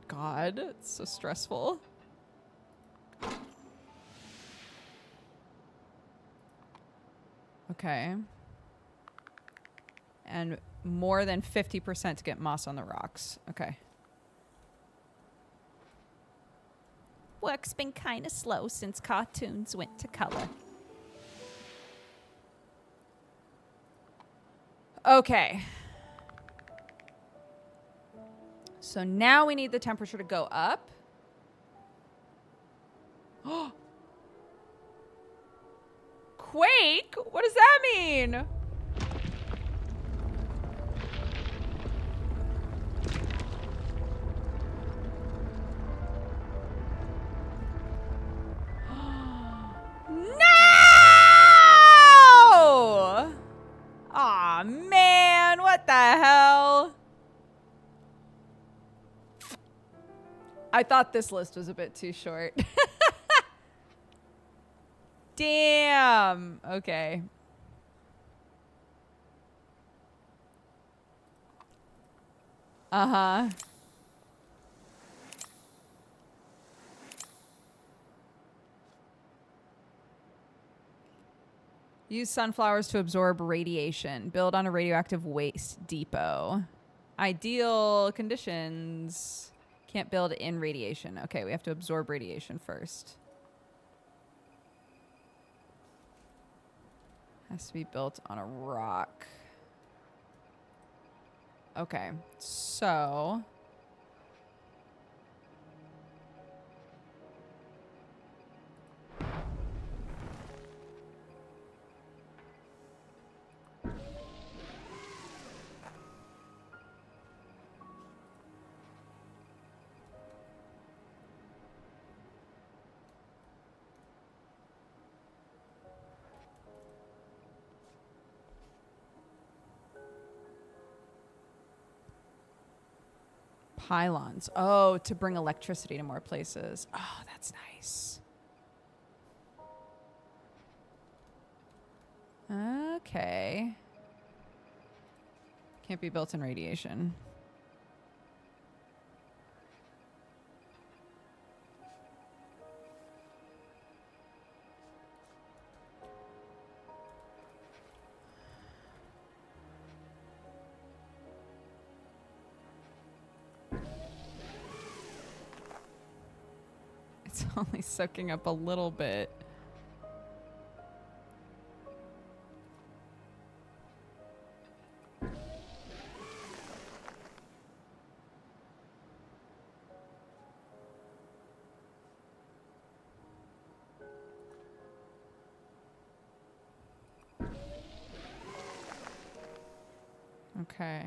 God, it's so stressful. Okay. And more than 50% to get moss on the rocks. Okay. Work's been kind of slow since cartoons went to color. Okay. So now we need the temperature to go up. Quake? What does that mean? No! Aw, man, what the hell? I thought this list was a bit too short. Damn. Okay. Uh-huh. Use sunflowers to absorb radiation. Build on a radioactive waste depot. Ideal conditions. Can't build in radiation. Okay, we have to absorb radiation first. Has to be built on a rock. Okay, so... Pylons. Oh, to bring electricity to more places. Oh, that's nice. Okay. Can't be built in radiation. It's only soaking up a little bit. Okay.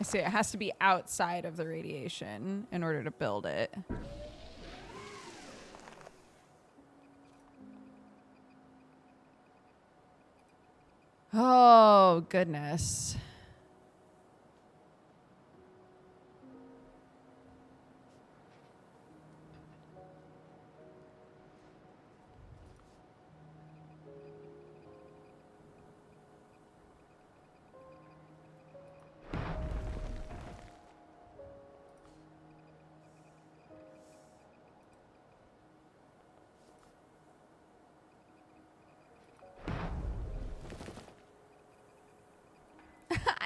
See, it has to be outside of the radiation in order to build it. Oh, goodness.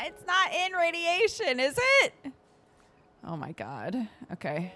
It's not in radiation, is it? Oh my God. Okay.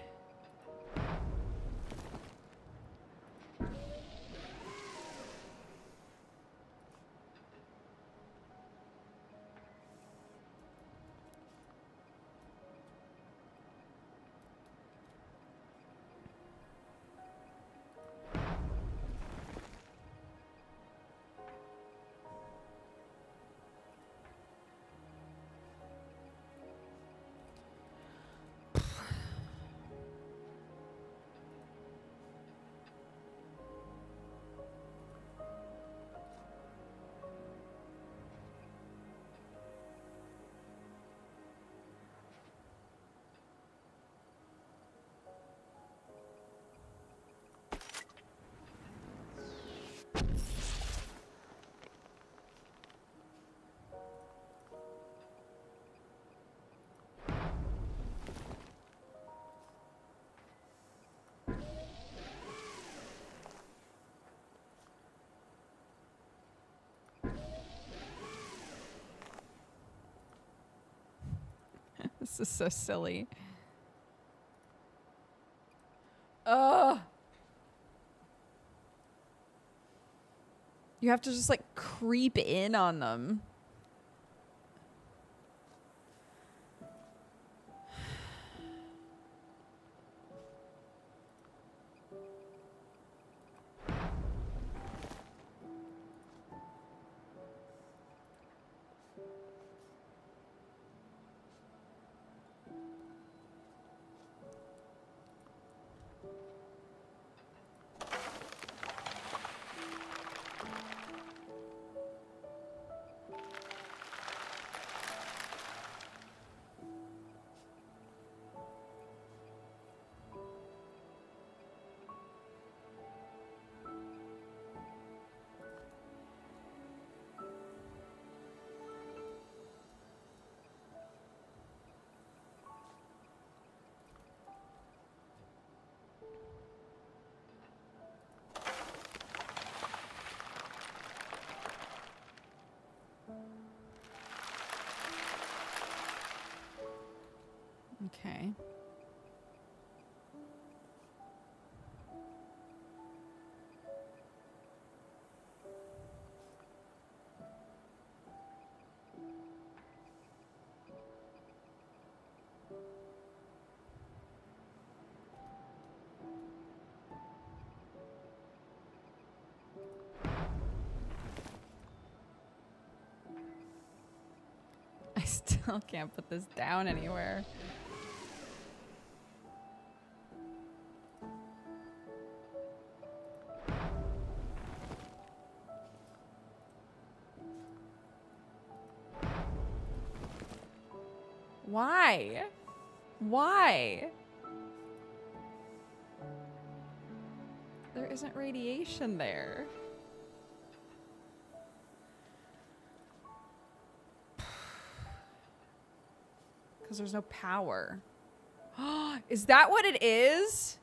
This is so silly. Ugh. You have to just like creep in on them. Okay. I still can't put this down anywhere. Why? Why? There isn't radiation there. Because there's no power. Is that what it is?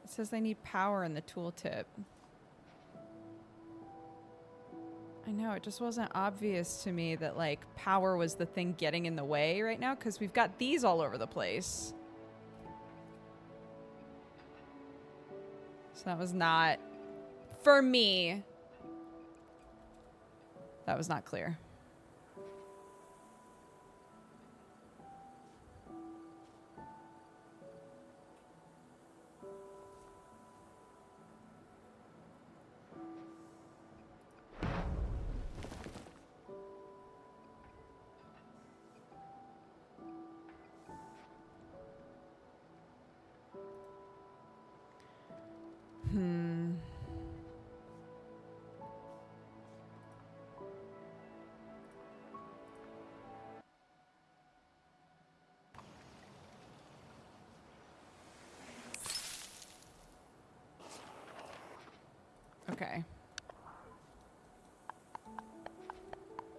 It says they need power in the tooltip. I know, it just wasn't obvious to me that, like, power was the thing getting in the way right now, because we've got these all over the place. So that was not, for me, that was not clear.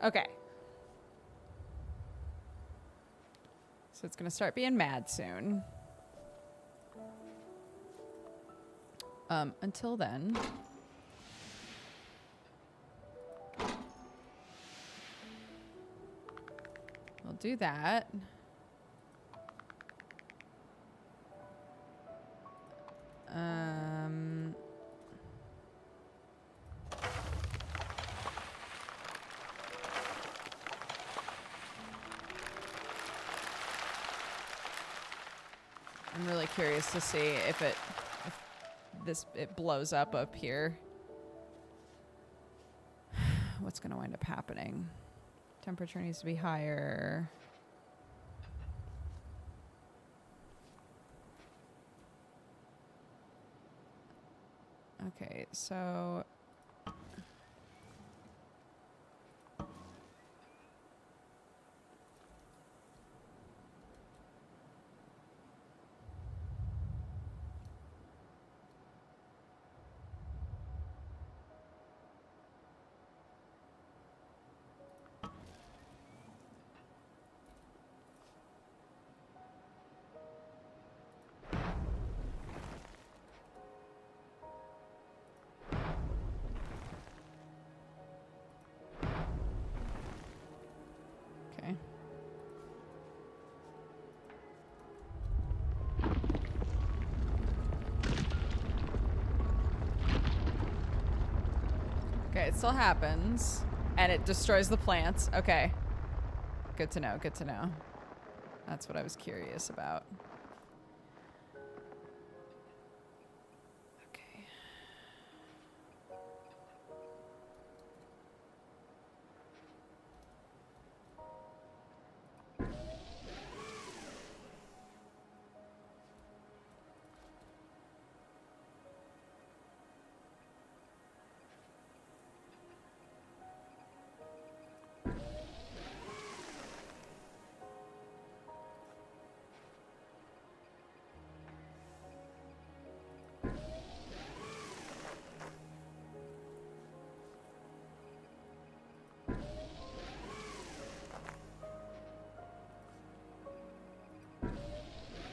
Okay. So it's going to start being mad soon. Until then. We'll do that. I'm really curious to see if it blows up here. What's going to wind up happening? Temperature needs to be higher. Okay, so okay. Okay, it still happens. And it destroys the plants. Okay. Good to know, good to know. That's what I was curious about. Okay.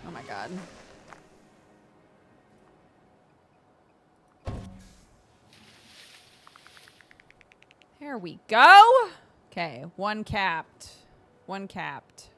Oh my god. There we go. Okay, one capped. One capped.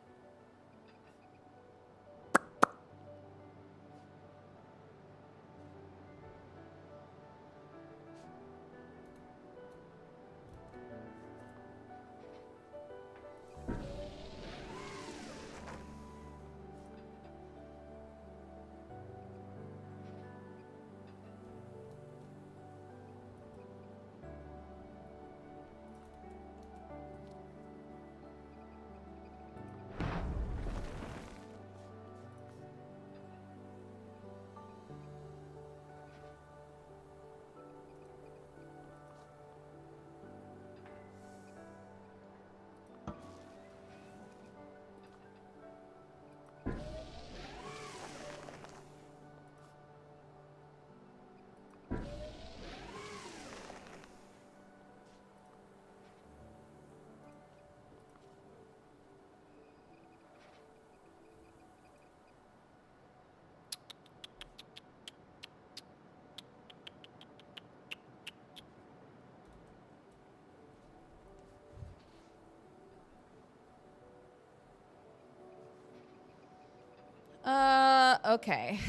Okay.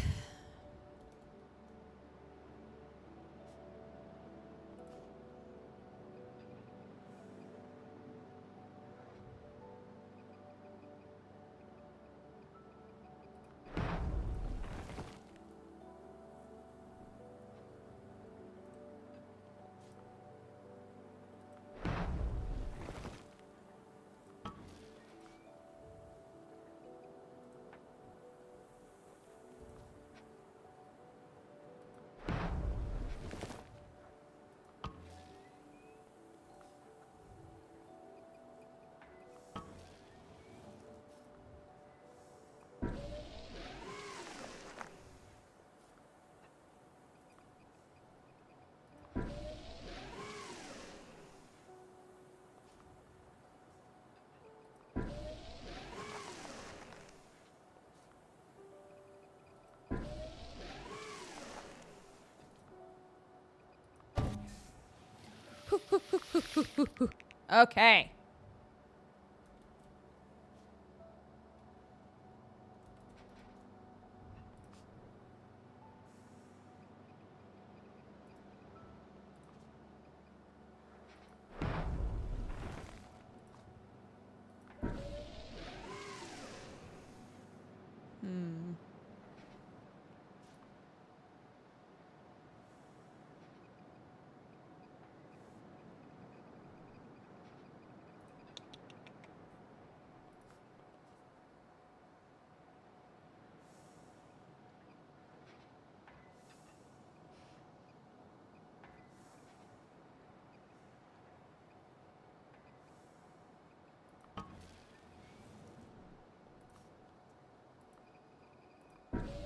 Okay.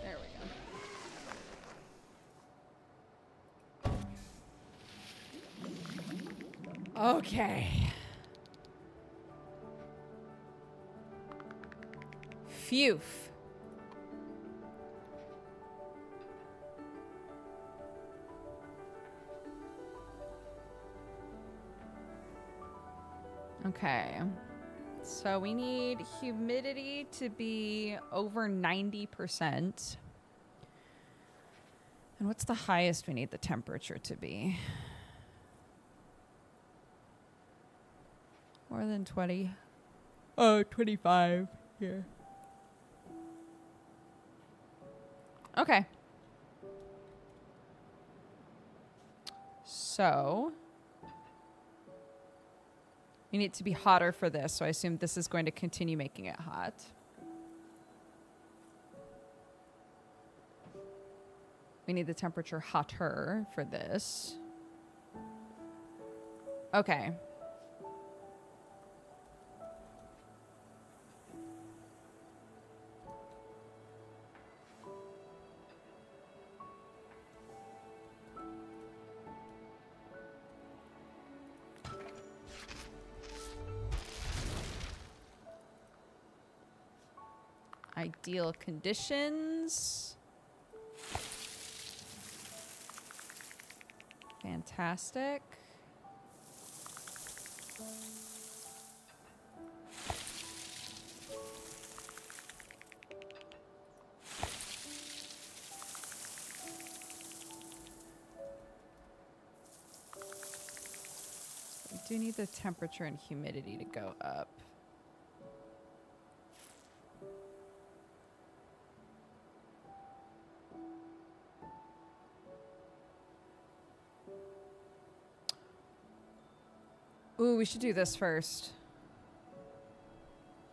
There we go. Okay. Phew. Okay. So we need humidity to be over 90%. And what's the highest we need the temperature to be? More than 20. Oh, 25 here. Okay. So we need it to be hotter for this, so I assume this is going to continue making it hot. We need the temperature hotter for this. Okay. Ideal conditions. Fantastic. We do need the temperature and humidity to go up. Ooh, we should do this first.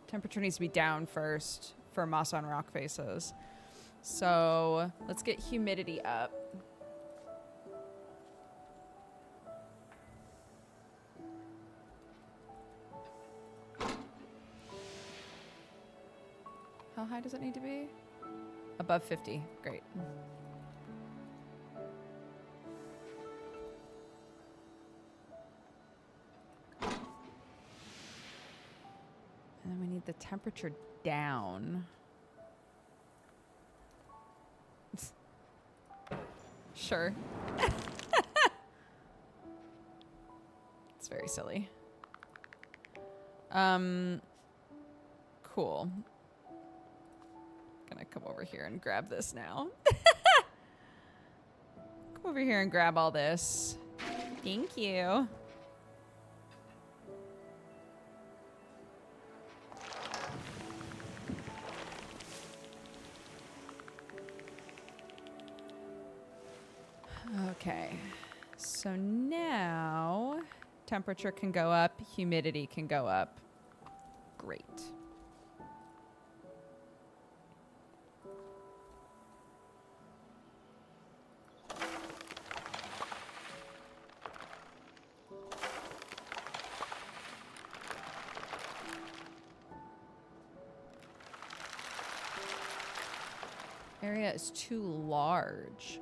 Temperature needs to be down first for moss on rock faces. So let's get humidity up. How high does it need to be? Above 50. Great. And then we need the temperature down. Sure. It's very silly. Cool. Gonna come over here and grab this now. Come over here and grab all this. Thank you. Okay, so now temperature can go up, humidity can go up. Great. Area is too large.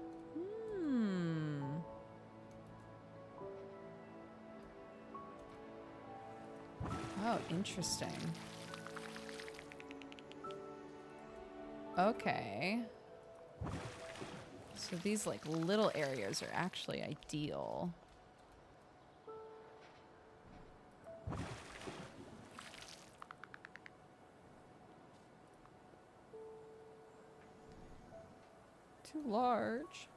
Oh, interesting. Okay. So these like little areas are actually ideal. large.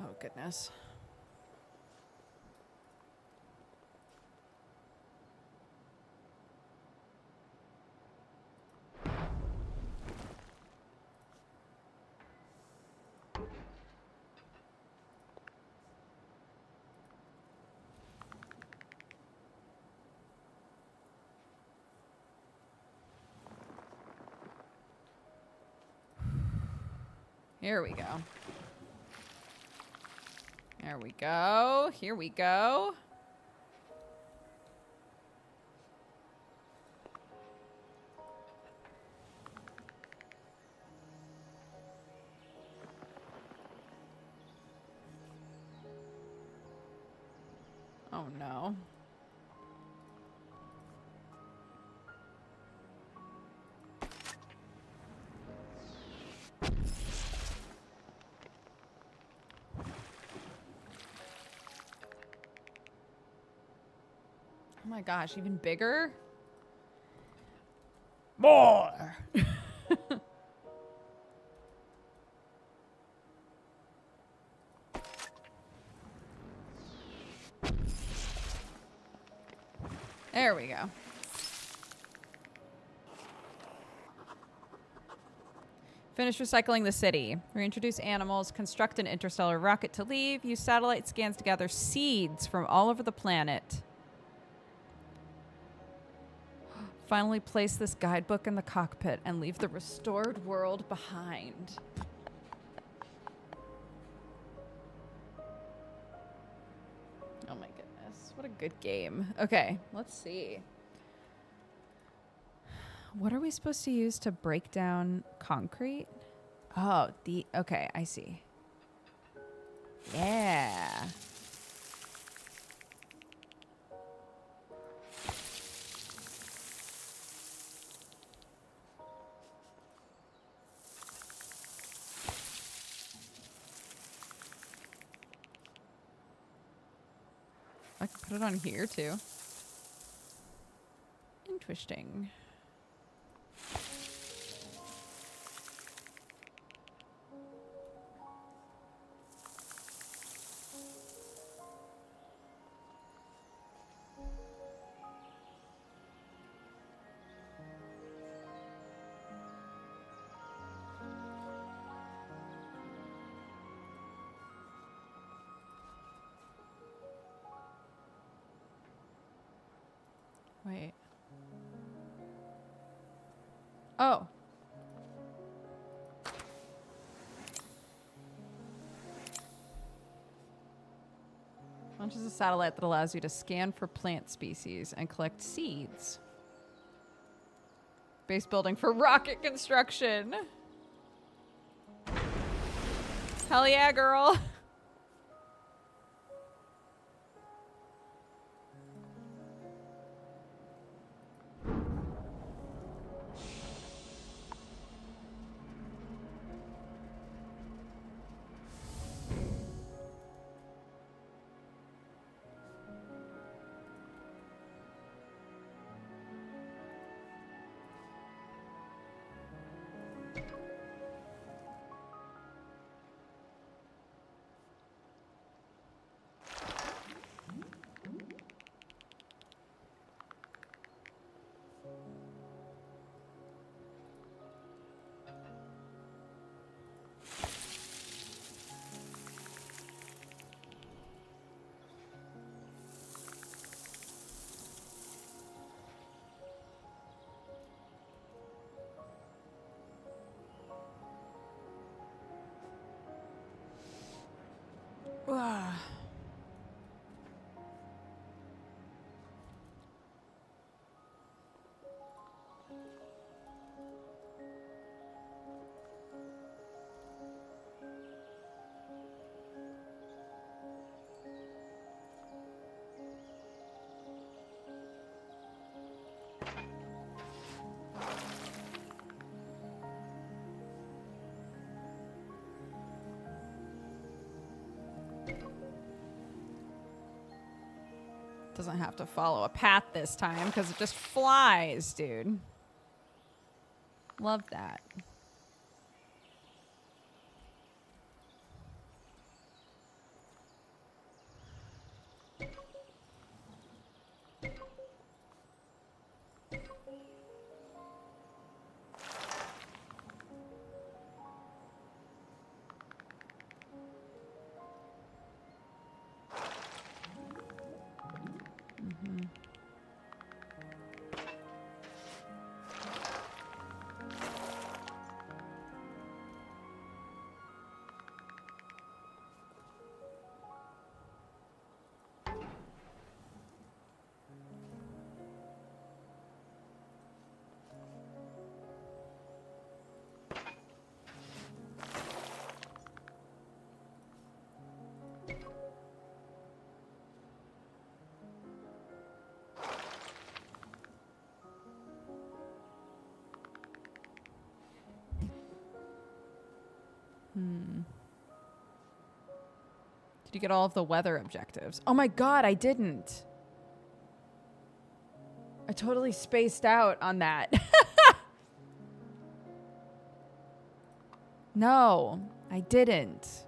Oh, goodness. Here we go. There we go. Here we go. Oh no. Oh my gosh, even bigger? More! There we go. Finish recycling the city. Reintroduce animals. Construct an interstellar rocket to leave. Use satellite scans to gather seeds from all over the planet. Finally place this guidebook in the cockpit and leave the restored world behind. Oh my goodness. What a good game. Okay, let's see. What are we supposed to use to break down concrete? Oh, okay, I see. Yeah. I can put it on here too. Interesting. Wait. Oh. Launch is a satellite that allows you to scan for plant species and collect seeds. Base building for rocket construction. Hell yeah, girl. Doesn't have to follow a path this time because it just flies, dude. Love that. Did you get all of the weather objectives? Oh my god, I didn't. I totally spaced out on that. No, I didn't.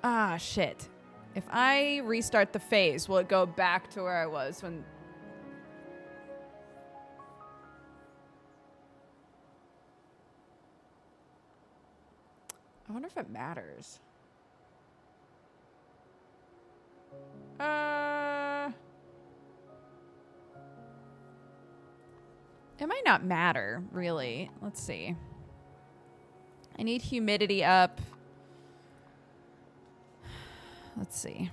Ah, shit. If I restart the phase, will it go back to where I was when... I wonder if it matters. It might not matter, really. Let's see. I need humidity up. Let's see.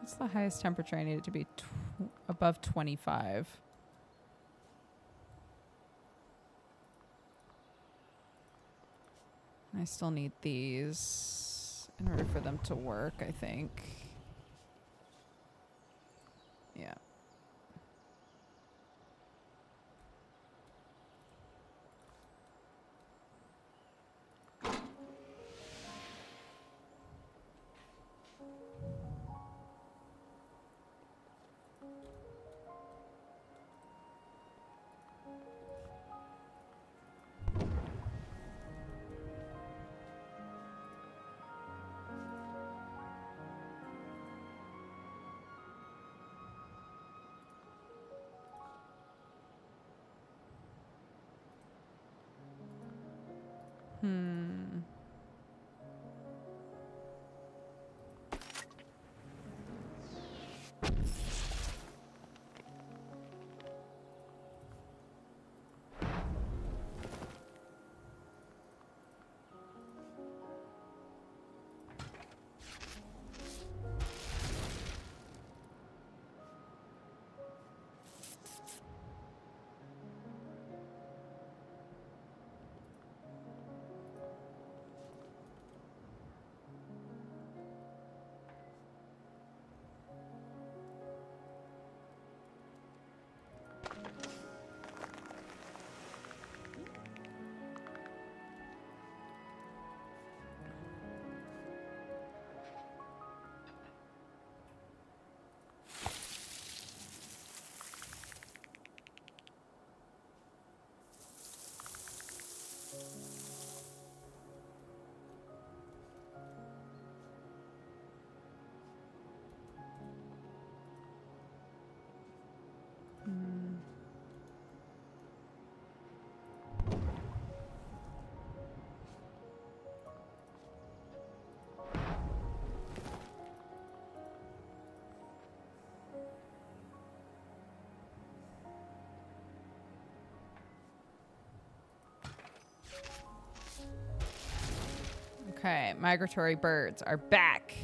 What's the highest temperature I need it to be? Above 25. I still need these in order for them to work, I think. Yeah. Okay, migratory birds are back.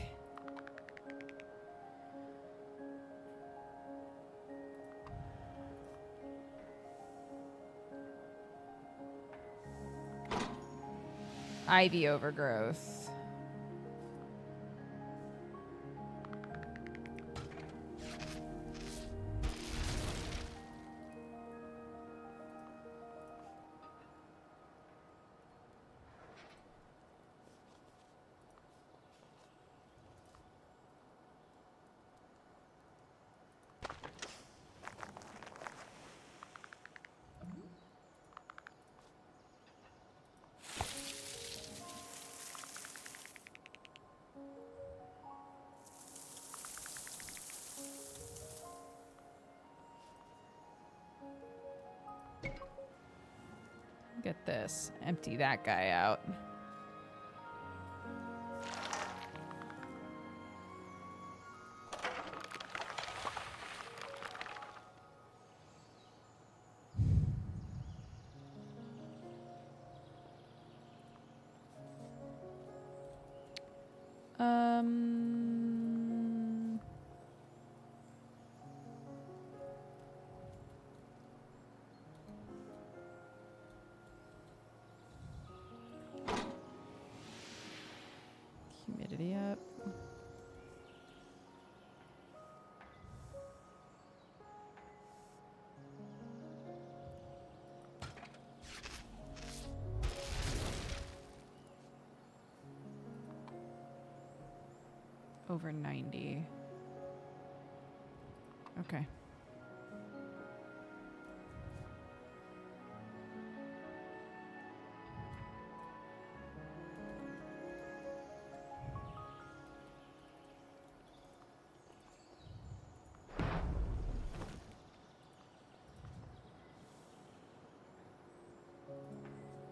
Ivy overgrowth. Get this. Empty that guy out. Humidity up. Over 90. Okay.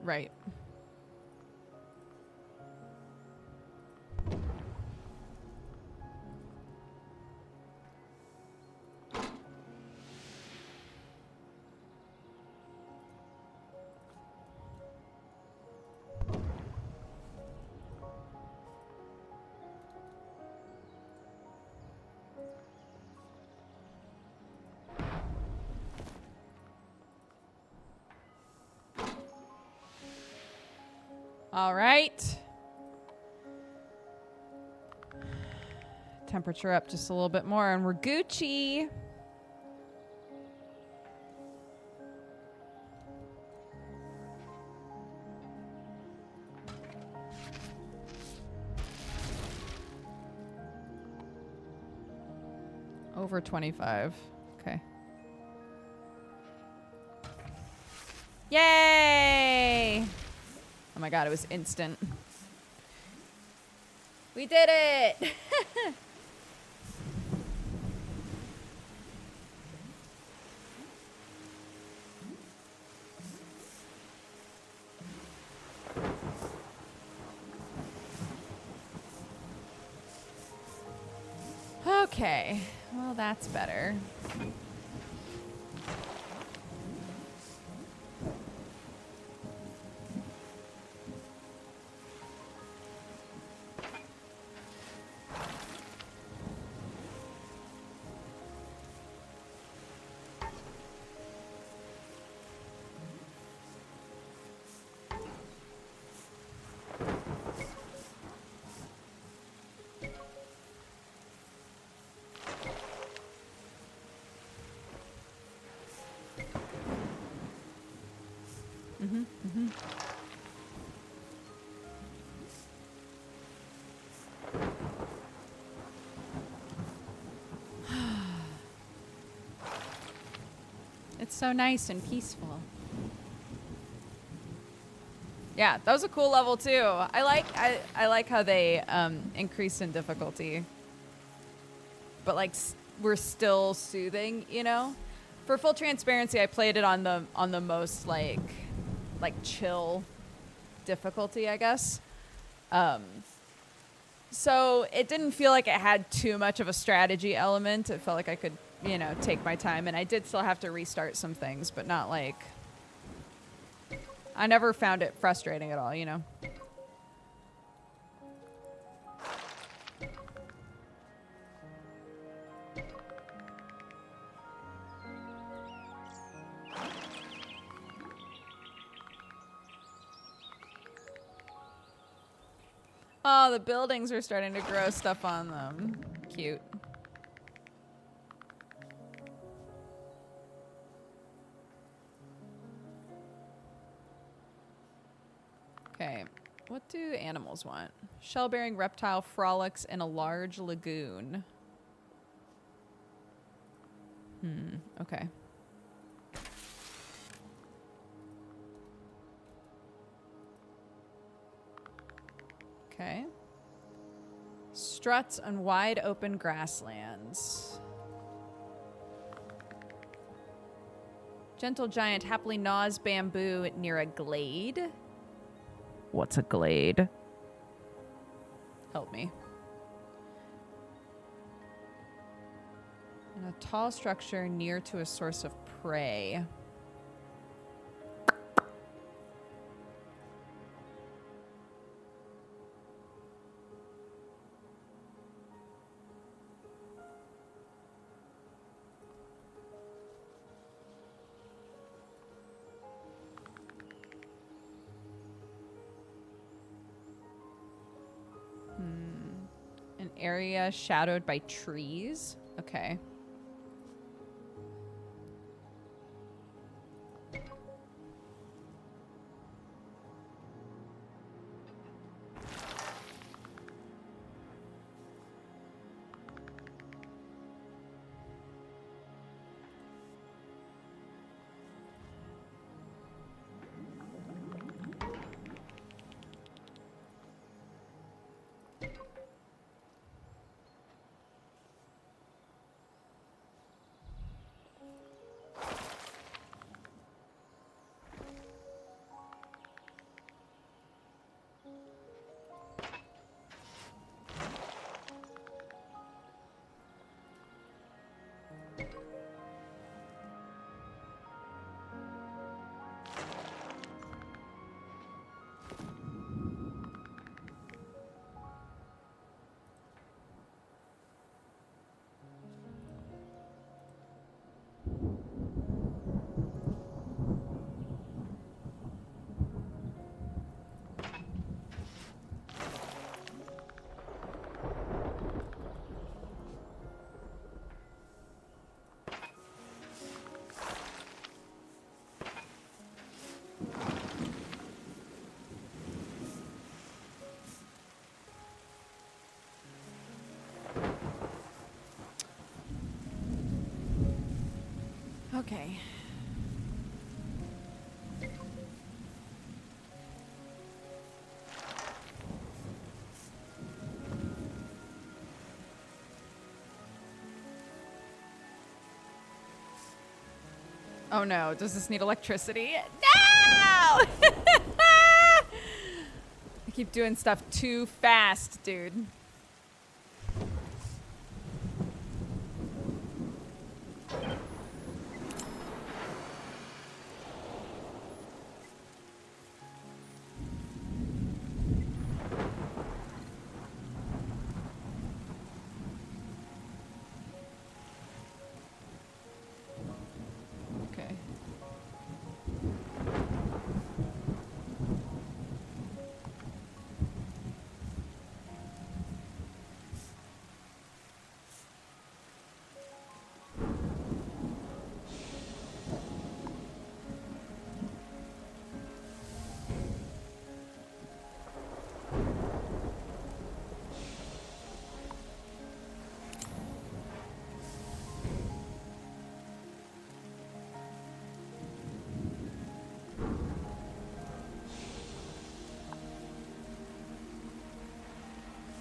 Right. All right. Temperature up just a little bit more and we're Gucci. Over 25. Okay. Yay! Oh my god, it was instant. We did it! Okay, well that's better. It's so nice and peaceful. Yeah, that was a cool level too. I like how they increase in difficulty, but like we're still soothing, you know. For full transparency, I played it on the most like chill difficulty, I guess. So it didn't feel like it had too much of a strategy element. It felt like I could, you know, take my time, and I did still have to restart some things, but not like, I never found it frustrating at all, you know. Oh, the buildings are starting to grow stuff on them. Cute. Okay. What do animals want? Shell-bearing reptile frolics in a large lagoon. Okay. Okay. Struts on wide open grasslands. Gentle giant happily gnaws bamboo near a glade. What's a glade? Help me. In a tall structure near to a source of prey. An area shadowed by trees. Okay. Okay. Oh no, does this need electricity? No! I keep doing stuff too fast, dude. Okay.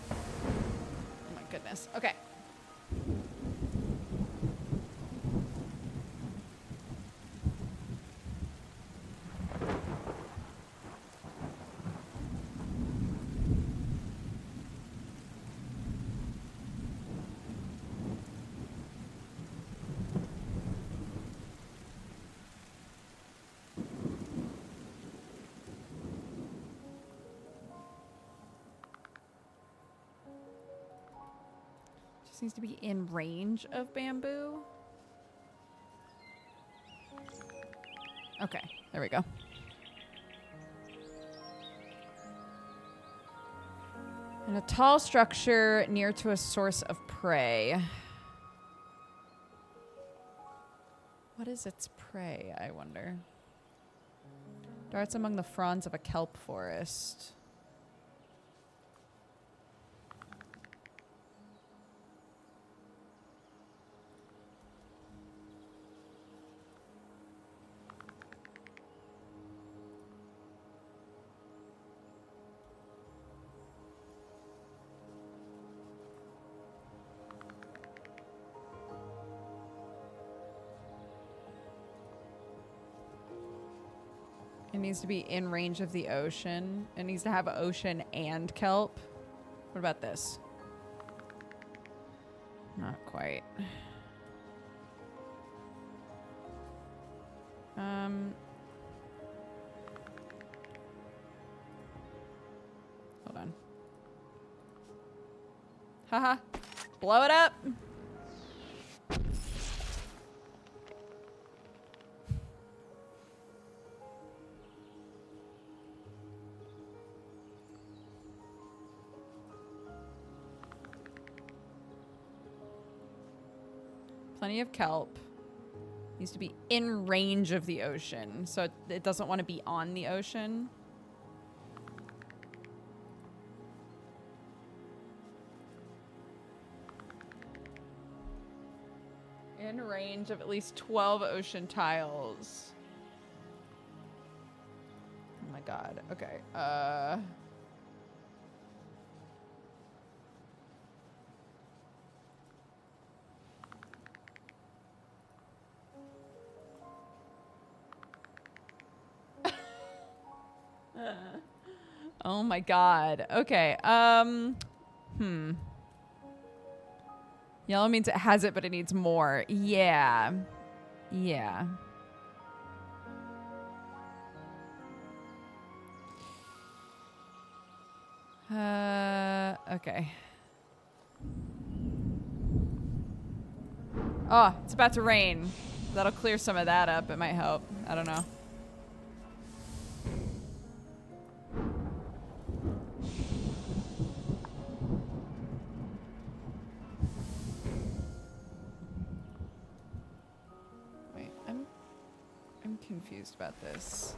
Oh my goodness. Okay. Just needs to be in range of bamboo. Okay, there we go. In a tall structure near to a source of prey. What is its prey, I wonder? Darts among the fronds of a kelp forest. It needs to be in range of the ocean. It needs to have ocean and kelp. What about this? Not quite. Hold on. Haha. Blow it up. Plenty of kelp. Needs to be in range of the ocean. So it doesn't want to be on the ocean. In range of at least 12 ocean tiles. Oh my god. Okay. Oh my god. Okay. Yellow means it has it, but it needs more. Yeah. Yeah. Okay. Oh, it's about to rain. That'll clear some of that up. It might help. I don't know. Wait, I'm confused about this.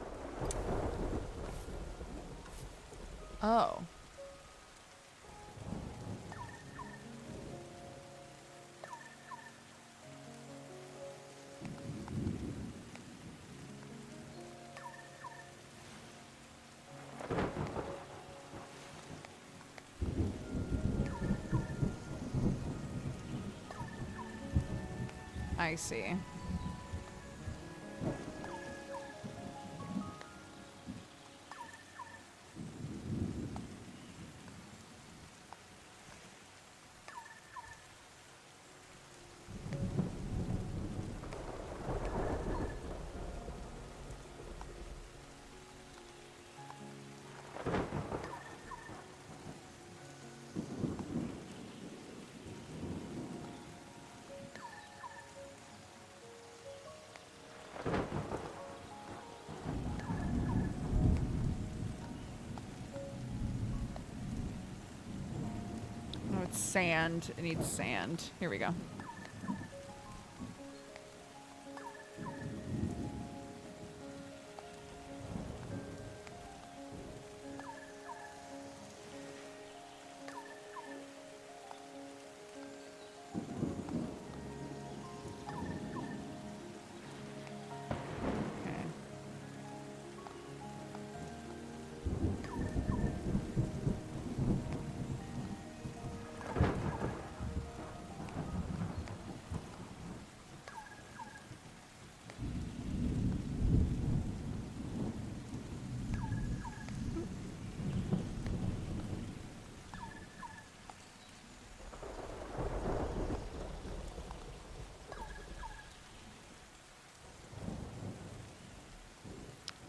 Oh. I see. Sand. It needs sand. Here we go.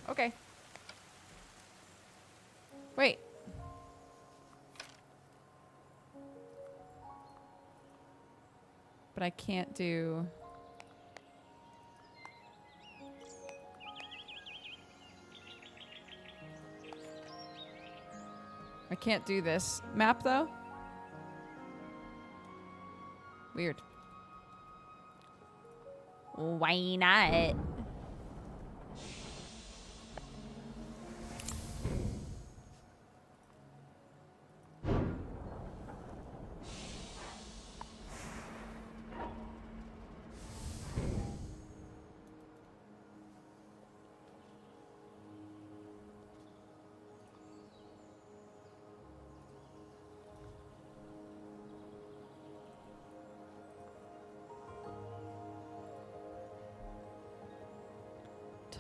Okay. Wait. But I can't do... I can't do this map, though. Weird. Why not?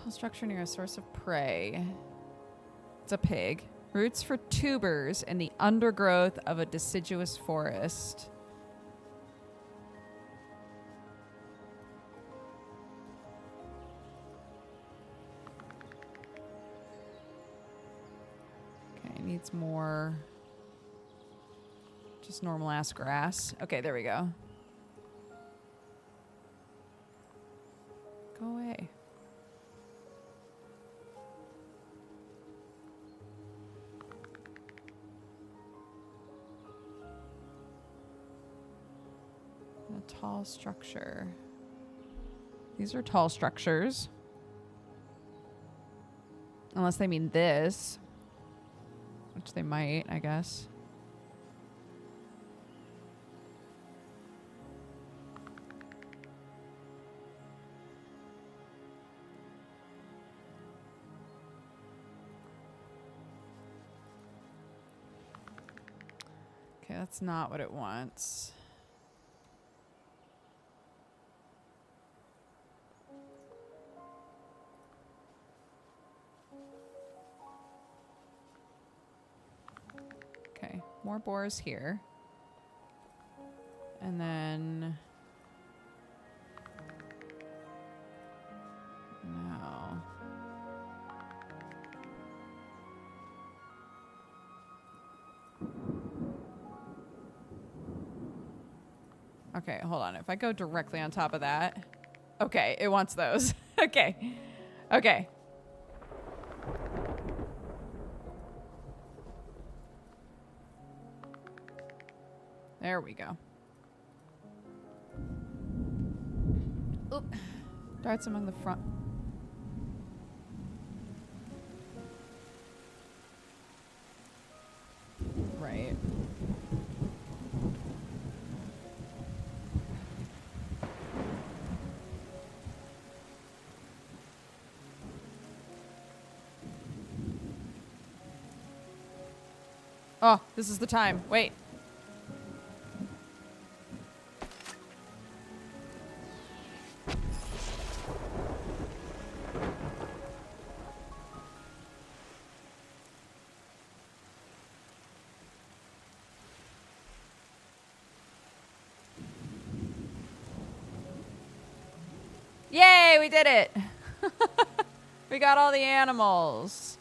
Structure near a source of prey. It's a pig. Roots for tubers in the undergrowth of a deciduous forest. Okay, needs more. Just normal ass grass. Okay, there we go. Go away. Tall structure. These are tall structures. Unless they mean this. Which they might, I guess. Okay, that's not what it wants. Okay, more boars here. And then... no. Okay, hold on. If I go directly on top of that... okay, it wants those. Okay. Okay. There we go. Oop. Darts among the front. Right. Oh, this is the time. Wait. Yay, we did it. We got all the animals.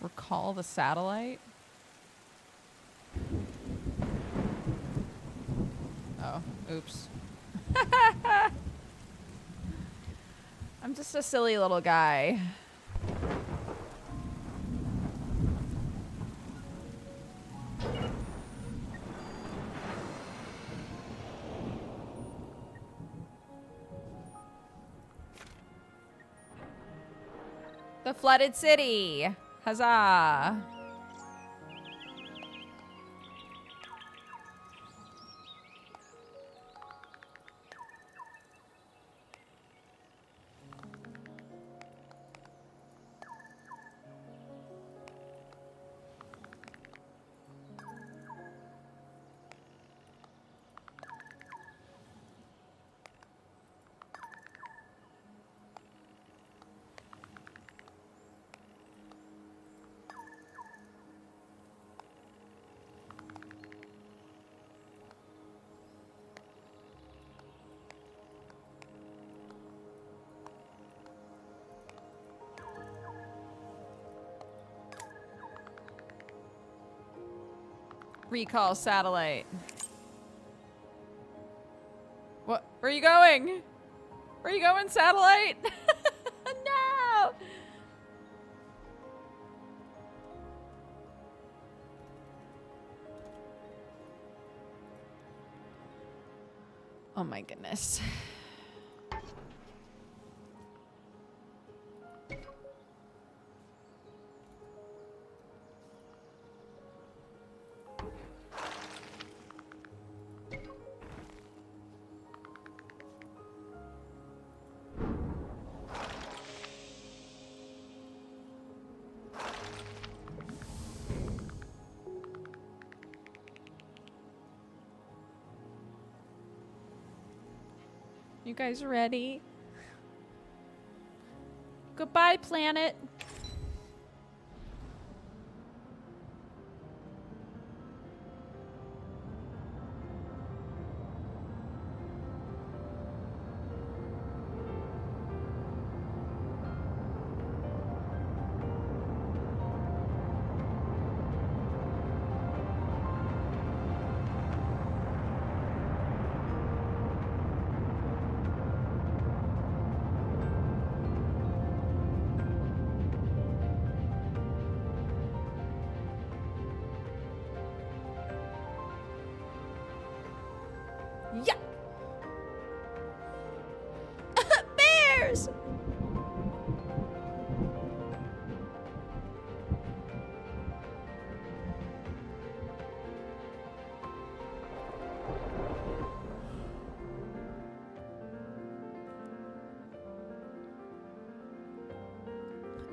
Recall the satellite? Oh, oops. I'm just a silly little guy. The flooded city. Huzzah. recall satellite. What? Where are you going? Where are you going, satellite? No! Oh my goodness. You guys ready? Goodbye, planet. Yeah. Bears.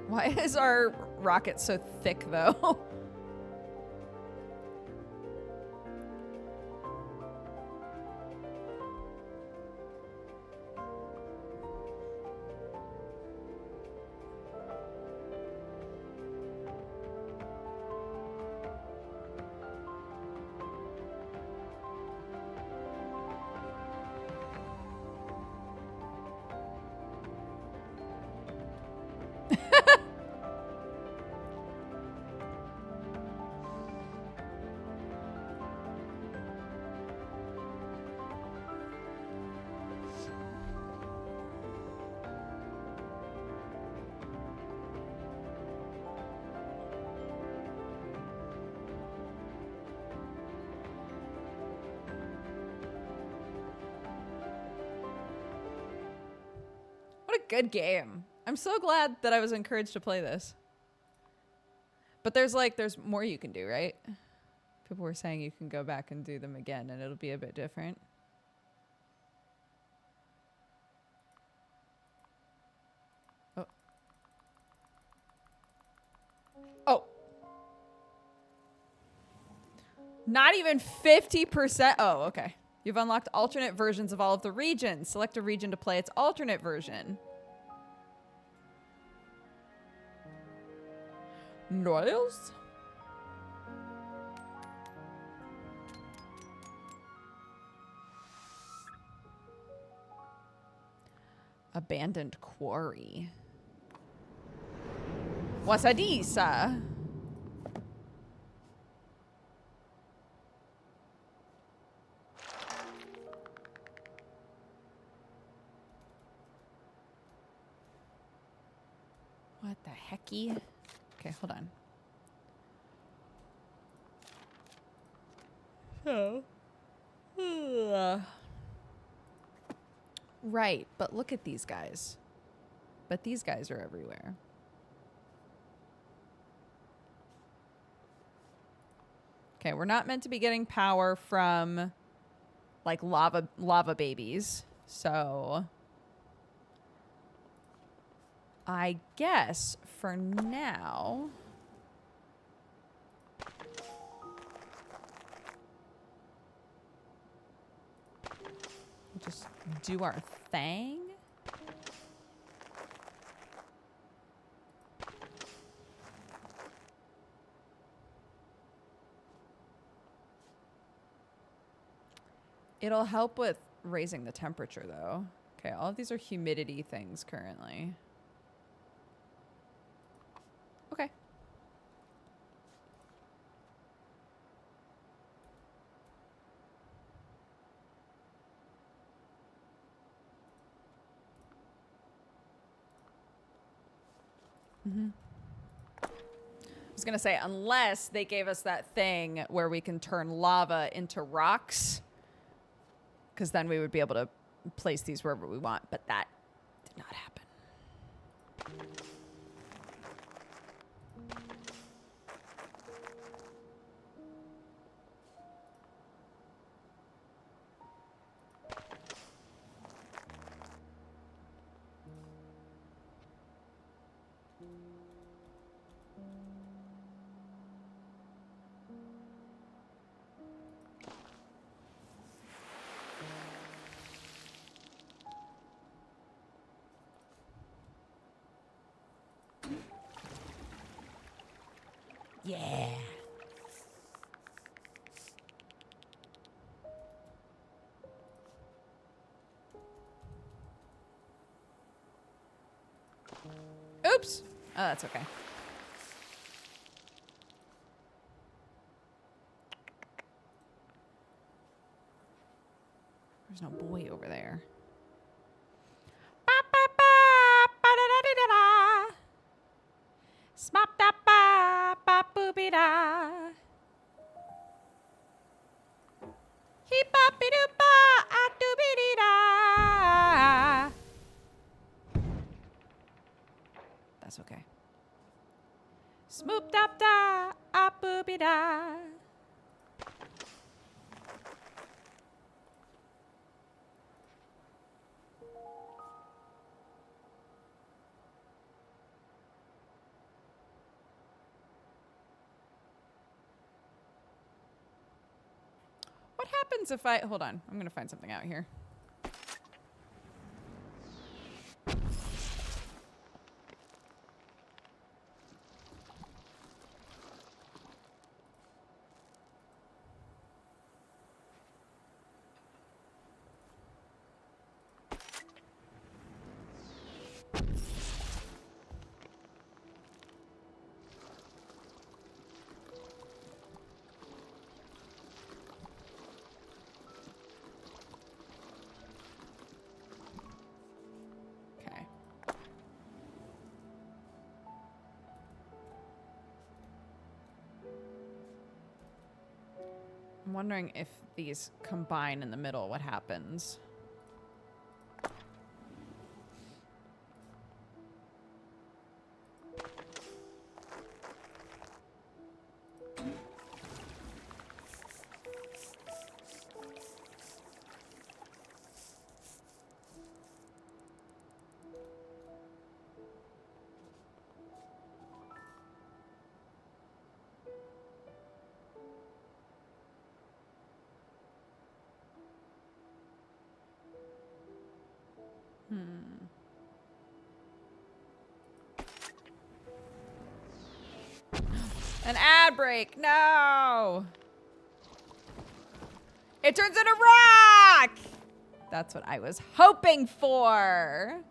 Why is our rocket so thick, though? What a good game. I'm so glad that I was encouraged to play this. But there's more you can do, right? People were saying you can go back and do them again and it'll be a bit different. Oh. Oh. Not even 50%. Oh, okay. You've unlocked alternate versions of all of the regions. Select a region to play its alternate version. Noils? Abandoned quarry. Wasadisa. What the hecky? Okay, hold on. So. Right, but look at these guys. But these guys are everywhere. Okay, we're not meant to be getting power from like lava babies. So I guess for now we'll just do our thing. It'll help with raising the temperature, though. Okay, all of these are humidity things currently. Okay. I was going to say, unless they gave us that thing where we can turn lava into rocks, because then we would be able to place these wherever we want, but that did not happen. Yeah. Oops. Oh, that's okay. There's no boy over there. Smop da ba ba booby da. He ba be doo ba a doo be dee da. That's okay. Smoop da da a booby da. What happens if I... Hold on. I'm going to find something out here. Okay. I'm wondering if these combine in the middle, what happens? An ad break. No. It turns into rock. That's what I was hoping for.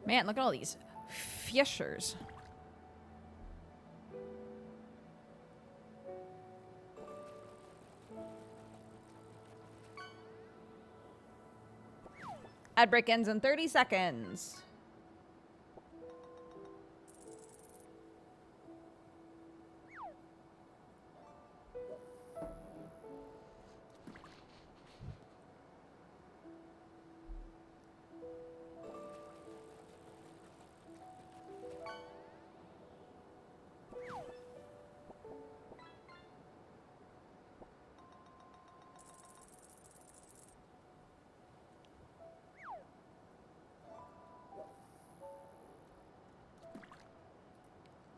Man, look at all these fissures. Ad break ends in 30 seconds.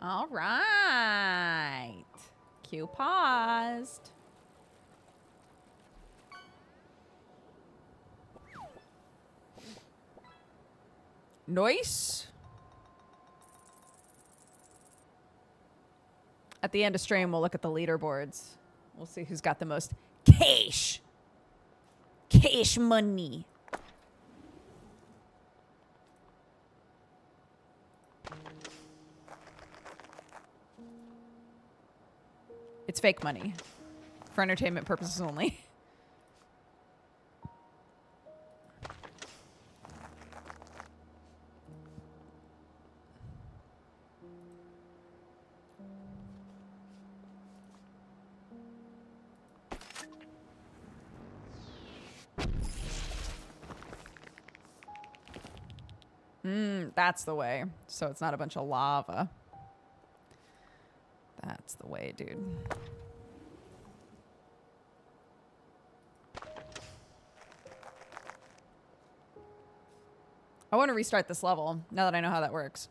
All right. Cue paused. Nice. At the end of stream, we'll look at the leaderboards. We'll see who's got the most cash. Cash money. It's fake money. For entertainment purposes only. That's the way. So it's not a bunch of lava. That's the way, dude. I want to restart this level now that I know how that works.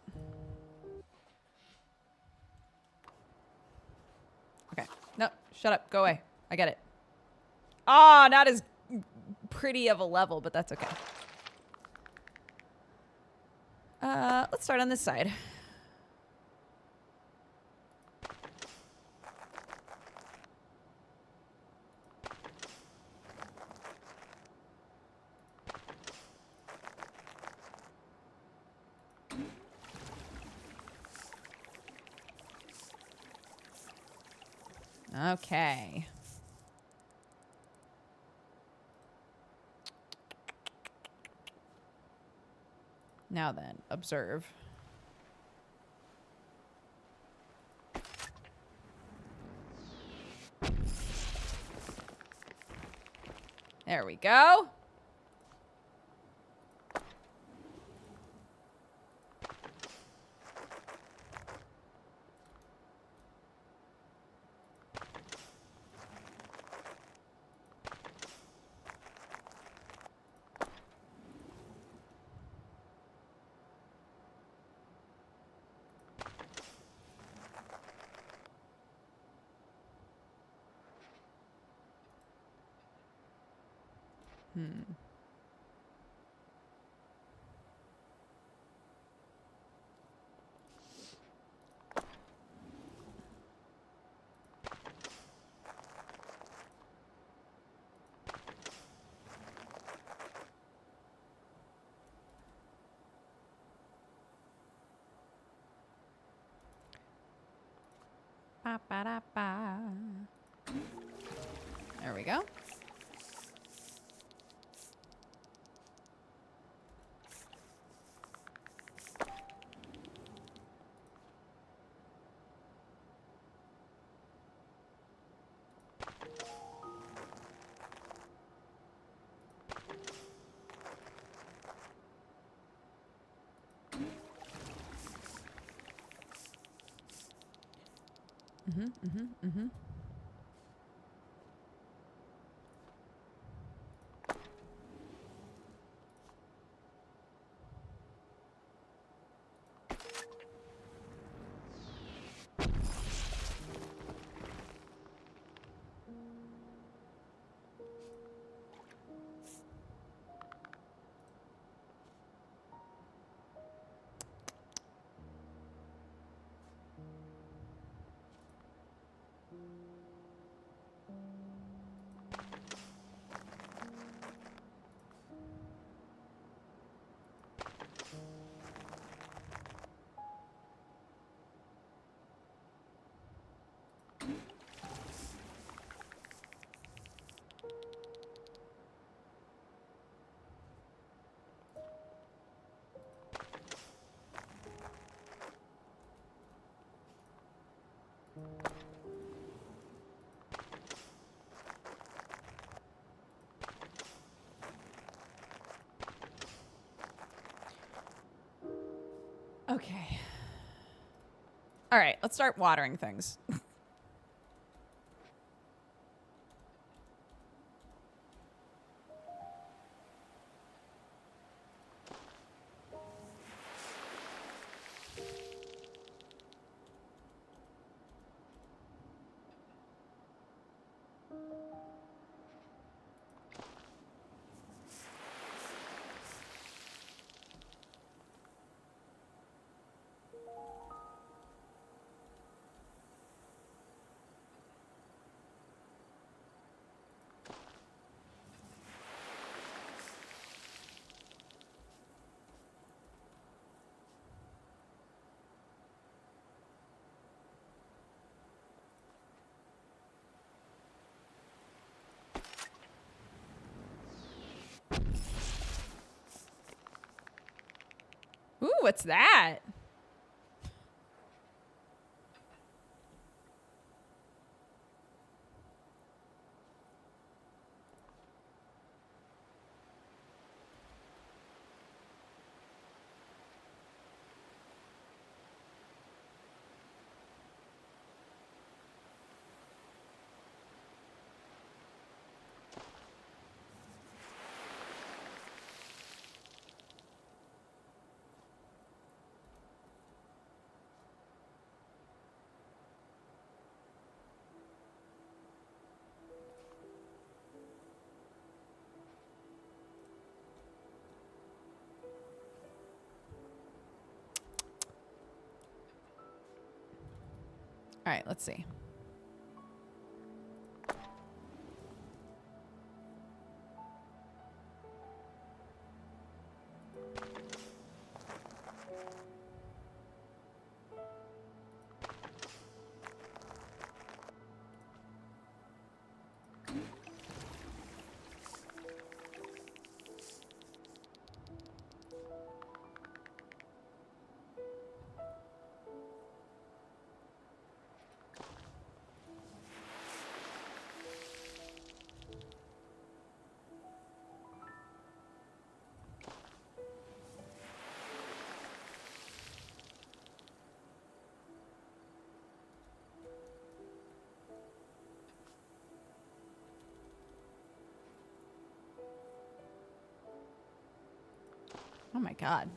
Okay. No, shut up. Go away. I get it. Ah, not as pretty of a level, but that's okay. Let's start on this side. Okay. Now then, observe. There we go. Ba, ba, da, ba. There we go. Okay. All right, let's start watering things. Ooh, what's that? All right, let's see. Oh my God.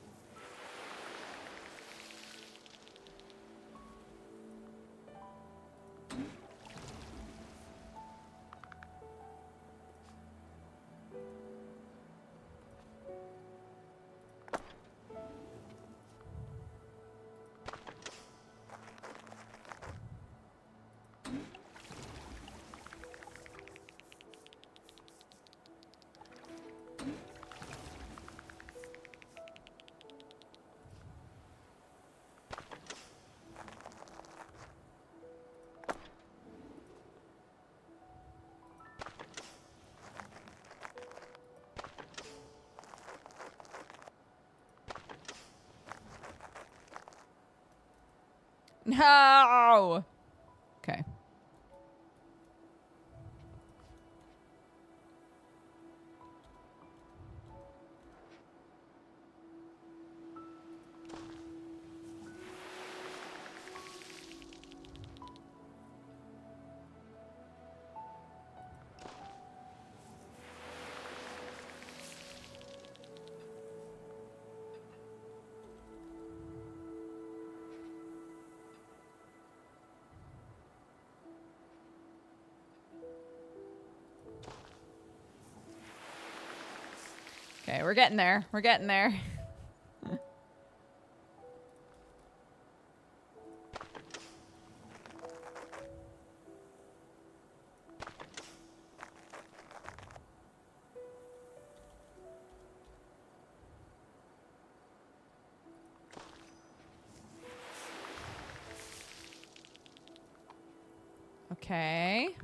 No. Okay. Okay, we're getting there. We're getting there. Okay.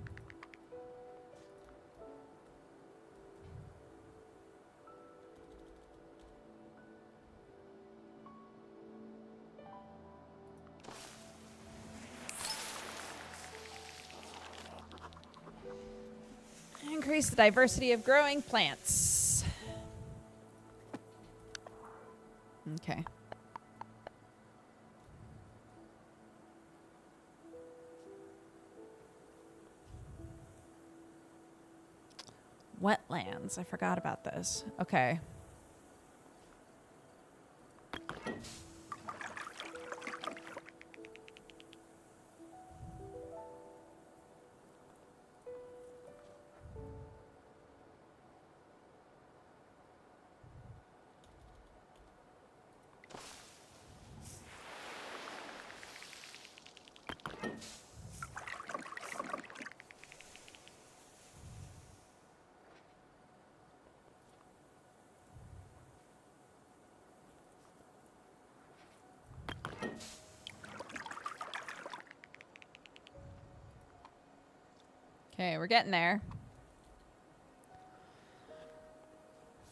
Increase the diversity of growing plants. Okay. seconds. I forgot about this. Okay. Okay, we're getting there.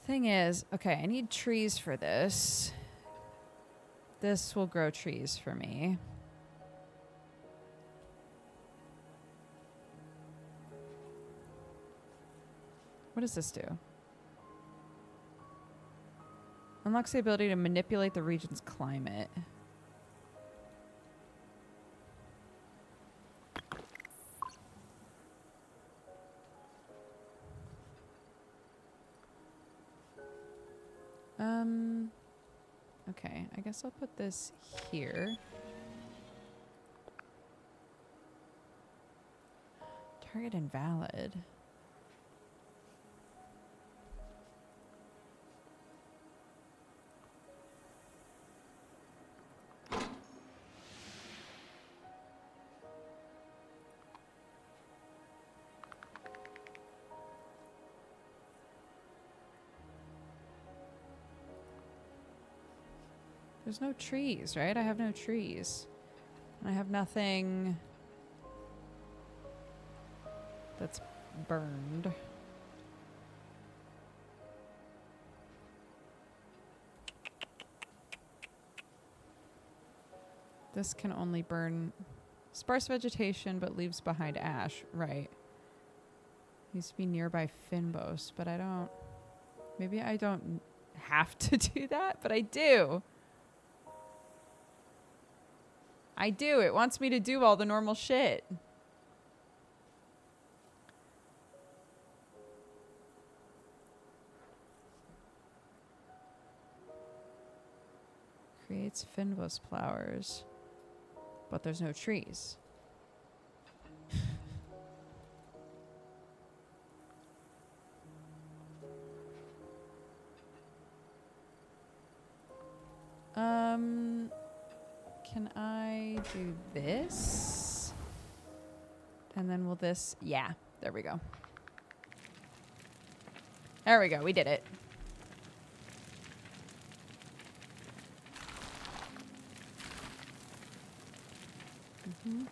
Thing is, okay, I need trees for this. This will grow trees for me. What does this do? Unlocks the ability to manipulate the region's climate. Okay, I guess I'll put this here. Target invalid. There's no trees, right? I have no trees. I have nothing that's burned. This can only burn sparse vegetation but leaves behind ash. Right. Needs to be nearby Finbos, but I don't... Maybe I don't have to do that, but I do. I do. It wants me to do all the normal shit. Creates Finbos flowers, but there's no trees. Can I do this? And then will this... Yeah, there we go. There we go. We did it. Mm-hmm.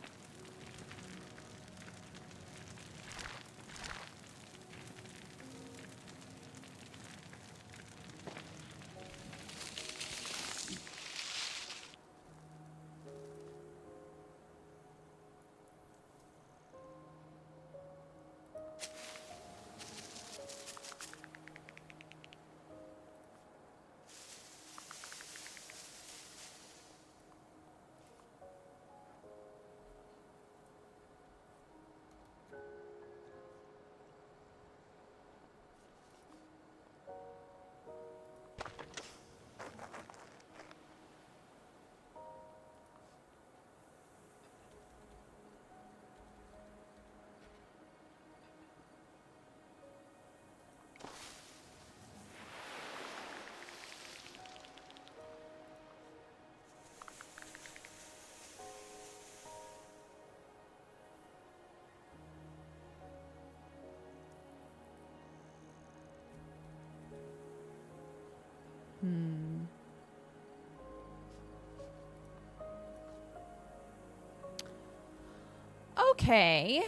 Okay.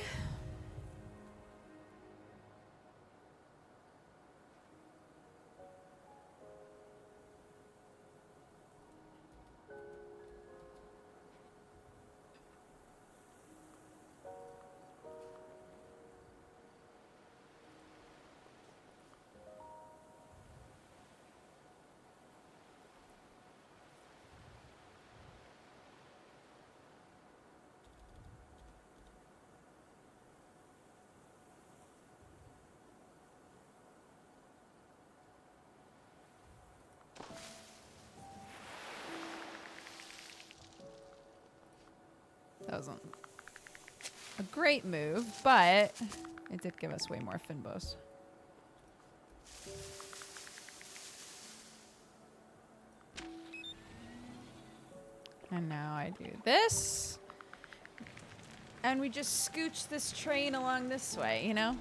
That wasn't a great move, but it did give us way more Finbos. And now I do this. And we just scooch this train along this way, you know?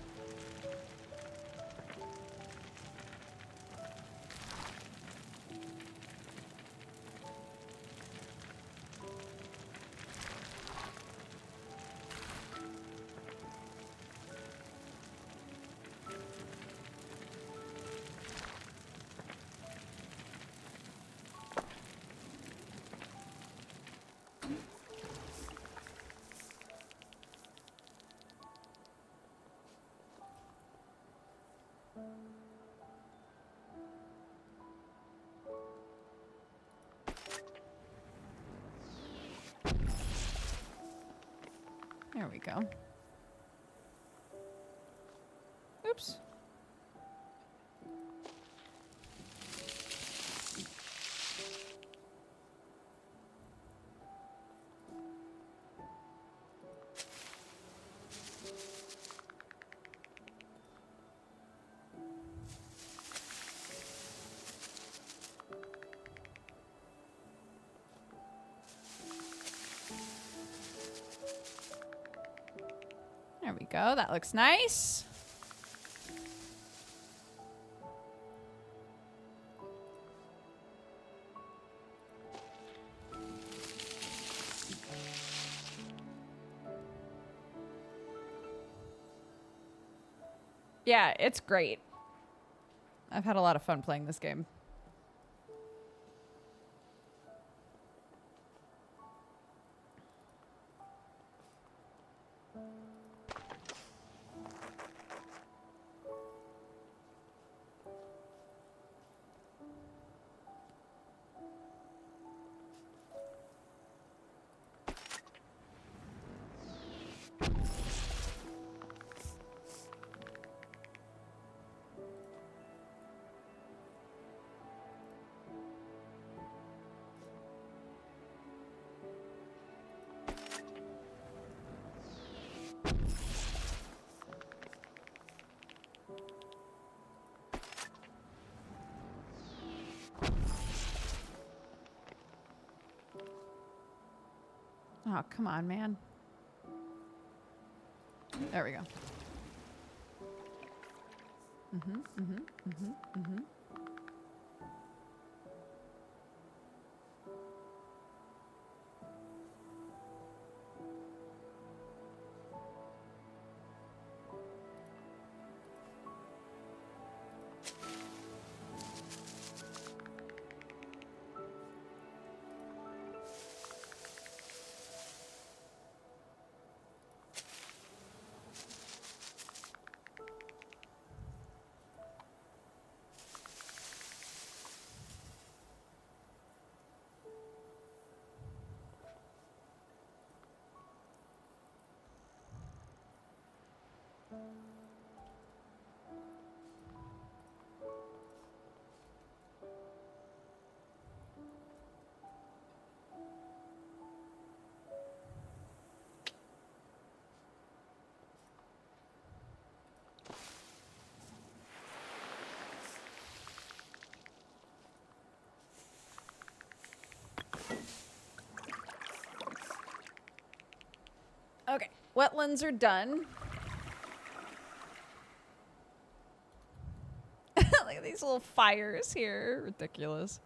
There we go. Oops. There we go. That looks nice. Yeah, it's great. I've had a lot of fun playing this game. Oh, come on, man. There we go. Okay, wetlands are done. Look at these little fires here. Ridiculous.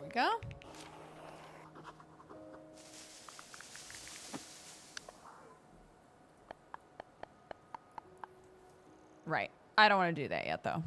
we go. Right. I don't want to do that yet, though.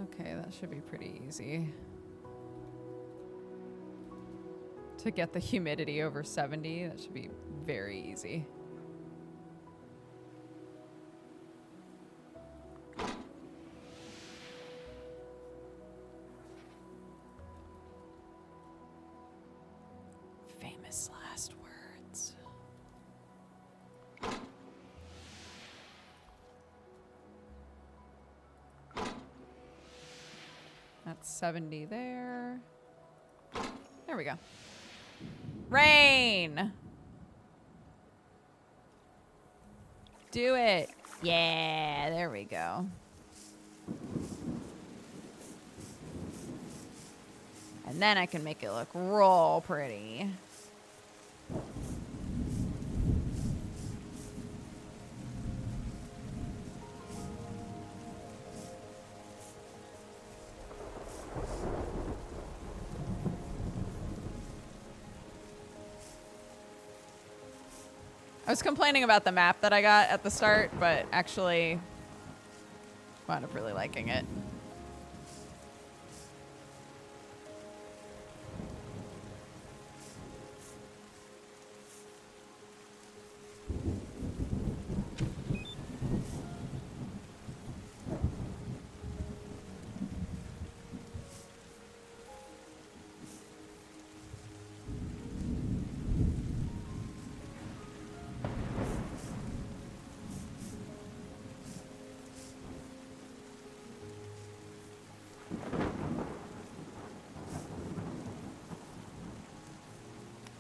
Okay, that should be pretty easy. To get the humidity over 70, that should be very easy. Famous last words. That's 70 there. There we go. Rain! Do it. Yeah, there we go. And then I can make it look real pretty. I was complaining about the map that I got at the start, but actually wound up really liking it.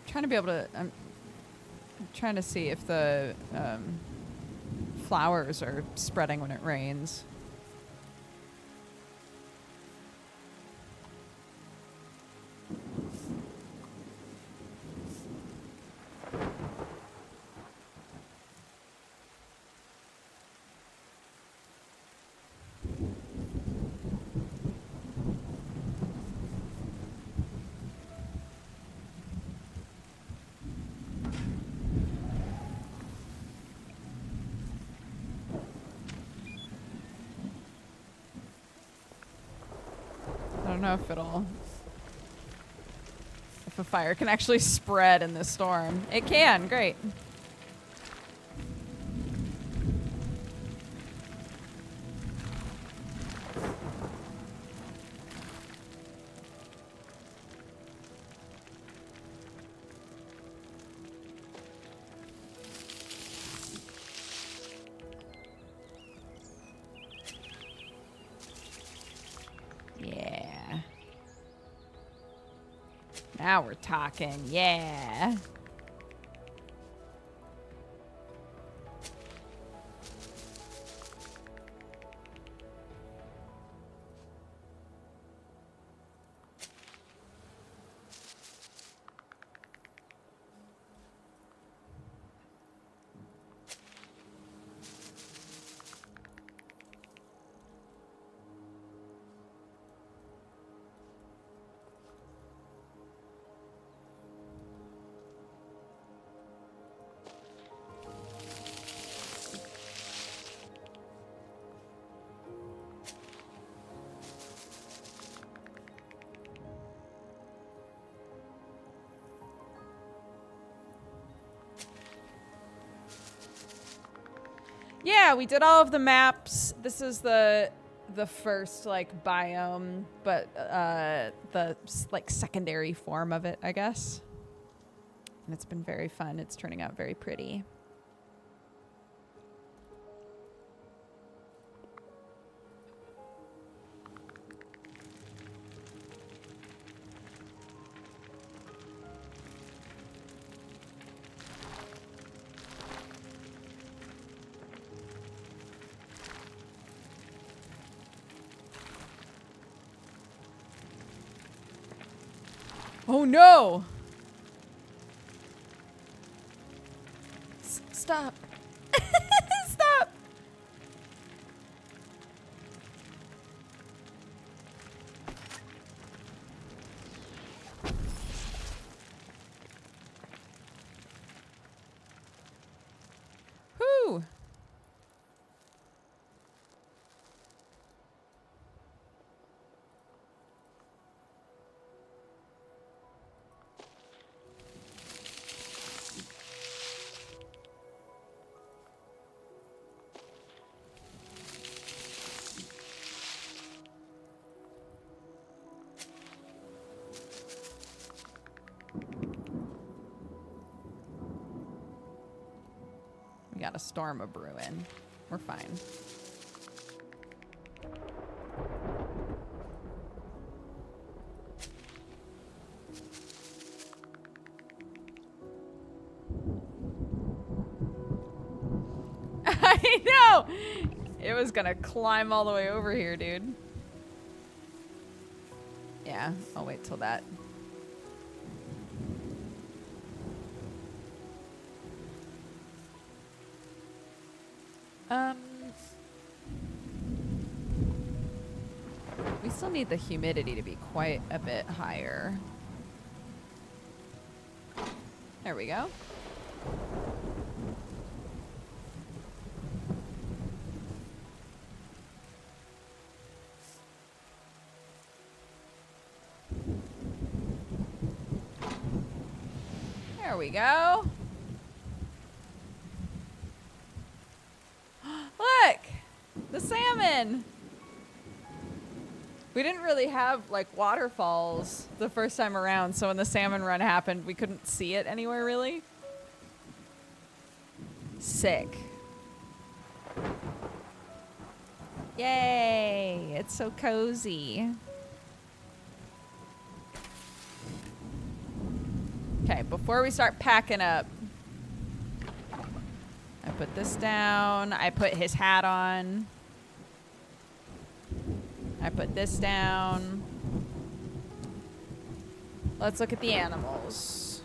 Trying to be able to, I'm trying to see if the flowers are spreading when it rains. I don't know if a fire can actually spread in this storm. It can, great. Now we're talking, yeah. Yeah, we did all of the maps. This is the first like biome, but the like secondary form of it, I guess. And it's been very fun. It's turning out very pretty. Oh no! Stop. Stop. Whew. We got a storm a brewing. We're fine. I know! It was gonna climb all the way over here, dude. Yeah, I'll wait till that. We still need the humidity to be quite a bit higher. There we go. There we go. Look! The salmon! We didn't really have, like, waterfalls the first time around, so when the salmon run happened, we couldn't see it anywhere, really. Sick. Yay! It's so cozy. Okay, before we start packing up, I put this down. I put his hat on. I put this down. Let's look at the animals.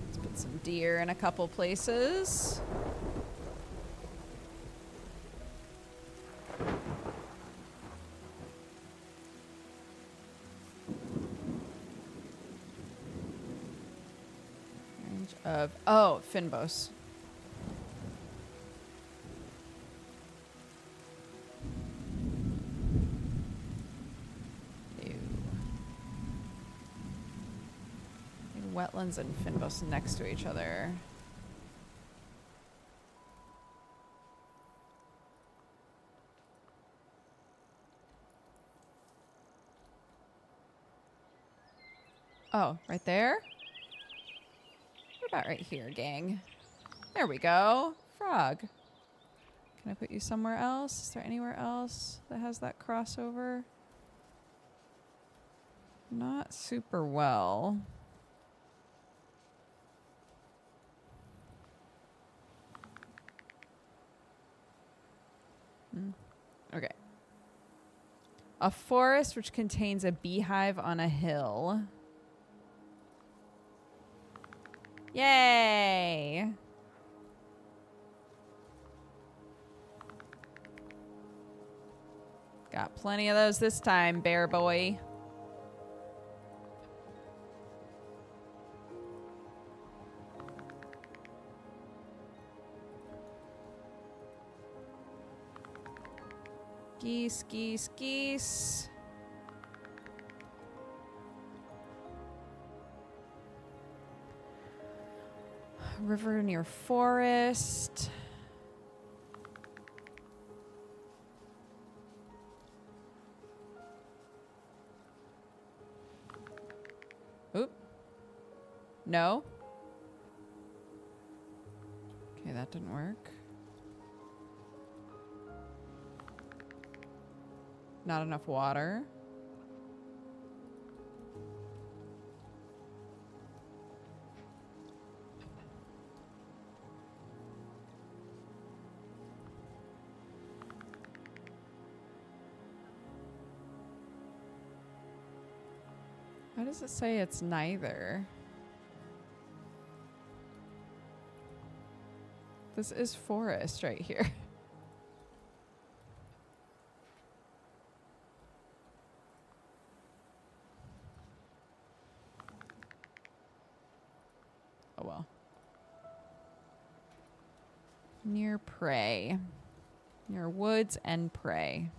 Let's put some deer in a couple places. Oh, Finbos. Ew. Wetlands and Finbos next to each other. Oh, right there? What about right here, gang? There we go. Frog. Can I put you somewhere else? Is there anywhere else that has that crossover? Not super well. Okay. A forest which contains a beehive on a hill. Yay! Got plenty of those this time, bear boy. Geese, geese, geese. River near forest. Oop. No. Okay, that didn't work. Not enough water. Why does it say it's neither? This is forest right here. Oh well. Near prey. Near woods and prey.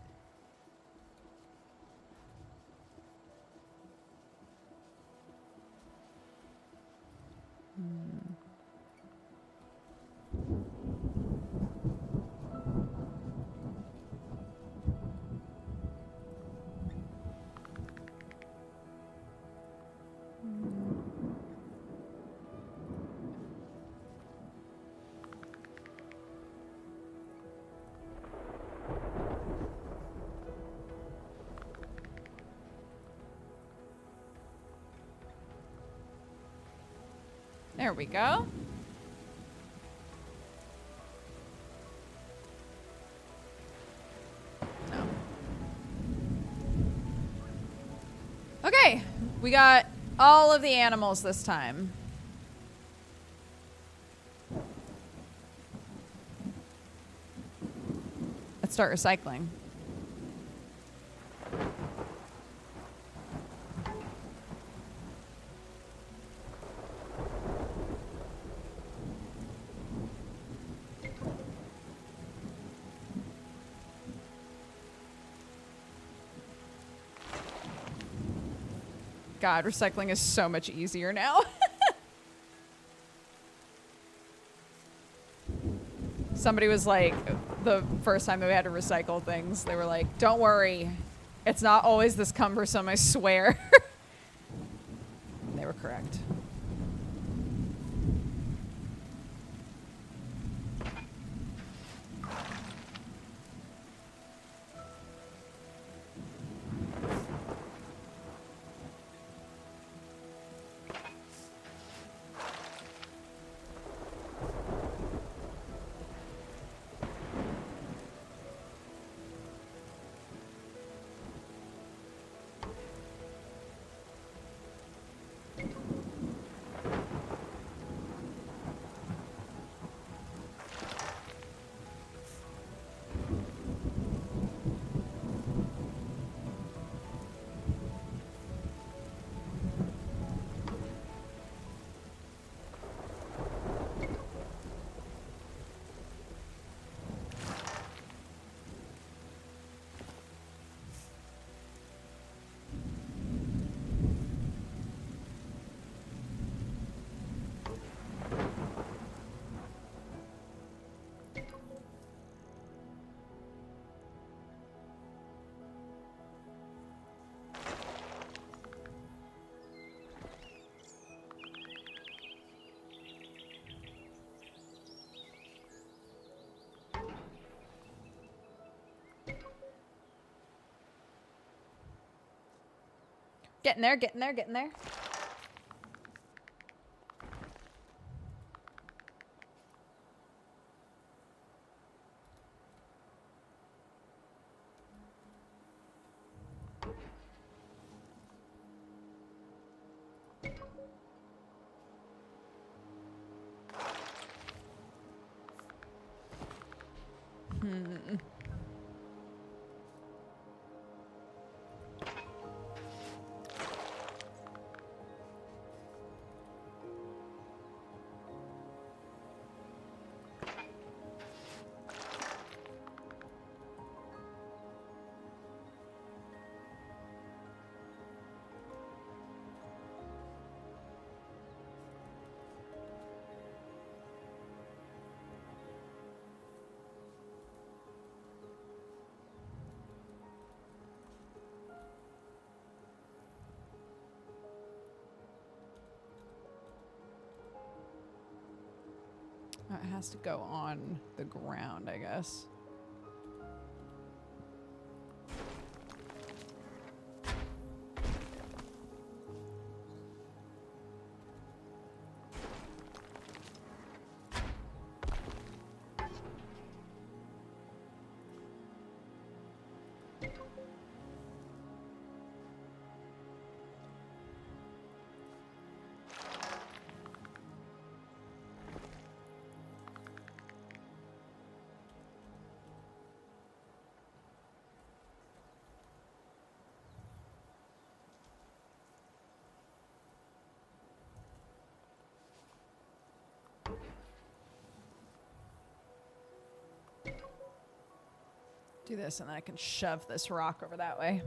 There we go. No. Okay, we got all of the animals this time. Let's start recycling. God, recycling is so much easier now. Somebody was like, the first time that we had to recycle things, they were like, don't worry, it's not always this cumbersome, I swear. And they were correct. Getting there, getting there, getting there. has to go on the ground, I guess. Do this, and then I can shove this rock over that way.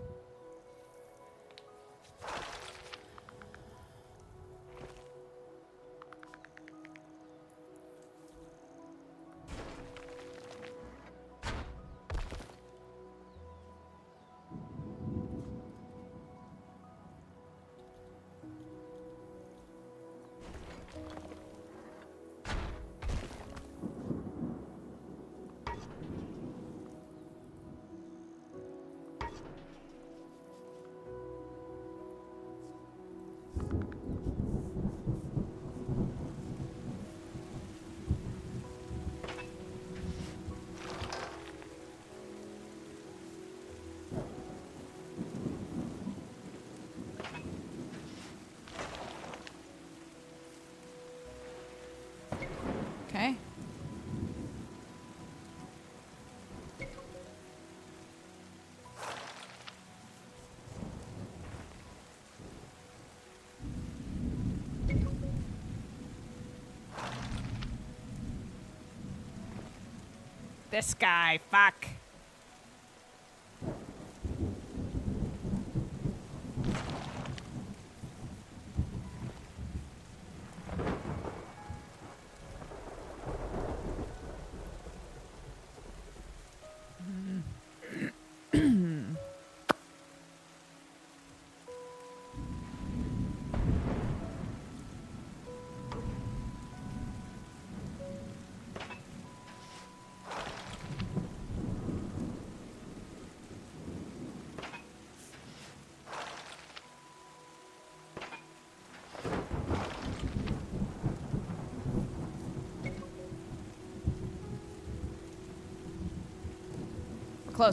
Okay. This guy, fuck.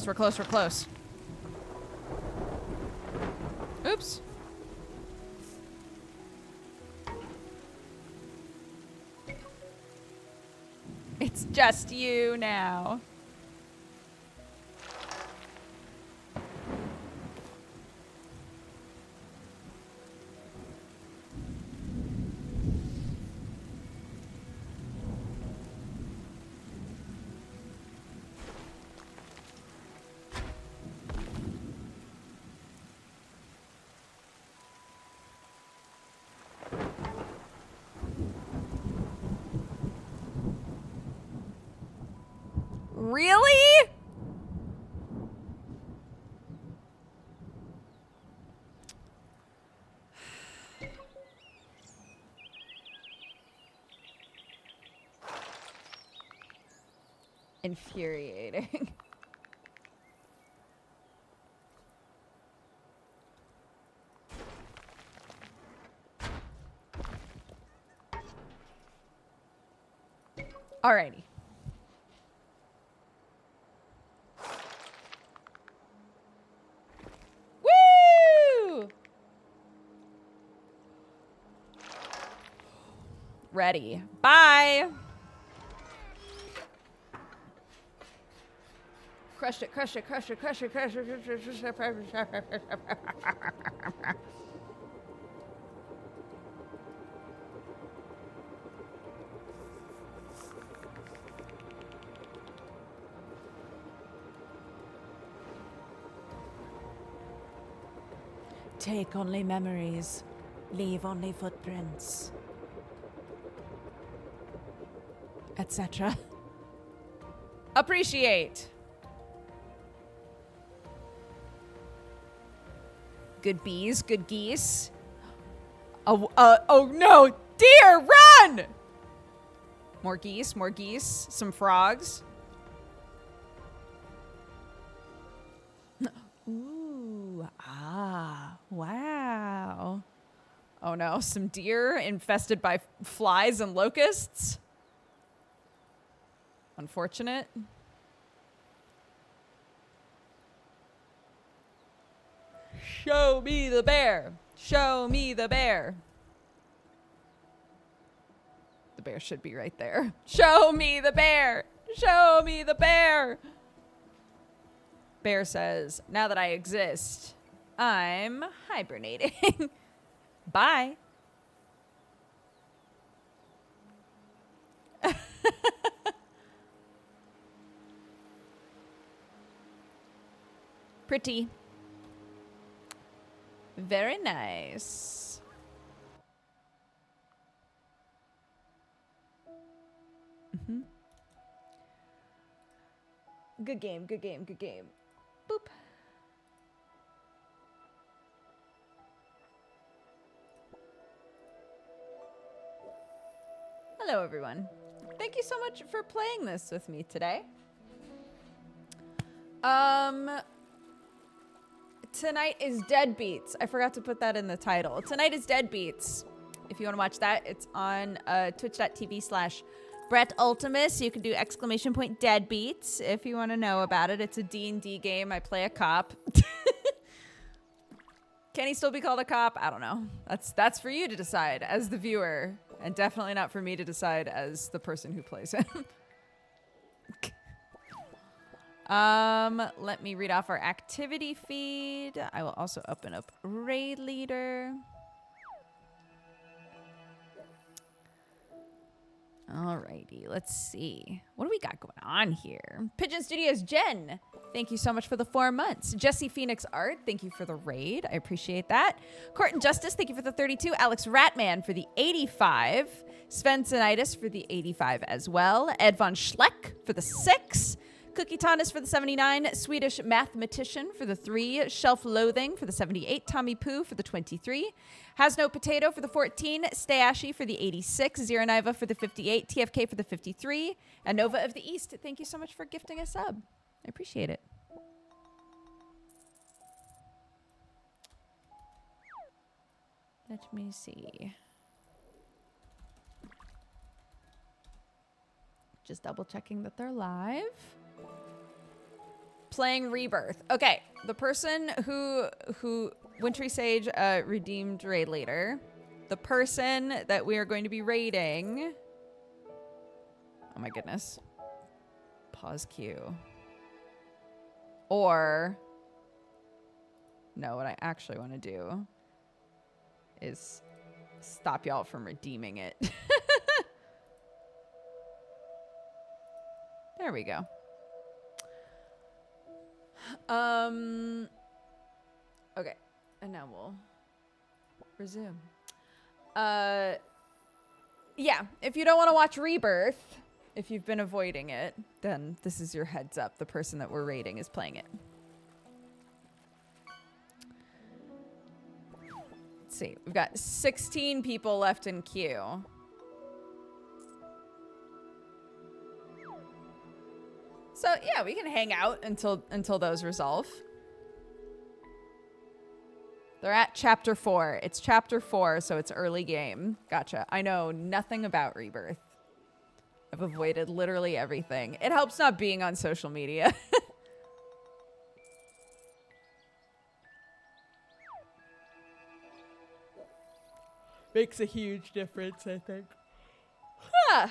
We're close. Oops. It's just you now. Really? Infuriating. Alrighty. Woo! Ready. Bye. Crush it. Take only memories, leave only footprints, etc. Appreciate. Good bees, good geese. Oh no, deer, run! More geese, some frogs. Ooh, wow. Oh no, some deer infested by flies and locusts. Unfortunate. Show me the bear. Show me the bear. The bear should be right there. Show me the bear. Show me the bear. Bear says, now that I exist, I'm hibernating. Bye. Pretty. Very nice. Mm-hmm. Good game, good game, good game. Boop. Hello, everyone. Thank you so much for playing this with me today. Tonight is Deadbeats. I forgot to put that in the title. Tonight is Deadbeats. If you want to watch that, it's on twitch.tv/Brett Ultimus. You can do ! Deadbeats if you want to know about it. It's a D&D game. I play a cop. Can he still be called a cop? I don't know. That's for you to decide as the viewer, and definitely not for me to decide as the person who plays him. Let me read off our activity feed. I will also open up Raid Leader. Alrighty, let's see. What do we got going on here? Pigeon Studios Jen, thank you so much for the 4 months. Jesse Phoenix Art, thank you for the raid. I appreciate that. Court and Justice, thank you for the 32. Alex Ratman for the 85. Sven Sinitis for the 85 as well. Ed Von Schleck for the 6. Cookie Tanis for the 79, Swedish Mathematician for the 3, Shelf Loathing for the 78, Tommy Poo for the 23, Has No Potato for the 14, Stay Ashy for the 86, Ziraniva for the 58, TFK for the 53, and Nova of the East. Thank you so much for gifting a sub. I appreciate it. Let me see. Just double checking that they're live. Playing Rebirth. Okay, the person who Wintry Sage redeemed raid leader. The person that we are going to be raiding. Oh my goodness. Pause queue. Or no, what I actually want to do is stop y'all from redeeming it. There we go. Okay, and now we'll resume. Yeah, if you don't want to watch Rebirth, if you've been avoiding it, then this is your heads up. The person that we're raiding is playing it. Let's see, we've got 16 people left in queue. So yeah, we can hang out until those resolve. They're at chapter 4. It's chapter 4, so it's early game. Gotcha. I know nothing about Rebirth. I've avoided literally everything. It helps not being on social media. Makes a huge difference, I think. Huh.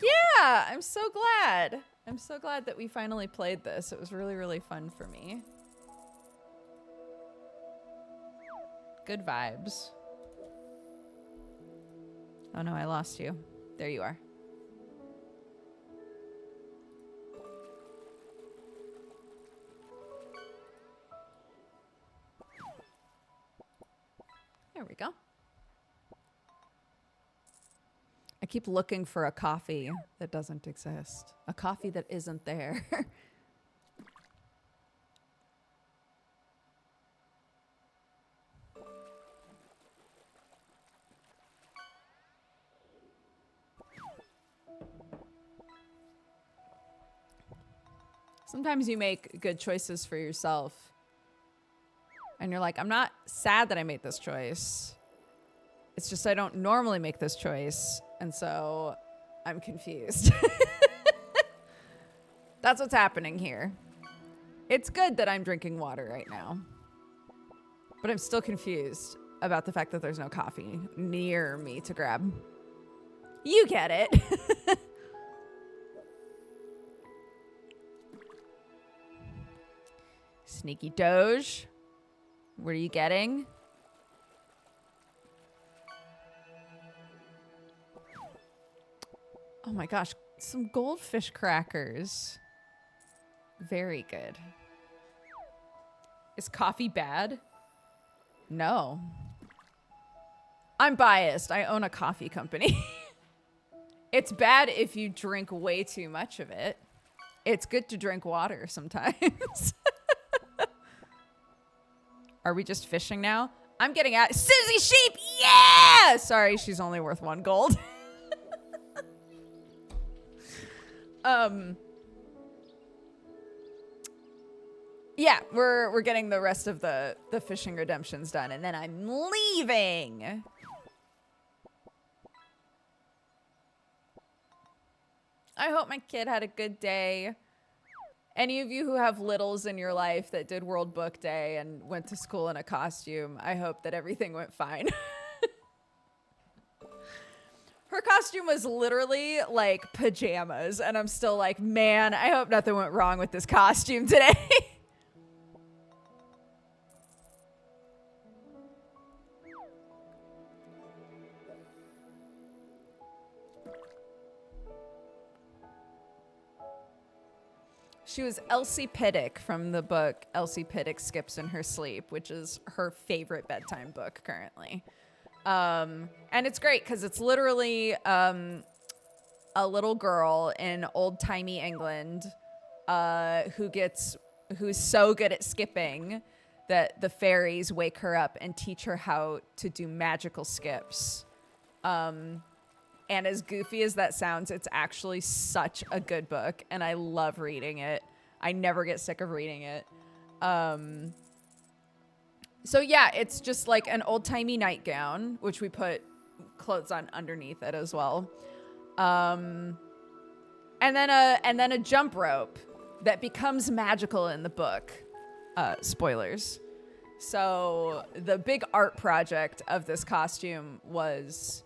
Yeah, I'm so glad. I'm so glad that we finally played this. It was really, really fun for me. Good vibes. Oh no, I lost you. There you are. There we go. I keep looking for a coffee that doesn't exist. A coffee that isn't there. Sometimes you make good choices for yourself. And you're like, I'm not sad that I made this choice. It's just I don't normally make this choice. And so I'm confused. That's what's happening here. It's good that I'm drinking water right now. But I'm still confused about the fact that there's no coffee near me to grab. You get it. Sneaky Doge. What are you getting? Oh my gosh, some goldfish crackers. Very good. Is coffee bad? No. I'm biased. I own a coffee company. It's bad if you drink way too much of it. It's good to drink water sometimes. Are we just fishing now? I'm getting at Susie Sheep. Yeah! Sorry, she's only worth 1 gold. Yeah, we're getting the rest of the fishing redemptions done, and then I'm leaving. I hope my kid had a good day. Any of you who have littles in your life that did World Book Day and went to school in a costume, I hope that everything went fine. Her costume was literally like pajamas, and I'm still like, man, I hope nothing went wrong with this costume today. She was Elsie Piddick from the book Elsie Piddick Skips in Her Sleep, which is her favorite bedtime book currently. And it's great because it's literally a little girl in old-timey England who's so good at skipping that the fairies wake her up and teach her how to do magical skips. And as goofy as that sounds, it's actually such a good book, and I love reading it. I never get sick of reading it. So yeah, it's just like an old-timey nightgown, which we put clothes on underneath it as well. And then a jump rope that becomes magical in the book. Spoilers. So the big art project of this costume was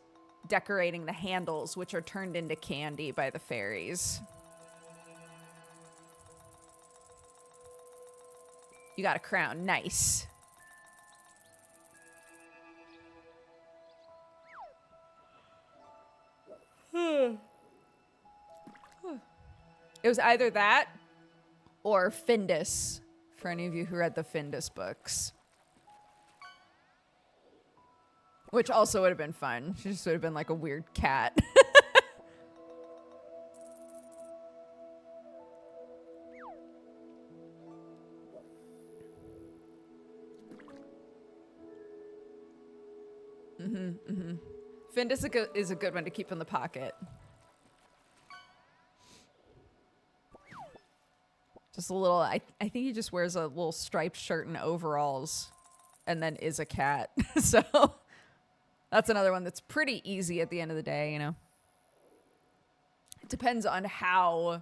decorating the handles, which are turned into candy by the fairies. You got a crown. Nice. It was either that or Findus, for any of you who read the Findus books. Which also would have been fun. She just would have been like a weird cat. Findus is a good one to keep in the pocket. Just a little, I think he just wears a little striped shirt and overalls and then is a cat. So that's another one that's pretty easy at the end of the day, you know. It depends on how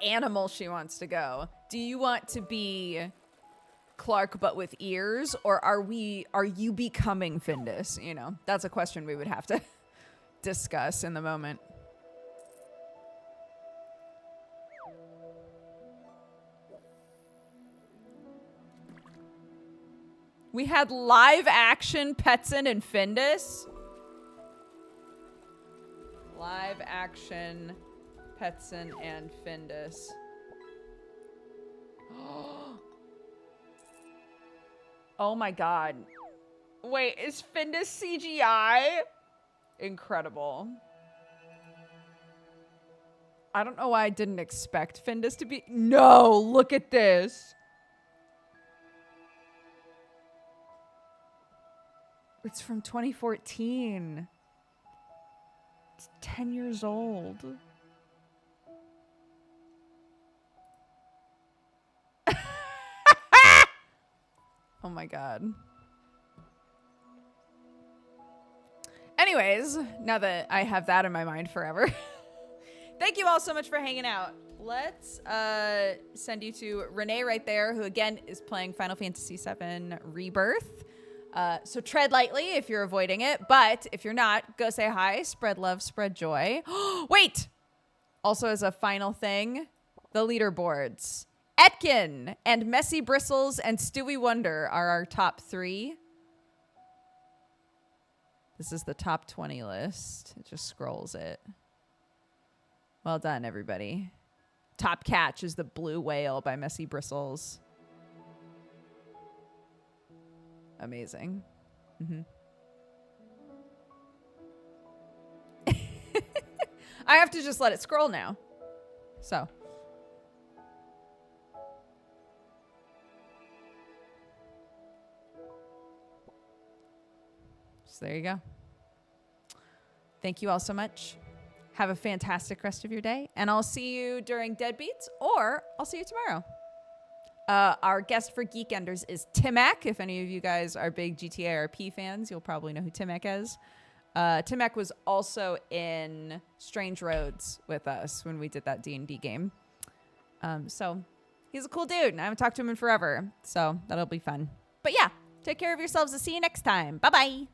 animal she wants to go. Do you want to be Clark but with ears, or are you becoming Findus? You know, that's a question we would have to discuss in the moment. We had live action Petson and Findus. Live action Petson and Findus. Oh my god. Wait, is Findus CGI? Incredible. I don't know why I didn't expect Findus to be... No, look at this. It's from 2014. It's 10 years old. Oh my god. Anyways, now that I have that in my mind forever, thank you all so much for hanging out. Let's send you to Renee right there, who again is playing Final Fantasy VII Rebirth. So tread lightly if you're avoiding it, but if you're not, go say hi, spread love, spread joy. Wait! Also as a final thing, the leaderboards. Etkin and Messy Bristles and Stewie Wonder are our top 3. This is the top 20 list. It just scrolls it. Well done, everybody. Top catch is the Blue Whale by Messy Bristles. Amazing. Mm-hmm. I have to just let it scroll now. So. So there you go. Thank you all so much. Have a fantastic rest of your day. And I'll see you during Deadbeats, or I'll see you tomorrow. Our guest for Geekenders is Timac. If any of you guys are big GTA RP fans, you'll probably know who Timac is. Timac was also in Strange Roads with us when we did that D&D game. So he's a cool dude, and I haven't talked to him in forever. So that'll be fun. But yeah, take care of yourselves. I'll see you next time. Bye-bye.